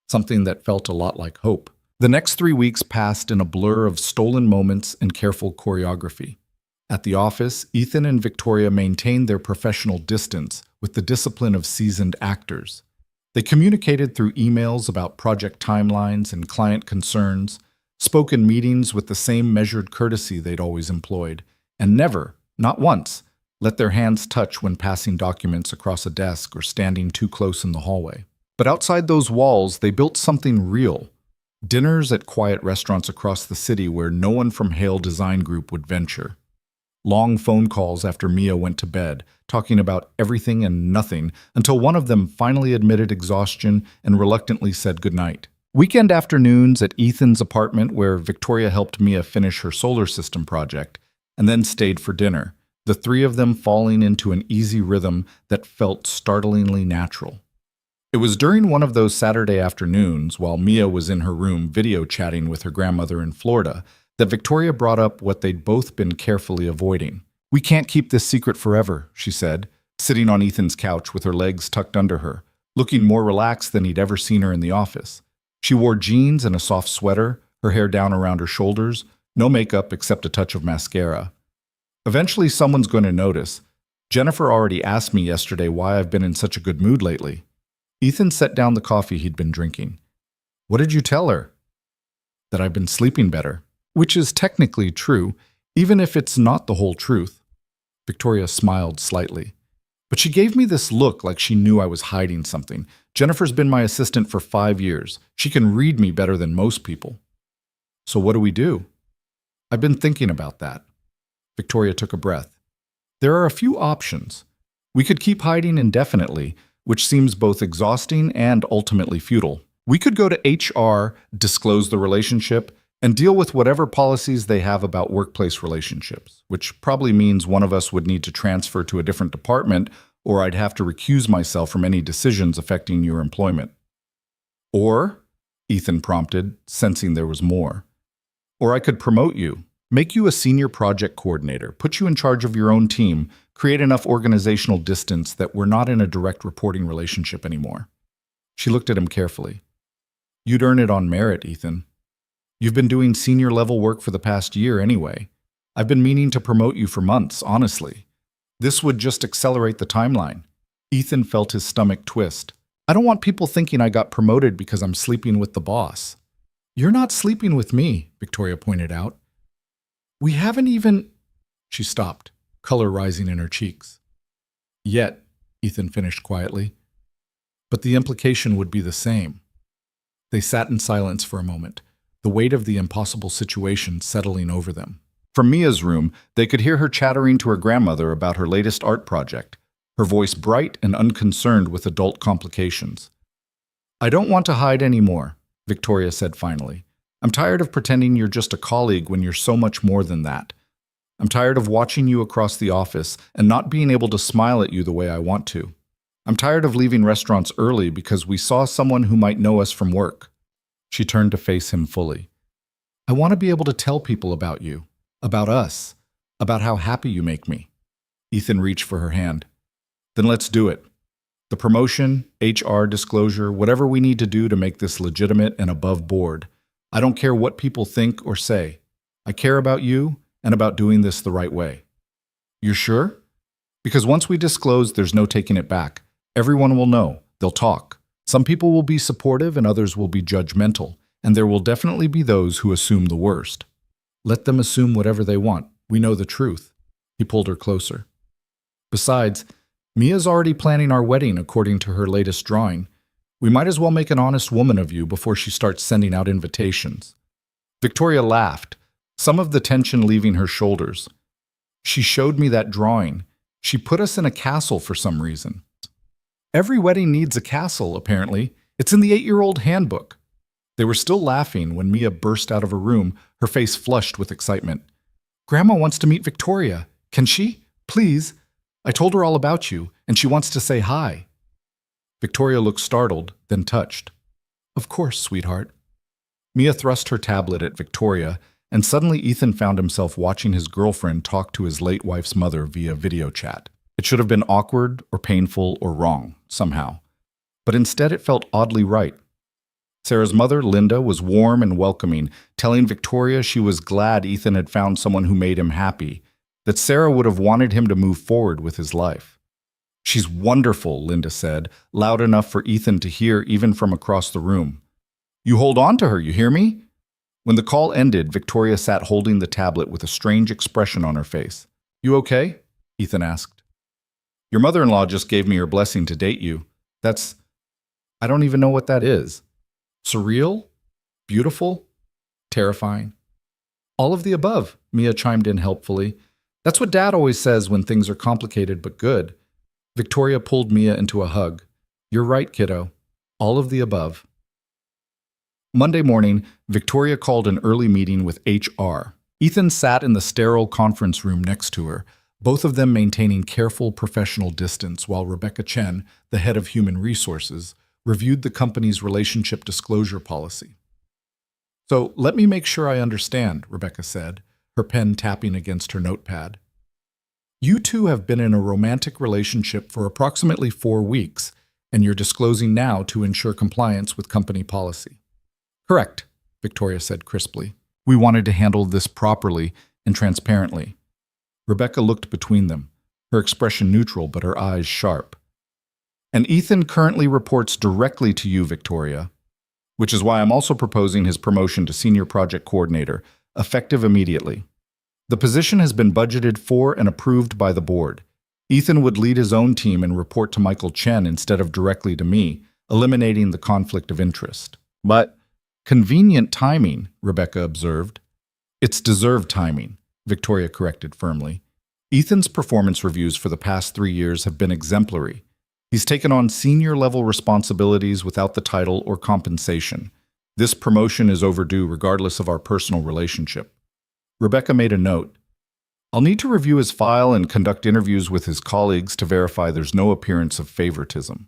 something that felt a lot like hope. The next 3 weeks passed in a blur of stolen moments and careful choreography. At the office, Ethan and Victoria maintained their professional distance with the discipline of seasoned actors. They communicated through emails about project timelines and client concerns, spoke in meetings with the same measured courtesy they'd always employed, and never, not once, let their hands touch when passing documents across a desk or standing too close in the hallway. But outside those walls, they built something real. Dinners at quiet restaurants across the city where no one from Hale Design Group would venture. Long phone calls after Mia went to bed, talking about everything and nothing, until one of them finally admitted exhaustion and reluctantly said goodnight. Weekend afternoons at Ethan's apartment, where Victoria helped Mia finish her solar system project, and then stayed for dinner, the three of them falling into an easy rhythm that felt startlingly natural. It was during one of those Saturday afternoons, while Mia was in her room video chatting with her grandmother in Florida, that Victoria brought up what they'd both been carefully avoiding. "We can't keep this secret forever," she said, sitting on Ethan's couch with her legs tucked under her, looking more relaxed than he'd ever seen her in the office. She wore jeans and a soft sweater, her hair down around her shoulders, no makeup except a touch of mascara. "Eventually someone's going to notice. Jennifer already asked me yesterday why I've been in such a good mood lately." Ethan set down the coffee he'd been drinking. "What did you tell her?" "That I've been sleeping better." "Which is technically true, even if it's not the whole truth." Victoria smiled slightly. "But she gave me this look like she knew I was hiding something. Jennifer's been my assistant for 5 years. She can read me better than most people." "So what do we do?" "I've been thinking about that." Victoria took a breath. "There are a few options. We could keep hiding indefinitely, which seems both exhausting and ultimately futile. We could go to HR, disclose the relationship, and deal with whatever policies they have about workplace relationships, which probably means one of us would need to transfer to a different department, or I'd have to recuse myself from any decisions affecting your employment." "Or," Ethan prompted, sensing there was more, "or I could promote you, make you a senior project coordinator, put you in charge of your own team, create enough organizational distance that we're not in a direct reporting relationship anymore." She looked at him carefully. "You'd earn it on merit, Ethan. You've been doing senior-level work for the past year anyway. I've been meaning to promote you for months, honestly. This would just accelerate the timeline." Ethan felt his stomach twist. "I don't want people thinking I got promoted because I'm sleeping with the boss." "You're not sleeping with me," Victoria pointed out. "We haven't even—" She stopped, color rising in her cheeks. "Yet," Ethan finished quietly. "But the implication would be the same." They sat in silence for a moment, the weight of the impossible situation settling over them. From Mia's room, they could hear her chattering to her grandmother about her latest art project, her voice bright and unconcerned with adult complications. "I don't want to hide anymore," Victoria said finally. "I'm tired of pretending you're just a colleague when you're so much more than that. I'm tired of watching you across the office and not being able to smile at you the way I want to. I'm tired of leaving restaurants early because we saw someone who might know us from work." She turned to face him fully. "I want to be able to tell people about you, about us, about how happy you make me." Ethan reached for her hand. "Then let's do it. The promotion, HR disclosure, whatever we need to do to make this legitimate and above board. I don't care what people think or say. I care about you and about doing this the right way." "You're sure?" "Because once we disclose, there's no taking it back. Everyone will know. They'll talk. Some people will be supportive and others will be judgmental, and there will definitely be those who assume the worst." "Let them assume whatever they want. We know the truth." He pulled her closer. "Besides, Mia's already planning our wedding according to her latest drawing. We might as well make an honest woman of you before she starts sending out invitations." Victoria laughed, some of the tension leaving her shoulders. "She showed me that drawing. She put us in a castle for some reason." "Every wedding needs a castle, apparently. It's in the 8-year-old handbook." They were still laughing when Mia burst out of her room, her face flushed with excitement. "Grandma wants to meet Victoria. Can she? Please. I told her all about you, and she wants to say hi." Victoria looked startled, then touched. "Of course, sweetheart." Mia thrust her tablet at Victoria, and suddenly Ethan found himself watching his girlfriend talk to his late wife's mother via video chat. It should have been awkward or painful or wrong, somehow. But instead it felt oddly right. Sarah's mother, Linda, was warm and welcoming, telling Victoria she was glad Ethan had found someone who made him happy, that Sarah would have wanted him to move forward with his life. "She's wonderful," Linda said, loud enough for Ethan to hear even from across the room. "You hold on to her, you hear me?" When the call ended, Victoria sat holding the tablet with a strange expression on her face. "You okay?" Ethan asked. "Your mother-in-law just gave me her blessing to date you. I don't even know what that is. Surreal? Beautiful? Terrifying?" "All of the above," Mia chimed in helpfully. That's what Dad always says when things are complicated but good. Victoria pulled Mia into a hug. You're right, kiddo. All of the above. Monday morning, Victoria called an early meeting with HR. Ethan sat in the sterile conference room next to her, both of them maintaining careful professional distance while Rebecca Chen, the head of human resources, reviewed the company's relationship disclosure policy. So let me make sure I understand, Rebecca said, her pen tapping against her notepad. You two have been in a romantic relationship for approximately 4 weeks, and you're disclosing now to ensure compliance with company policy. Correct, Victoria said crisply. We wanted to handle this properly and transparently. Rebecca looked between them, her expression neutral but her eyes sharp. And Ethan currently reports directly to you, Victoria, which is why I'm also proposing his promotion to Senior Project Coordinator, effective immediately. The position has been budgeted for and approved by the board. Ethan would lead his own team and report to Michael Chen instead of directly to me, eliminating the conflict of interest. But convenient timing, Rebecca observed. It's deserved timing, Victoria corrected firmly. Ethan's performance reviews for the past 3 years have been exemplary. He's taken on senior-level responsibilities without the title or compensation. This promotion is overdue regardless of our personal relationship. Rebecca made a note. I'll need to review his file and conduct interviews with his colleagues to verify there's no appearance of favoritism.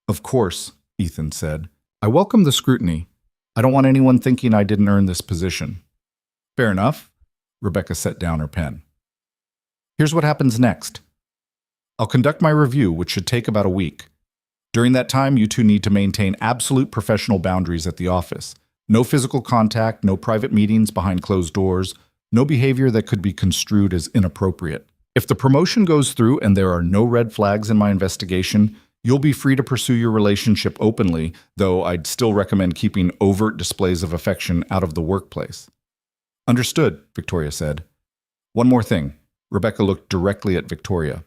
Of course, Ethan said. I welcome the scrutiny. I don't want anyone thinking I didn't earn this position. Fair enough. Rebecca set down her pen. Here's what happens next. I'll conduct my review, which should take about a week. During that time, you two need to maintain absolute professional boundaries at the office. No physical contact, no private meetings behind closed doors, no behavior that could be construed as inappropriate. If the promotion goes through and there are no red flags in my investigation, you'll be free to pursue your relationship openly, though I'd still recommend keeping overt displays of affection out of the workplace. Understood, Victoria said. One more thing. Rebecca looked directly at Victoria.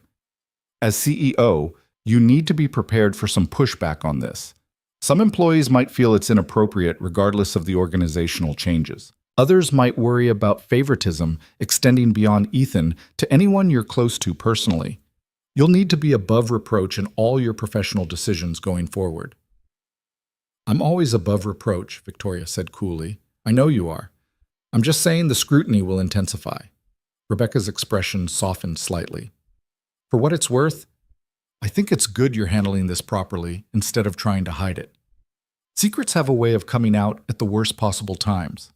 As CEO, you need to be prepared for some pushback on this. Some employees might feel it's inappropriate regardless of the organizational changes. Others might worry about favoritism extending beyond Ethan to anyone you're close to personally. You'll need to be above reproach in all your professional decisions going forward. I'm always above reproach, Victoria said coolly. I know you are. I'm just saying the scrutiny will intensify. Rebecca's expression softened slightly. For what it's worth, I think it's good you're handling this properly instead of trying to hide it. Secrets have a way of coming out at the worst possible times.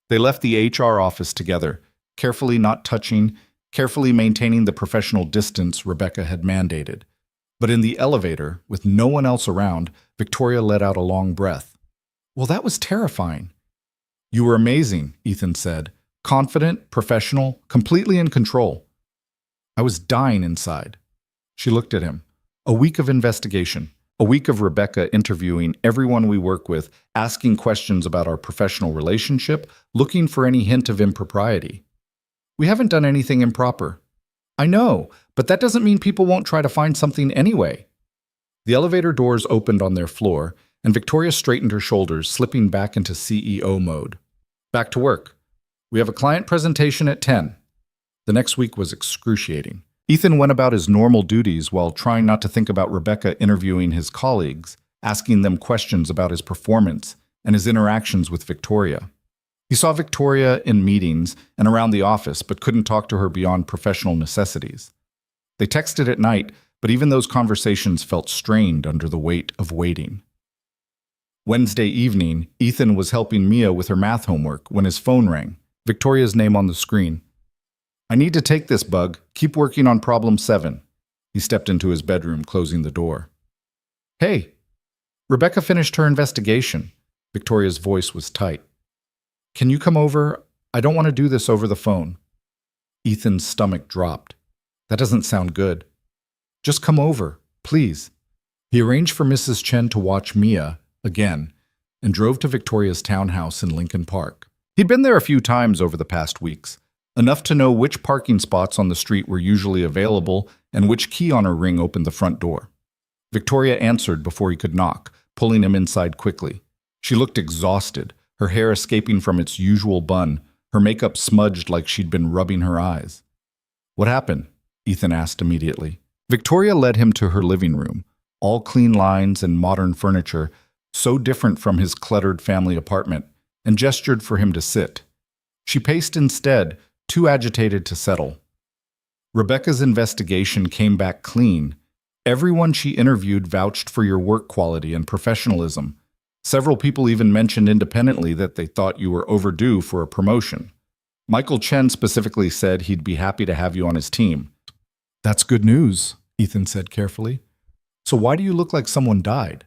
They left the HR office together, carefully not touching, carefully maintaining the professional distance Rebecca had mandated. But in the elevator, with no one else around, Victoria let out a long breath. Well, that was terrifying. You were amazing, Ethan said. Confident, professional, completely in control. I was dying inside. She looked at him. A week of investigation. A week of Rebecca interviewing everyone we work with, asking questions about our professional relationship, looking for any hint of impropriety. We haven't done anything improper. I know, but that doesn't mean people won't try to find something anyway. The elevator doors opened on their floor, and Victoria straightened her shoulders, slipping back into CEO mode. Back to work. We have a client presentation at 10. The next week was excruciating. Ethan went about his normal duties while trying not to think about Rebecca interviewing his colleagues, asking them questions about his performance and his interactions with Victoria. He saw Victoria in meetings and around the office, but couldn't talk to her beyond professional necessities. They texted at night, but even those conversations felt strained under the weight of waiting. Wednesday evening, Ethan was helping Mia with her math homework when his phone rang, Victoria's name on the screen. I need to take this, Bug. Keep working on problem 7. He stepped into his bedroom, closing the door. Hey, Rebecca finished her investigation. Victoria's voice was tight. Can you come over? I don't want to do this over the phone. Ethan's stomach dropped. That doesn't sound good. Just come over, please. He arranged for Mrs. Chen to watch Mia, again, and drove to Victoria's townhouse in Lincoln Park. He'd been there a few times over the past weeks, enough to know which parking spots on the street were usually available and which key on her ring opened the front door. Victoria answered before he could knock, pulling him inside quickly. She looked exhausted, her hair escaping from its usual bun, her makeup smudged like she'd been rubbing her eyes. What happened? Ethan asked immediately. Victoria led him to her living room, all clean lines and modern furniture, so different from his cluttered family apartment, and gestured for him to sit. She paced instead, too agitated to settle. Rebecca's investigation came back clean. Everyone she interviewed vouched for your work quality and professionalism. Several people even mentioned independently that they thought you were overdue for a promotion. Michael Chen specifically said he'd be happy to have you on his team. That's good news, Ethan said carefully. So why do you look like someone died?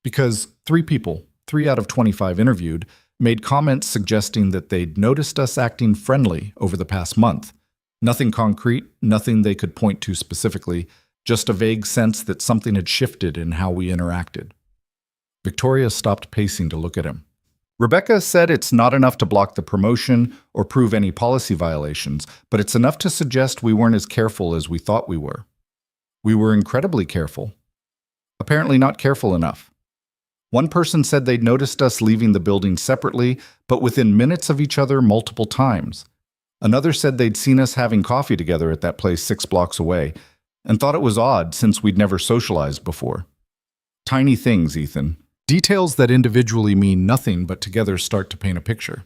Because 3 people, 3 out of 25 interviewed, made comments suggesting that they'd noticed us acting friendly over the past month. Nothing concrete, nothing they could point to specifically, just a vague sense that something had shifted in how we interacted. Victoria stopped pacing to look at him. Rebecca said it's not enough to block the promotion or prove any policy violations, but it's enough to suggest we weren't as careful as we thought we were. We were incredibly careful. Apparently not careful enough. One person said they'd noticed us leaving the building separately, but within minutes of each other multiple times. Another said they'd seen us having coffee together at that place 6 blocks away, and thought it was odd since we'd never socialized before. Tiny things, Ethan. Details that individually mean nothing but together start to paint a picture.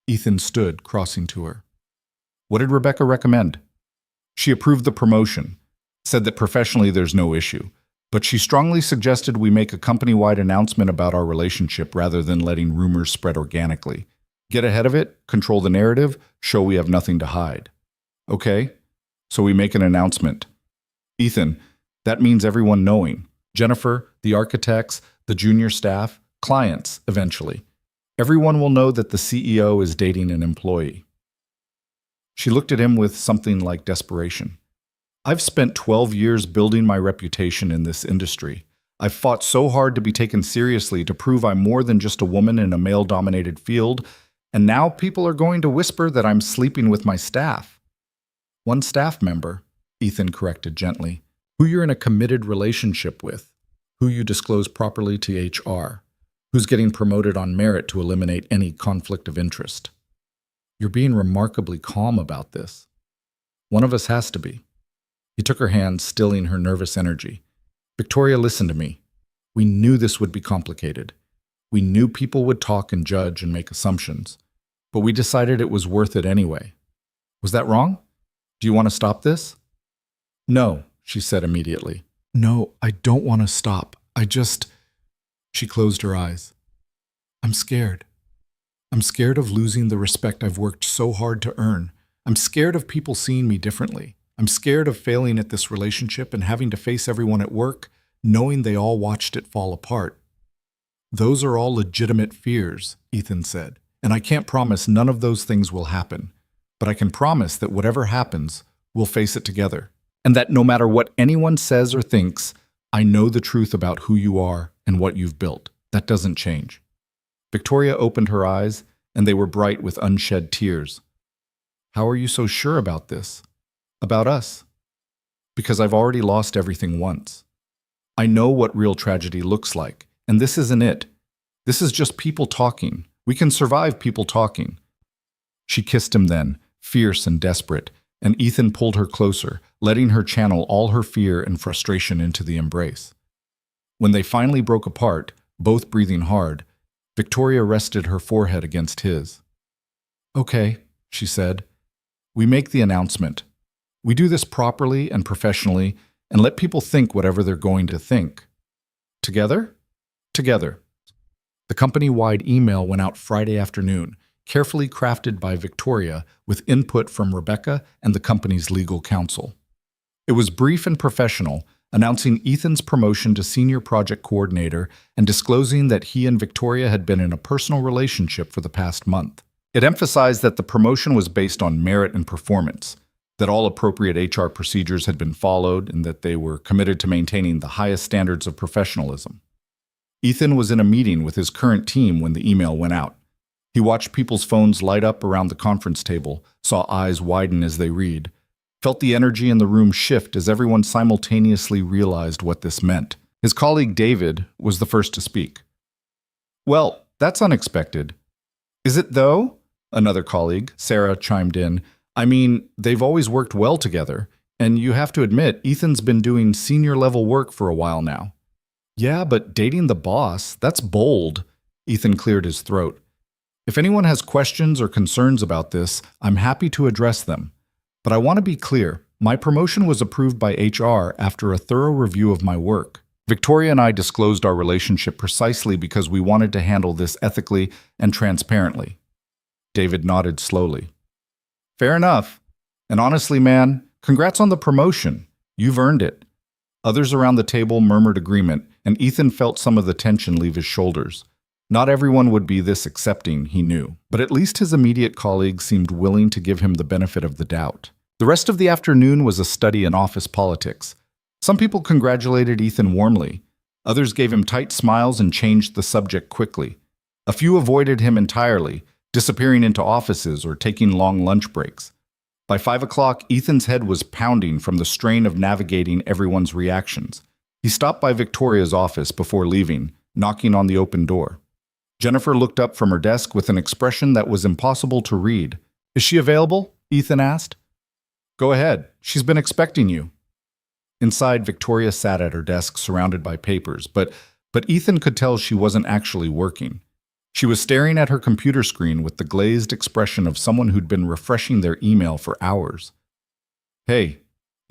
Ethan stood, crossing to her. What did Rebecca recommend? She approved the promotion, said that professionally there's no issue, but she strongly suggested we make a company-wide announcement about our relationship rather than letting rumors spread organically. Get ahead of it, control the narrative, show we have nothing to hide. Okay, so we make an announcement. Ethan, that means everyone knowing. Jennifer, the architects, the junior staff, clients, eventually. Everyone will know that the CEO is dating an employee. She looked at him with something like desperation. I've spent 12 years building my reputation in this industry. I've fought so hard to be taken seriously to prove I'm more than just a woman in a male-dominated field, and now people are going to whisper that I'm sleeping with my staff. One staff member, Ethan corrected gently, who you're in a committed relationship with, who you disclose properly to HR, who's getting promoted on merit to eliminate any conflict of interest. You're being remarkably calm about this. One of us has to be. He took her hand, stilling her nervous energy. Victoria, listen to me. We knew this would be complicated. We knew people would talk and judge and make assumptions, but we decided it was worth it anyway. Was that wrong? Do you want to stop this? No, she said immediately. No, I don't want to stop. She closed her eyes. I'm scared. I'm scared of losing the respect I've worked so hard to earn. I'm scared of people seeing me differently. I'm scared of failing at this relationship and having to face everyone at work, knowing they all watched it fall apart. Those are all legitimate fears, Ethan said, and I can't promise none of those things will happen. But I can promise that whatever happens, we'll face it together. And that no matter what anyone says or thinks, I know the truth about who you are and what you've built. That doesn't change. Victoria opened her eyes, and they were bright with unshed tears. How are you so sure about this? About us? Because I've already lost everything once. I know what real tragedy looks like, and this isn't it. This is just people talking. We can survive people talking. She kissed him then, fierce and desperate, and Ethan pulled her closer, letting her channel all her fear and frustration into the embrace. When they finally broke apart, both breathing hard, Victoria rested her forehead against his. Okay, she said. We make the announcement. We do this properly and professionally, and let people think whatever they're going to think. Together? Together. The company-wide email went out Friday afternoon, carefully crafted by Victoria with input from Rebecca and the company's legal counsel. It was brief and professional, announcing Ethan's promotion to senior project coordinator and disclosing that he and Victoria had been in a personal relationship for the past month. It emphasized that the promotion was based on merit and performance, that all appropriate HR procedures had been followed, and that they were committed to maintaining the highest standards of professionalism. Ethan was in a meeting with his current team when the email went out. He watched people's phones light up around the conference table, saw eyes widen as they read, felt the energy in the room shift as everyone simultaneously realized what this meant. His colleague David was the first to speak. Well, that's unexpected. Is it though? Another colleague, Sarah, chimed in. I mean, they've always worked well together, and you have to admit, Ethan's been doing senior level work for a while now. Yeah, but dating the boss, that's bold. Ethan cleared his throat. If anyone has questions or concerns about this, I'm happy to address them. But I want to be clear, my promotion was approved by HR after a thorough review of my work. Victoria and I disclosed our relationship precisely because we wanted to handle this ethically and transparently. David nodded slowly. Fair enough. And honestly, man, congrats on the promotion. You've earned it. Others around the table murmured agreement, and Ethan felt some of the tension leave his shoulders. Not everyone would be this accepting, he knew, but at least his immediate colleagues seemed willing to give him the benefit of the doubt. The rest of the afternoon was a study in office politics. Some people congratulated Ethan warmly. Others gave him tight smiles and changed the subject quickly. A few avoided him entirely, disappearing into offices or taking long lunch breaks. By 5 o'clock, Ethan's head was pounding from the strain of navigating everyone's reactions. He stopped by Victoria's office before leaving, knocking on the open door. Jennifer looked up from her desk with an expression that was impossible to read. Is she available? Ethan asked. Go ahead. She's been expecting you. Inside, Victoria sat at her desk surrounded by papers, but Ethan could tell she wasn't actually working. She was staring at her computer screen with the glazed expression of someone who'd been refreshing their email for hours. Hey,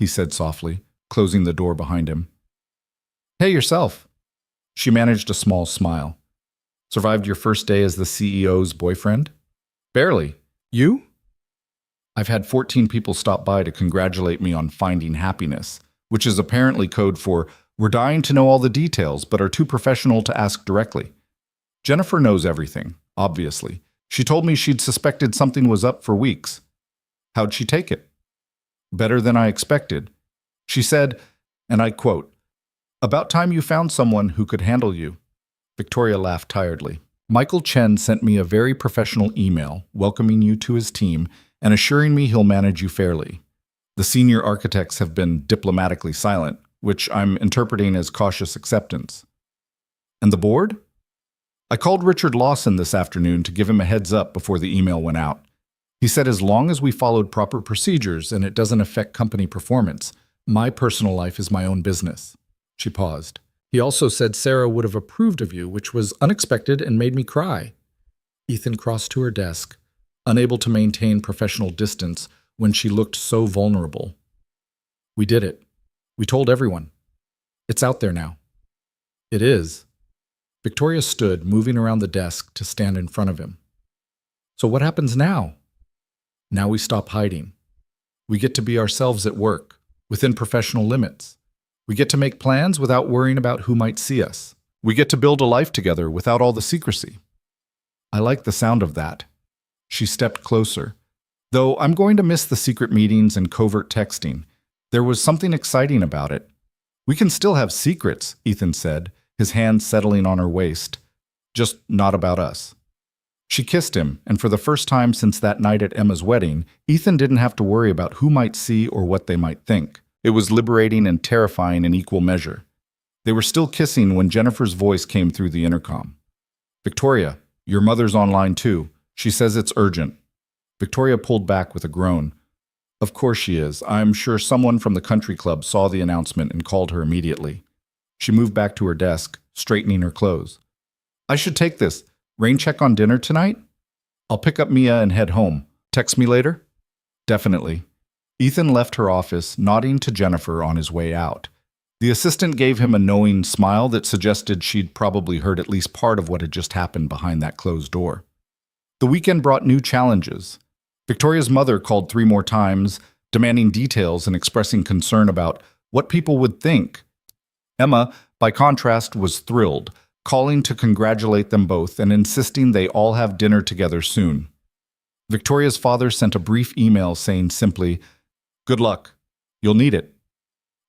he said softly, closing the door behind him. Hey, yourself. She managed a small smile. Survived your first day as the CEO's boyfriend? Barely. You? I've had 14 people stop by to congratulate me on finding happiness, which is apparently code for, we're dying to know all the details, but are too professional to ask directly. Jennifer knows everything, obviously. She told me she'd suspected something was up for weeks. How'd she take it? Better than I expected. She said, and I quote, "About time you found someone who could handle you." Victoria laughed tiredly. Michael Chen sent me a very professional email welcoming you to his team and assuring me he'll manage you fairly. The senior architects have been diplomatically silent, which I'm interpreting as cautious acceptance. And the board? I called Richard Lawson this afternoon to give him a heads up before the email went out. He said as long as we followed proper procedures and it doesn't affect company performance, my personal life is my own business. She paused. He also said Sarah would have approved of you, which was unexpected and made me cry. Ethan crossed to her desk, unable to maintain professional distance when she looked so vulnerable. We did it. We told everyone. It's out there now. It is. Victoria stood, moving around the desk to stand in front of him. So what happens now? Now we stop hiding. We get to be ourselves at work, within professional limits. We get to make plans without worrying about who might see us. We get to build a life together without all the secrecy. I like the sound of that. She stepped closer. Though I'm going to miss the secret meetings and covert texting. There was something exciting about it. We can still have secrets, Ethan said, his hand settling on her waist. Just not about us. She kissed him, and for the first time since that night at Emma's wedding, Ethan didn't have to worry about who might see or what they might think. It was liberating and terrifying in equal measure. They were still kissing when Jennifer's voice came through the intercom. Victoria, your mother's online too. She says it's urgent. Victoria pulled back with a groan. Of course she is. I'm sure someone from the country club saw the announcement and called her immediately. She moved back to her desk, straightening her clothes. I should take this. Rain check on dinner tonight? I'll pick up Mia and head home. Text me later? Definitely. Ethan left her office, nodding to Jennifer on his way out. The assistant gave him a knowing smile that suggested she'd probably heard at least part of what had just happened behind that closed door. The weekend brought new challenges. Victoria's mother called 3 more times, demanding details and expressing concern about what people would think. Emma, by contrast, was thrilled, calling to congratulate them both and insisting they all have dinner together soon. Victoria's father sent a brief email saying simply, "Good luck. You'll need it."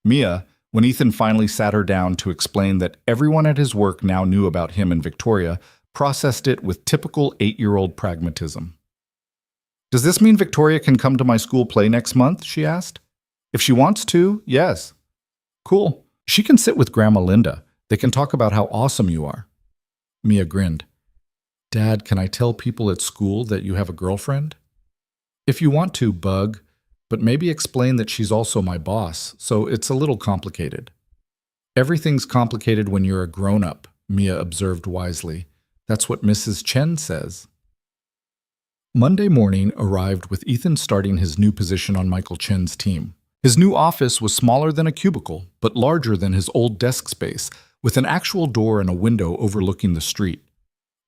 Mia, when Ethan finally sat her down to explain that everyone at his work now knew about him and Victoria, processed it with typical 8-year-old pragmatism. Does this mean Victoria can come to my school play next month? She asked. If she wants to, yes. Cool. She can sit with Grandma Linda. They can talk about how awesome you are. Mia grinned. Dad, can I tell people at school that you have a girlfriend? If you want to, bug, but maybe explain that she's also my boss, so it's a little complicated. Everything's complicated when you're a grown-up, Mia observed wisely. That's what Mrs. Chen says. Monday morning arrived with Ethan starting his new position on Michael Chen's team. His new office was smaller than a cubicle, but larger than his old desk space, with an actual door and a window overlooking the street.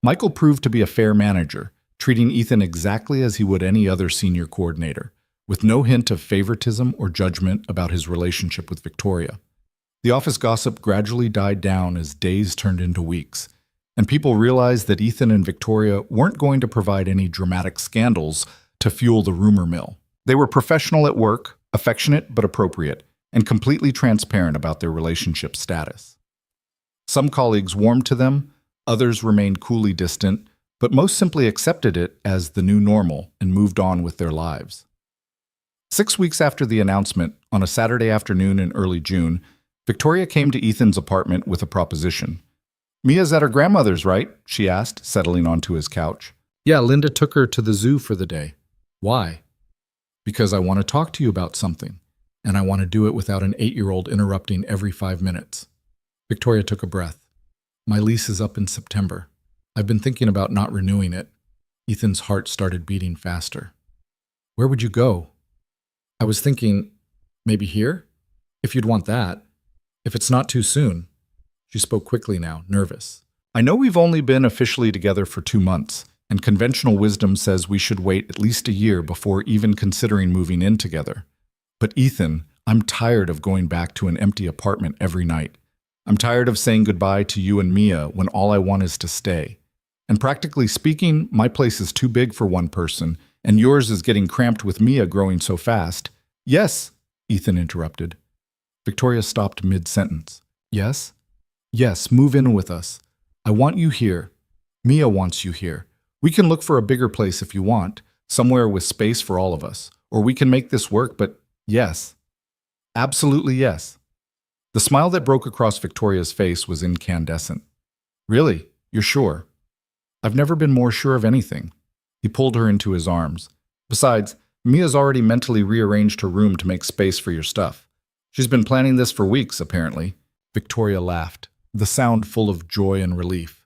Michael proved to be a fair manager, treating Ethan exactly as he would any other senior coordinator, with no hint of favoritism or judgment about his relationship with Victoria. The office gossip gradually died down as days turned into weeks, and people realized that Ethan and Victoria weren't going to provide any dramatic scandals to fuel the rumor mill. They were professional at work, affectionate but appropriate, and completely transparent about their relationship status. Some colleagues warmed to them, others remained coolly distant, but most simply accepted it as the new normal and moved on with their lives. 6 weeks after the announcement, on a Saturday afternoon in early June, Victoria came to Ethan's apartment with a proposition. "Mia's at her grandmother's, right?" she asked, settling onto his couch. "Yeah, Linda took her to the zoo for the day." "Why?" "Because I want to talk to you about something, and I want to do it without an 8-year-old interrupting every 5 minutes. Victoria took a breath. "My lease is up in September. I've been thinking about not renewing it." Ethan's heart started beating faster. "Where would you go?" "I was thinking, maybe here? If you'd want that. If it's not too soon." She spoke quickly now, nervous. "I know we've only been officially together for 2 months, and conventional wisdom says we should wait at least a year before even considering moving in together. But Ethan, I'm tired of going back to an empty apartment every night. I'm tired of saying goodbye to you and Mia when all I want is to stay. And practically speaking, my place is too big for one person, and yours is getting cramped with Mia growing so fast." "Yes," Ethan interrupted. Victoria stopped mid-sentence. "Yes? Yes, move in with us. I want you here. Mia wants you here. We can look for a bigger place if you want, somewhere with space for all of us. Or we can make this work, but yes. Absolutely yes." The smile that broke across Victoria's face was incandescent. "Really? You're sure?" "I've never been more sure of anything." He pulled her into his arms. "Besides, Mia's already mentally rearranged her room to make space for your stuff. She's been planning this for weeks, apparently." Victoria laughed, the sound full of joy and relief.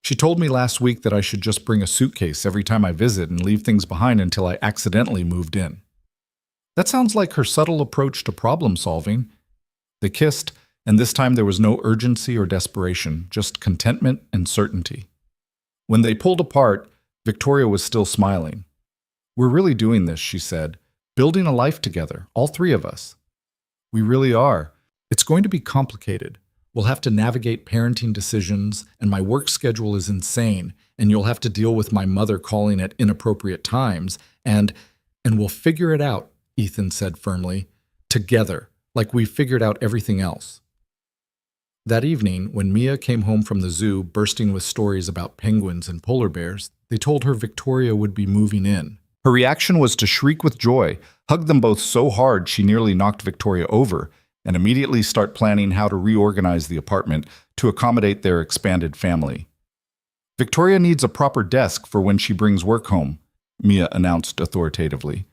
"She told me last week that I should just bring a suitcase every time I visit and leave things behind until I accidentally moved in." That sounds like her subtle approach to problem solving. They kissed, and this time there was no urgency or desperation, just contentment and certainty. When they pulled apart, Victoria was still smiling. "We're really doing this," she said, "building a life together, all 3 of us." "We really are. It's going to be complicated. We'll have to navigate parenting decisions, and my work schedule is insane, and you'll have to deal with my mother calling at inappropriate times, and we'll figure it out," Ethan said firmly. "Together, like we figured out everything else." That evening, when Mia came home from the zoo bursting with stories about penguins and polar bears, they told her Victoria would be moving in. Her reaction was to shriek with joy, hug them both so hard she nearly knocked Victoria over, and immediately start planning how to reorganize the apartment to accommodate their expanded family. "Victoria needs a proper desk for when she brings work home," Mia announced authoritatively.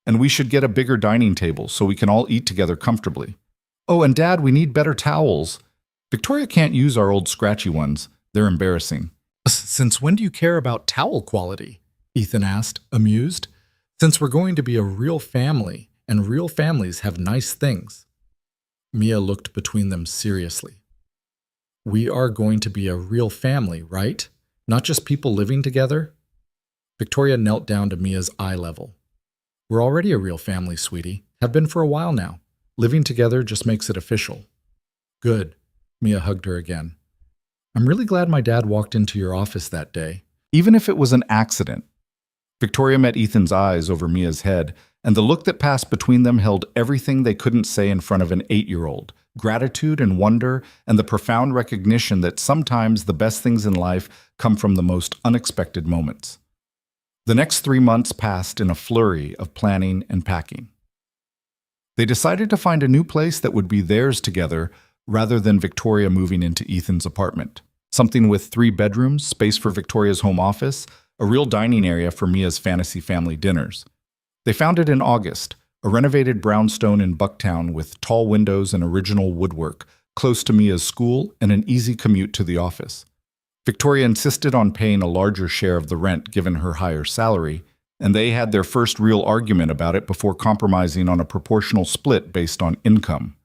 "And we should get a bigger dining table so we can all eat together comfortably. Oh, and Dad, we need better towels. Victoria can't use our old scratchy ones. They're embarrassing." "Since when do you care about towel quality?" Ethan asked, amused. "Since we're going to be a real family, and real families have nice things." Mia looked between them seriously. "We are going to be a real family, right? Not just people living together?" Victoria knelt down to Mia's eye level. "We're already a real family, sweetie. Have been for a while now. Living together just makes it official." "Good." Mia hugged her again. "I'm really glad my dad walked into your office that day, even if it was an accident." Victoria met Ethan's eyes over Mia's head, and the look that passed between them held everything they couldn't say in front of an 8-year-old: gratitude and wonder, and the profound recognition that sometimes the best things in life come from the most unexpected moments. The next 3 months passed in a flurry of planning and packing. They decided to find a new place that would be theirs together rather than Victoria moving into Ethan's apartment. Something with 3 bedrooms, space for Victoria's home office, a real dining area for Mia's fantasy family dinners. They found it in August, a renovated brownstone in Bucktown with tall windows and original woodwork, close to Mia's school and an easy commute to the office. Victoria insisted on paying a larger share of the rent given her higher salary, and they had their first real argument about it before compromising on a proportional split based on income.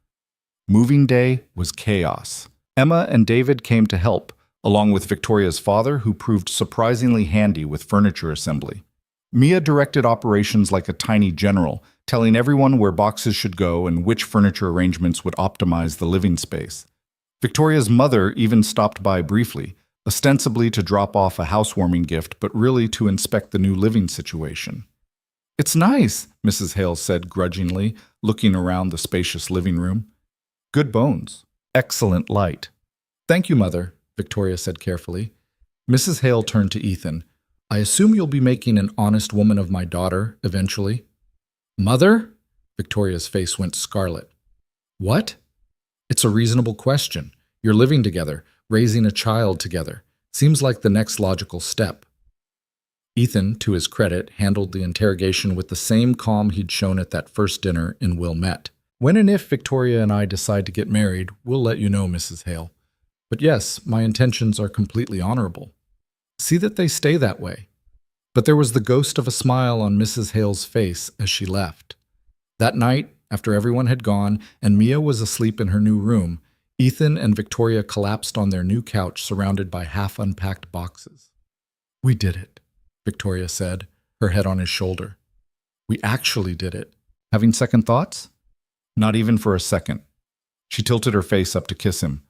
Moving day was chaos. Emma and David came to help, along with Victoria's father, who proved surprisingly handy with furniture assembly. Mia directed operations like a tiny general, telling everyone where boxes should go and which furniture arrangements would optimize the living space. Victoria's mother even stopped by briefly, ostensibly to drop off a housewarming gift, but really to inspect the new living situation. "It's nice," Mrs. Hale said grudgingly, looking around the spacious living room. "Good bones. Excellent light." "Thank you, Mother," Victoria said carefully. Mrs. Hale turned to Ethan. "I assume you'll be making an honest woman of my daughter, eventually." "Mother?" Victoria's face went scarlet. "What?" "It's a reasonable question. You're living together, raising a child together. Seems like the next logical step." Ethan, to his credit, handled the interrogation with the same calm he'd shown at that first dinner in Wilmette. "When and if Victoria and I decide to get married, we'll let you know, Mrs. Hale. But yes, my intentions are completely honorable. See that they stay that way." But there was the ghost of a smile on Mrs. Hale's face as she left. That night, after everyone had gone and Mia was asleep in her new room, Ethan and Victoria collapsed on their new couch surrounded by half-unpacked boxes. "We did it," Victoria said, her head on his shoulder. "We actually did it." Having second thoughts? Not even for a second. She tilted her face up to kiss him.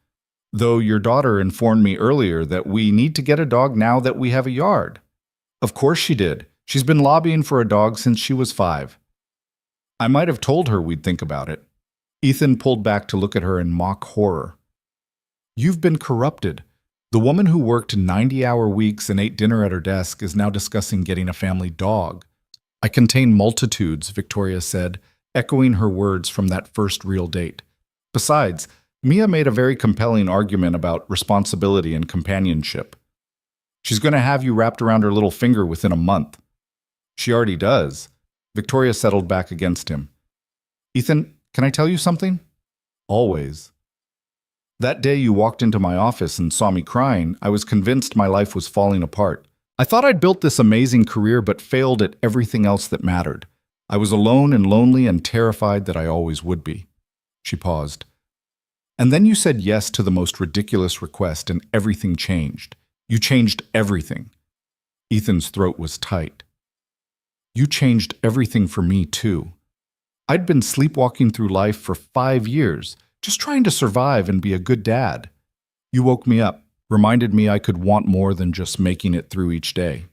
"Though your daughter informed me earlier that we need to get a dog now that we have a yard." "Of course she did. She's been lobbying for a dog since she was 5. I might have told her we'd think about it." Ethan pulled back to look at her in mock horror. "You've been corrupted. The woman who worked 90-hour weeks and ate dinner at her desk is now discussing getting a family dog." "I contain multitudes," Victoria said, echoing her words from that first real date. Besides, Mia made a very compelling argument about responsibility and companionship. She's going to have you wrapped around her little finger within a month. She already does. Victoria settled back against him. "Ethan, can I tell you something?" "Always." "That day you walked into my office and saw me crying, I was convinced my life was falling apart. I thought I'd built this amazing career but failed at everything else that mattered. I was alone and lonely and terrified that I always would be." She paused. "And then you said yes to the most ridiculous request and everything changed. You changed everything." Ethan's throat was tight. "You changed everything for me, too. I'd been sleepwalking through life for 5 years, just trying to survive and be a good dad. You woke me up, reminded me I could want more than just making it through each day."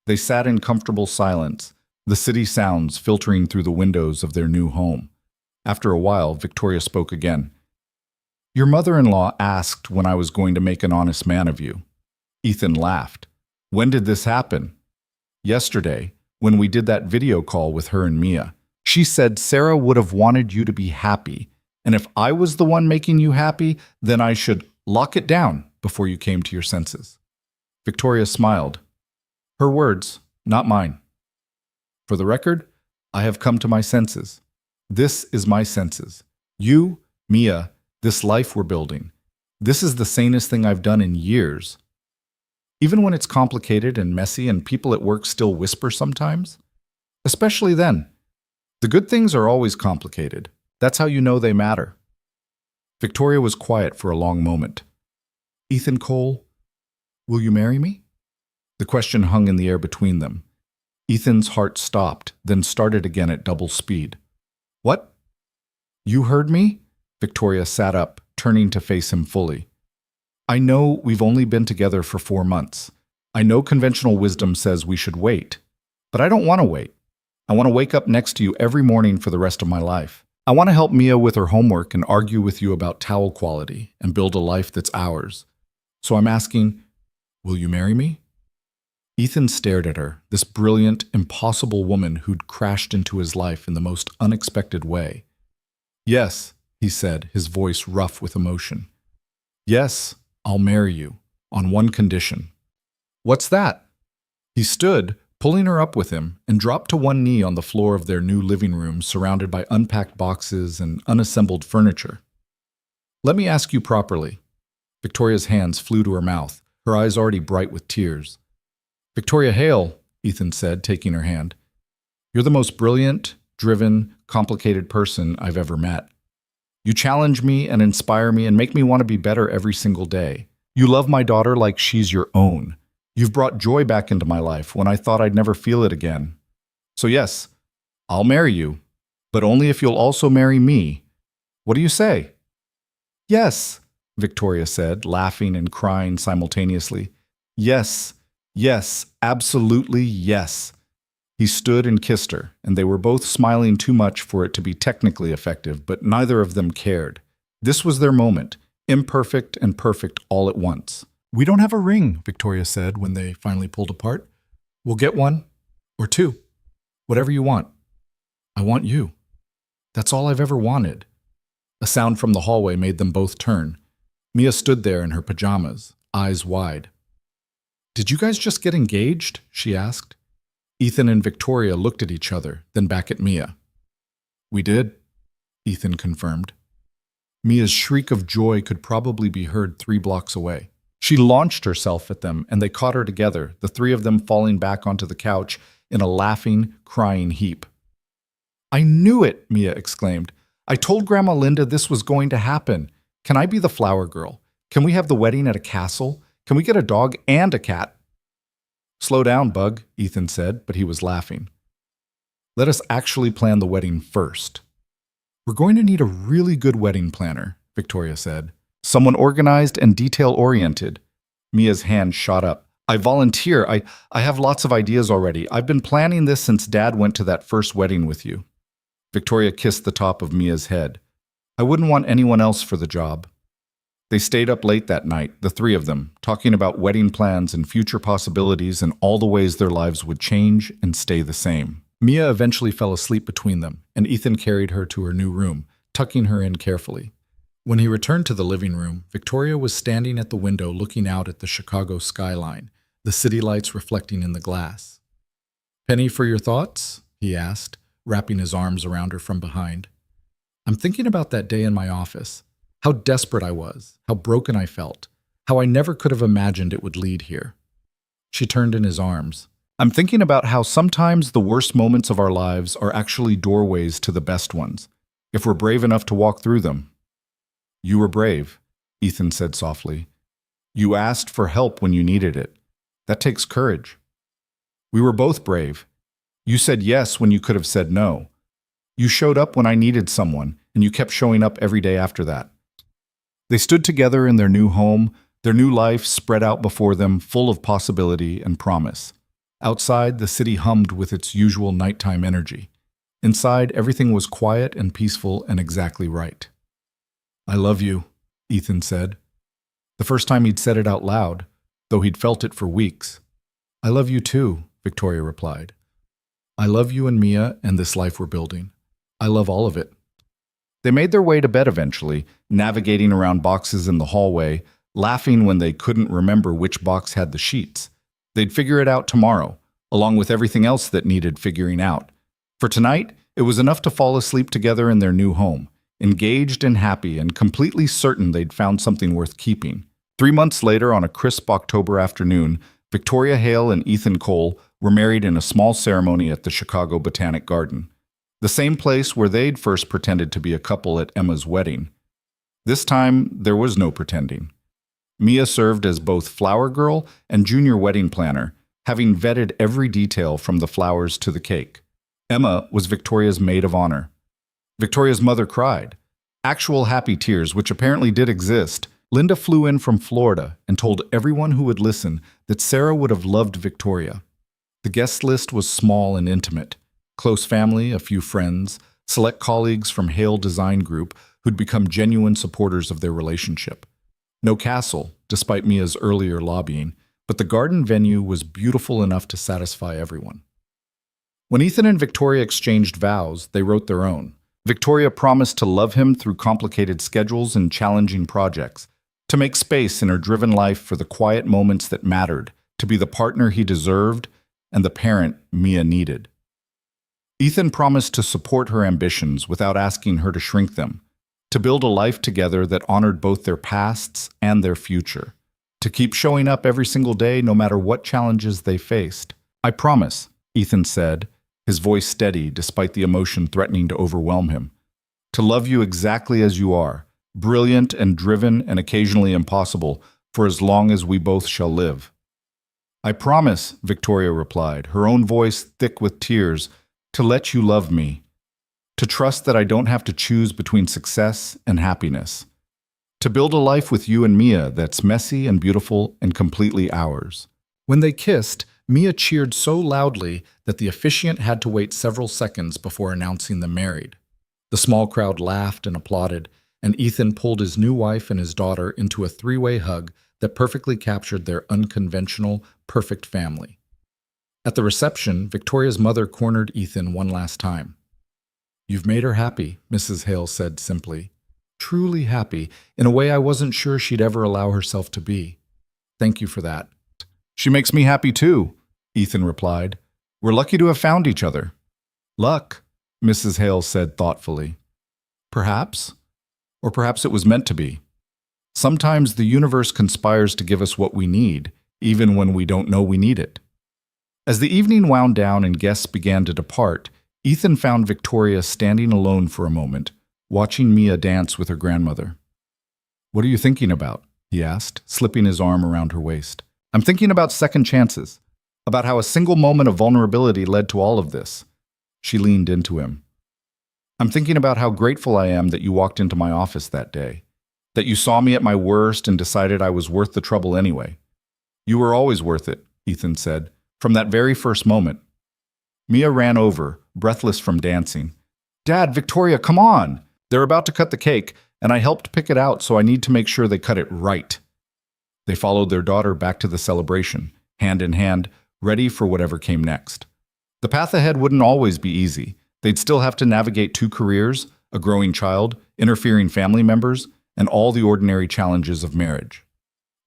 They sat in comfortable silence, the city sounds filtering through the windows of their new home. After a while, Victoria spoke again. "Your mother-in-law asked when I was going to make an honest man of you." Ethan laughed. "When did this happen?" "Yesterday, when we did that video call with her and Mia. She said Sarah would have wanted you to be happy, and if I was the one making you happy, then I should lock it down before you came to your senses." Victoria smiled. Her words, not mine. "For the record, I have come to my senses. This is my senses. You, Mia, this life we're building. This is the sanest thing I've done in years. Even when it's complicated and messy and people at work still whisper sometimes. Especially then. The good things are always complicated. That's how you know they matter." Victoria was quiet for a long moment. "Ethan Cole, will you marry me?" The question hung in the air between them. Ethan's heart stopped, then started again at double speed. "What?" "You heard me?" Victoria sat up, turning to face him fully. "I know we've only been together for 4 months. I know conventional wisdom says we should wait. But I don't want to wait. I want to wake up next to you every morning for the rest of my life. I want to help Mia with her homework and argue with you about towel quality and build a life that's ours. So I'm asking, will you marry me?" Ethan stared at her, this brilliant, impossible woman who'd crashed into his life in the most unexpected way. "Yes," he said, his voice rough with emotion. "Yes, I'll marry you, on one condition." "What's that?" He stood, pulling her up with him, and dropped to one knee on the floor of their new living room surrounded by unpacked boxes and unassembled furniture. "Let me ask you properly." Victoria's hands flew to her mouth, her eyes already bright with tears. "Victoria Hale," Ethan said, taking her hand, "you're the most brilliant, driven, complicated person I've ever met. You challenge me and inspire me and make me want to be better every single day. You love my daughter like she's your own. You've brought joy back into my life when I thought I'd never feel it again. So yes, I'll marry you, but only if you'll also marry me. What do you say?" "Yes," Victoria said, laughing and crying simultaneously. "Yes, yes, absolutely yes." He stood and kissed her, and they were both smiling too much for it to be technically effective, but neither of them cared. This was their moment, imperfect and perfect all at once. "We don't have a ring," Victoria said when they finally pulled apart. "We'll get one, or two, whatever you want. I want you. That's all I've ever wanted." A sound from the hallway made them both turn. Mia stood there in her pajamas, eyes wide. "Did you guys just get engaged?" she asked. Ethan and Victoria looked at each other, then back at Mia. "We did," Ethan confirmed. Mia's shriek of joy could probably be heard 3 blocks away. She launched herself at them, and they caught her together, the 3 of them falling back onto the couch in a laughing, crying heap. "I knew it!" Mia exclaimed. "I told Grandma Linda this was going to happen. Can I be the flower girl? Can we have the wedding at a castle? Can we get a dog and a cat?" "Slow down, Bug," Ethan said, but he was laughing. "Let us actually plan the wedding first." "We're going to need a really good wedding planner," Victoria said. "Someone organized and detail-oriented." Mia's hand shot up. "I volunteer. I have lots of ideas already. I've been planning this since Dad went to that first wedding with you." Victoria kissed the top of Mia's head. "I wouldn't want anyone else for the job." They stayed up late that night, the 3 of them, talking about wedding plans and future possibilities and all the ways their lives would change and stay the same. Mia eventually fell asleep between them, and Ethan carried her to her new room, tucking her in carefully. When he returned to the living room, Victoria was standing at the window looking out at the Chicago skyline, the city lights reflecting in the glass. "Penny, for your thoughts?" he asked, wrapping his arms around her from behind. "I'm thinking about that day in my office. How desperate I was, how broken I felt, how I never could have imagined it would lead here." She turned in his arms. "I'm thinking about how sometimes the worst moments of our lives are actually doorways to the best ones, if we're brave enough to walk through them." "You were brave," Ethan said softly. "You asked for help when you needed it. That takes courage." "We were both brave. You said yes when you could have said no. You showed up when I needed someone, and you kept showing up every day after that." They stood together in their new home, their new life spread out before them, full of possibility and promise. Outside, the city hummed with its usual nighttime energy. Inside, everything was quiet and peaceful and exactly right. "I love you," Ethan said. The first time he'd said it out loud, though he'd felt it for weeks. "I love you too," Victoria replied. "I love you and Mia and this life we're building. I love all of it." They made their way to bed eventually, navigating around boxes in the hallway, laughing when they couldn't remember which box had the sheets. They'd figure it out tomorrow, along with everything else that needed figuring out. For tonight, it was enough to fall asleep together in their new home, engaged and happy and completely certain they'd found something worth keeping. 3 months later, on a crisp October afternoon, Victoria Hale and Ethan Cole were married in a small ceremony at the Chicago Botanic Garden, the same place where they'd first pretended to be a couple at Emma's wedding. This time, there was no pretending. Mia served as both flower girl and junior wedding planner, having vetted every detail from the flowers to the cake. Emma was Victoria's maid of honor. Victoria's mother cried. Actual happy tears, which apparently did exist. Linda flew in from Florida and told everyone who would listen that Sarah would have loved Victoria. The guest list was small and intimate. Close family, a few friends, select colleagues from Hale Design Group who'd become genuine supporters of their relationship. No castle, despite Mia's earlier lobbying, but the garden venue was beautiful enough to satisfy everyone. When Ethan and Victoria exchanged vows, they wrote their own. Victoria promised to love him through complicated schedules and challenging projects, to make space in her driven life for the quiet moments that mattered, to be the partner he deserved, and the parent Mia needed. Ethan promised to support her ambitions without asking her to shrink them, to build a life together that honored both their pasts and their future, to keep showing up every single day no matter what challenges they faced. "I promise," Ethan said, his voice steady despite the emotion threatening to overwhelm him, "to love you exactly as you are, brilliant and driven and occasionally impossible, for as long as we both shall live." "I promise," Victoria replied, her own voice thick with tears, "to let you love me, to trust that I don't have to choose between success and happiness, to build a life with you and Mia that's messy and beautiful and completely ours." When they kissed, Mia cheered so loudly that the officiant had to wait several seconds before announcing them married. The small crowd laughed and applauded, and Ethan pulled his new wife and his daughter into a three-way hug that perfectly captured their unconventional, perfect family. At the reception, Victoria's mother cornered Ethan one last time. "You've made her happy," Mrs. Hale said simply. "Truly happy, in a way I wasn't sure she'd ever allow herself to be. Thank you for that." "She makes me happy too," Ethan replied. "We're lucky to have found each other." "Luck," Mrs. Hale said thoughtfully. "Perhaps. Or perhaps it was meant to be. Sometimes the universe conspires to give us what we need, even when we don't know we need it." As the evening wound down and guests began to depart, Ethan found Victoria standing alone for a moment, watching Mia dance with her grandmother. "What are you thinking about?" he asked, slipping his arm around her waist. "I'm thinking about second chances, about how a single moment of vulnerability led to all of this." She leaned into him. "I'm thinking about how grateful I am that you walked into my office that day, that you saw me at my worst and decided I was worth the trouble anyway. You were always worth it," Ethan said, "from that very first moment." Mia ran over, breathless from dancing. "Dad, Victoria, come on! They're about to cut the cake, and I helped pick it out, so I need to make sure they cut it right." They followed their daughter back to the celebration, hand in hand, ready for whatever came next. The path ahead wouldn't always be easy. They'd still have to navigate 2 careers, a growing child, interfering family members, and all the ordinary challenges of marriage.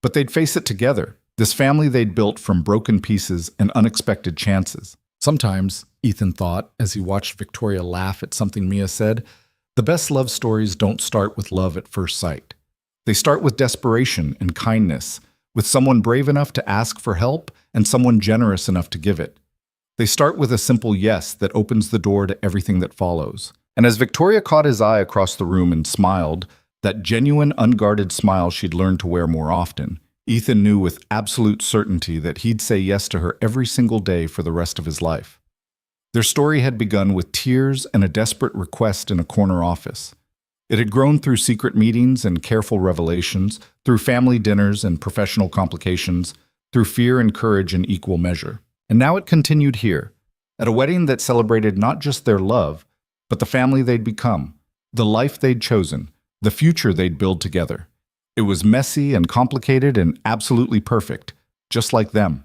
But they'd face it together, this family they'd built from broken pieces and unexpected chances. Sometimes, Ethan thought, as he watched Victoria laugh at something Mia said, the best love stories don't start with love at first sight. They start with desperation and kindness, with someone brave enough to ask for help and someone generous enough to give it. They start with a simple yes that opens the door to everything that follows. And as Victoria caught his eye across the room and smiled, that genuine, unguarded smile she'd learned to wear more often, Ethan knew with absolute certainty that he'd say yes to her every single day for the rest of his life. Their story had begun with tears and a desperate request in a corner office. It had grown through secret meetings and careful revelations, through family dinners and professional complications, through fear and courage in equal measure. And now it continued here, at a wedding that celebrated not just their love, but the family they'd become, the life they'd chosen, the future they'd build together. It was messy and complicated and absolutely perfect, just like them.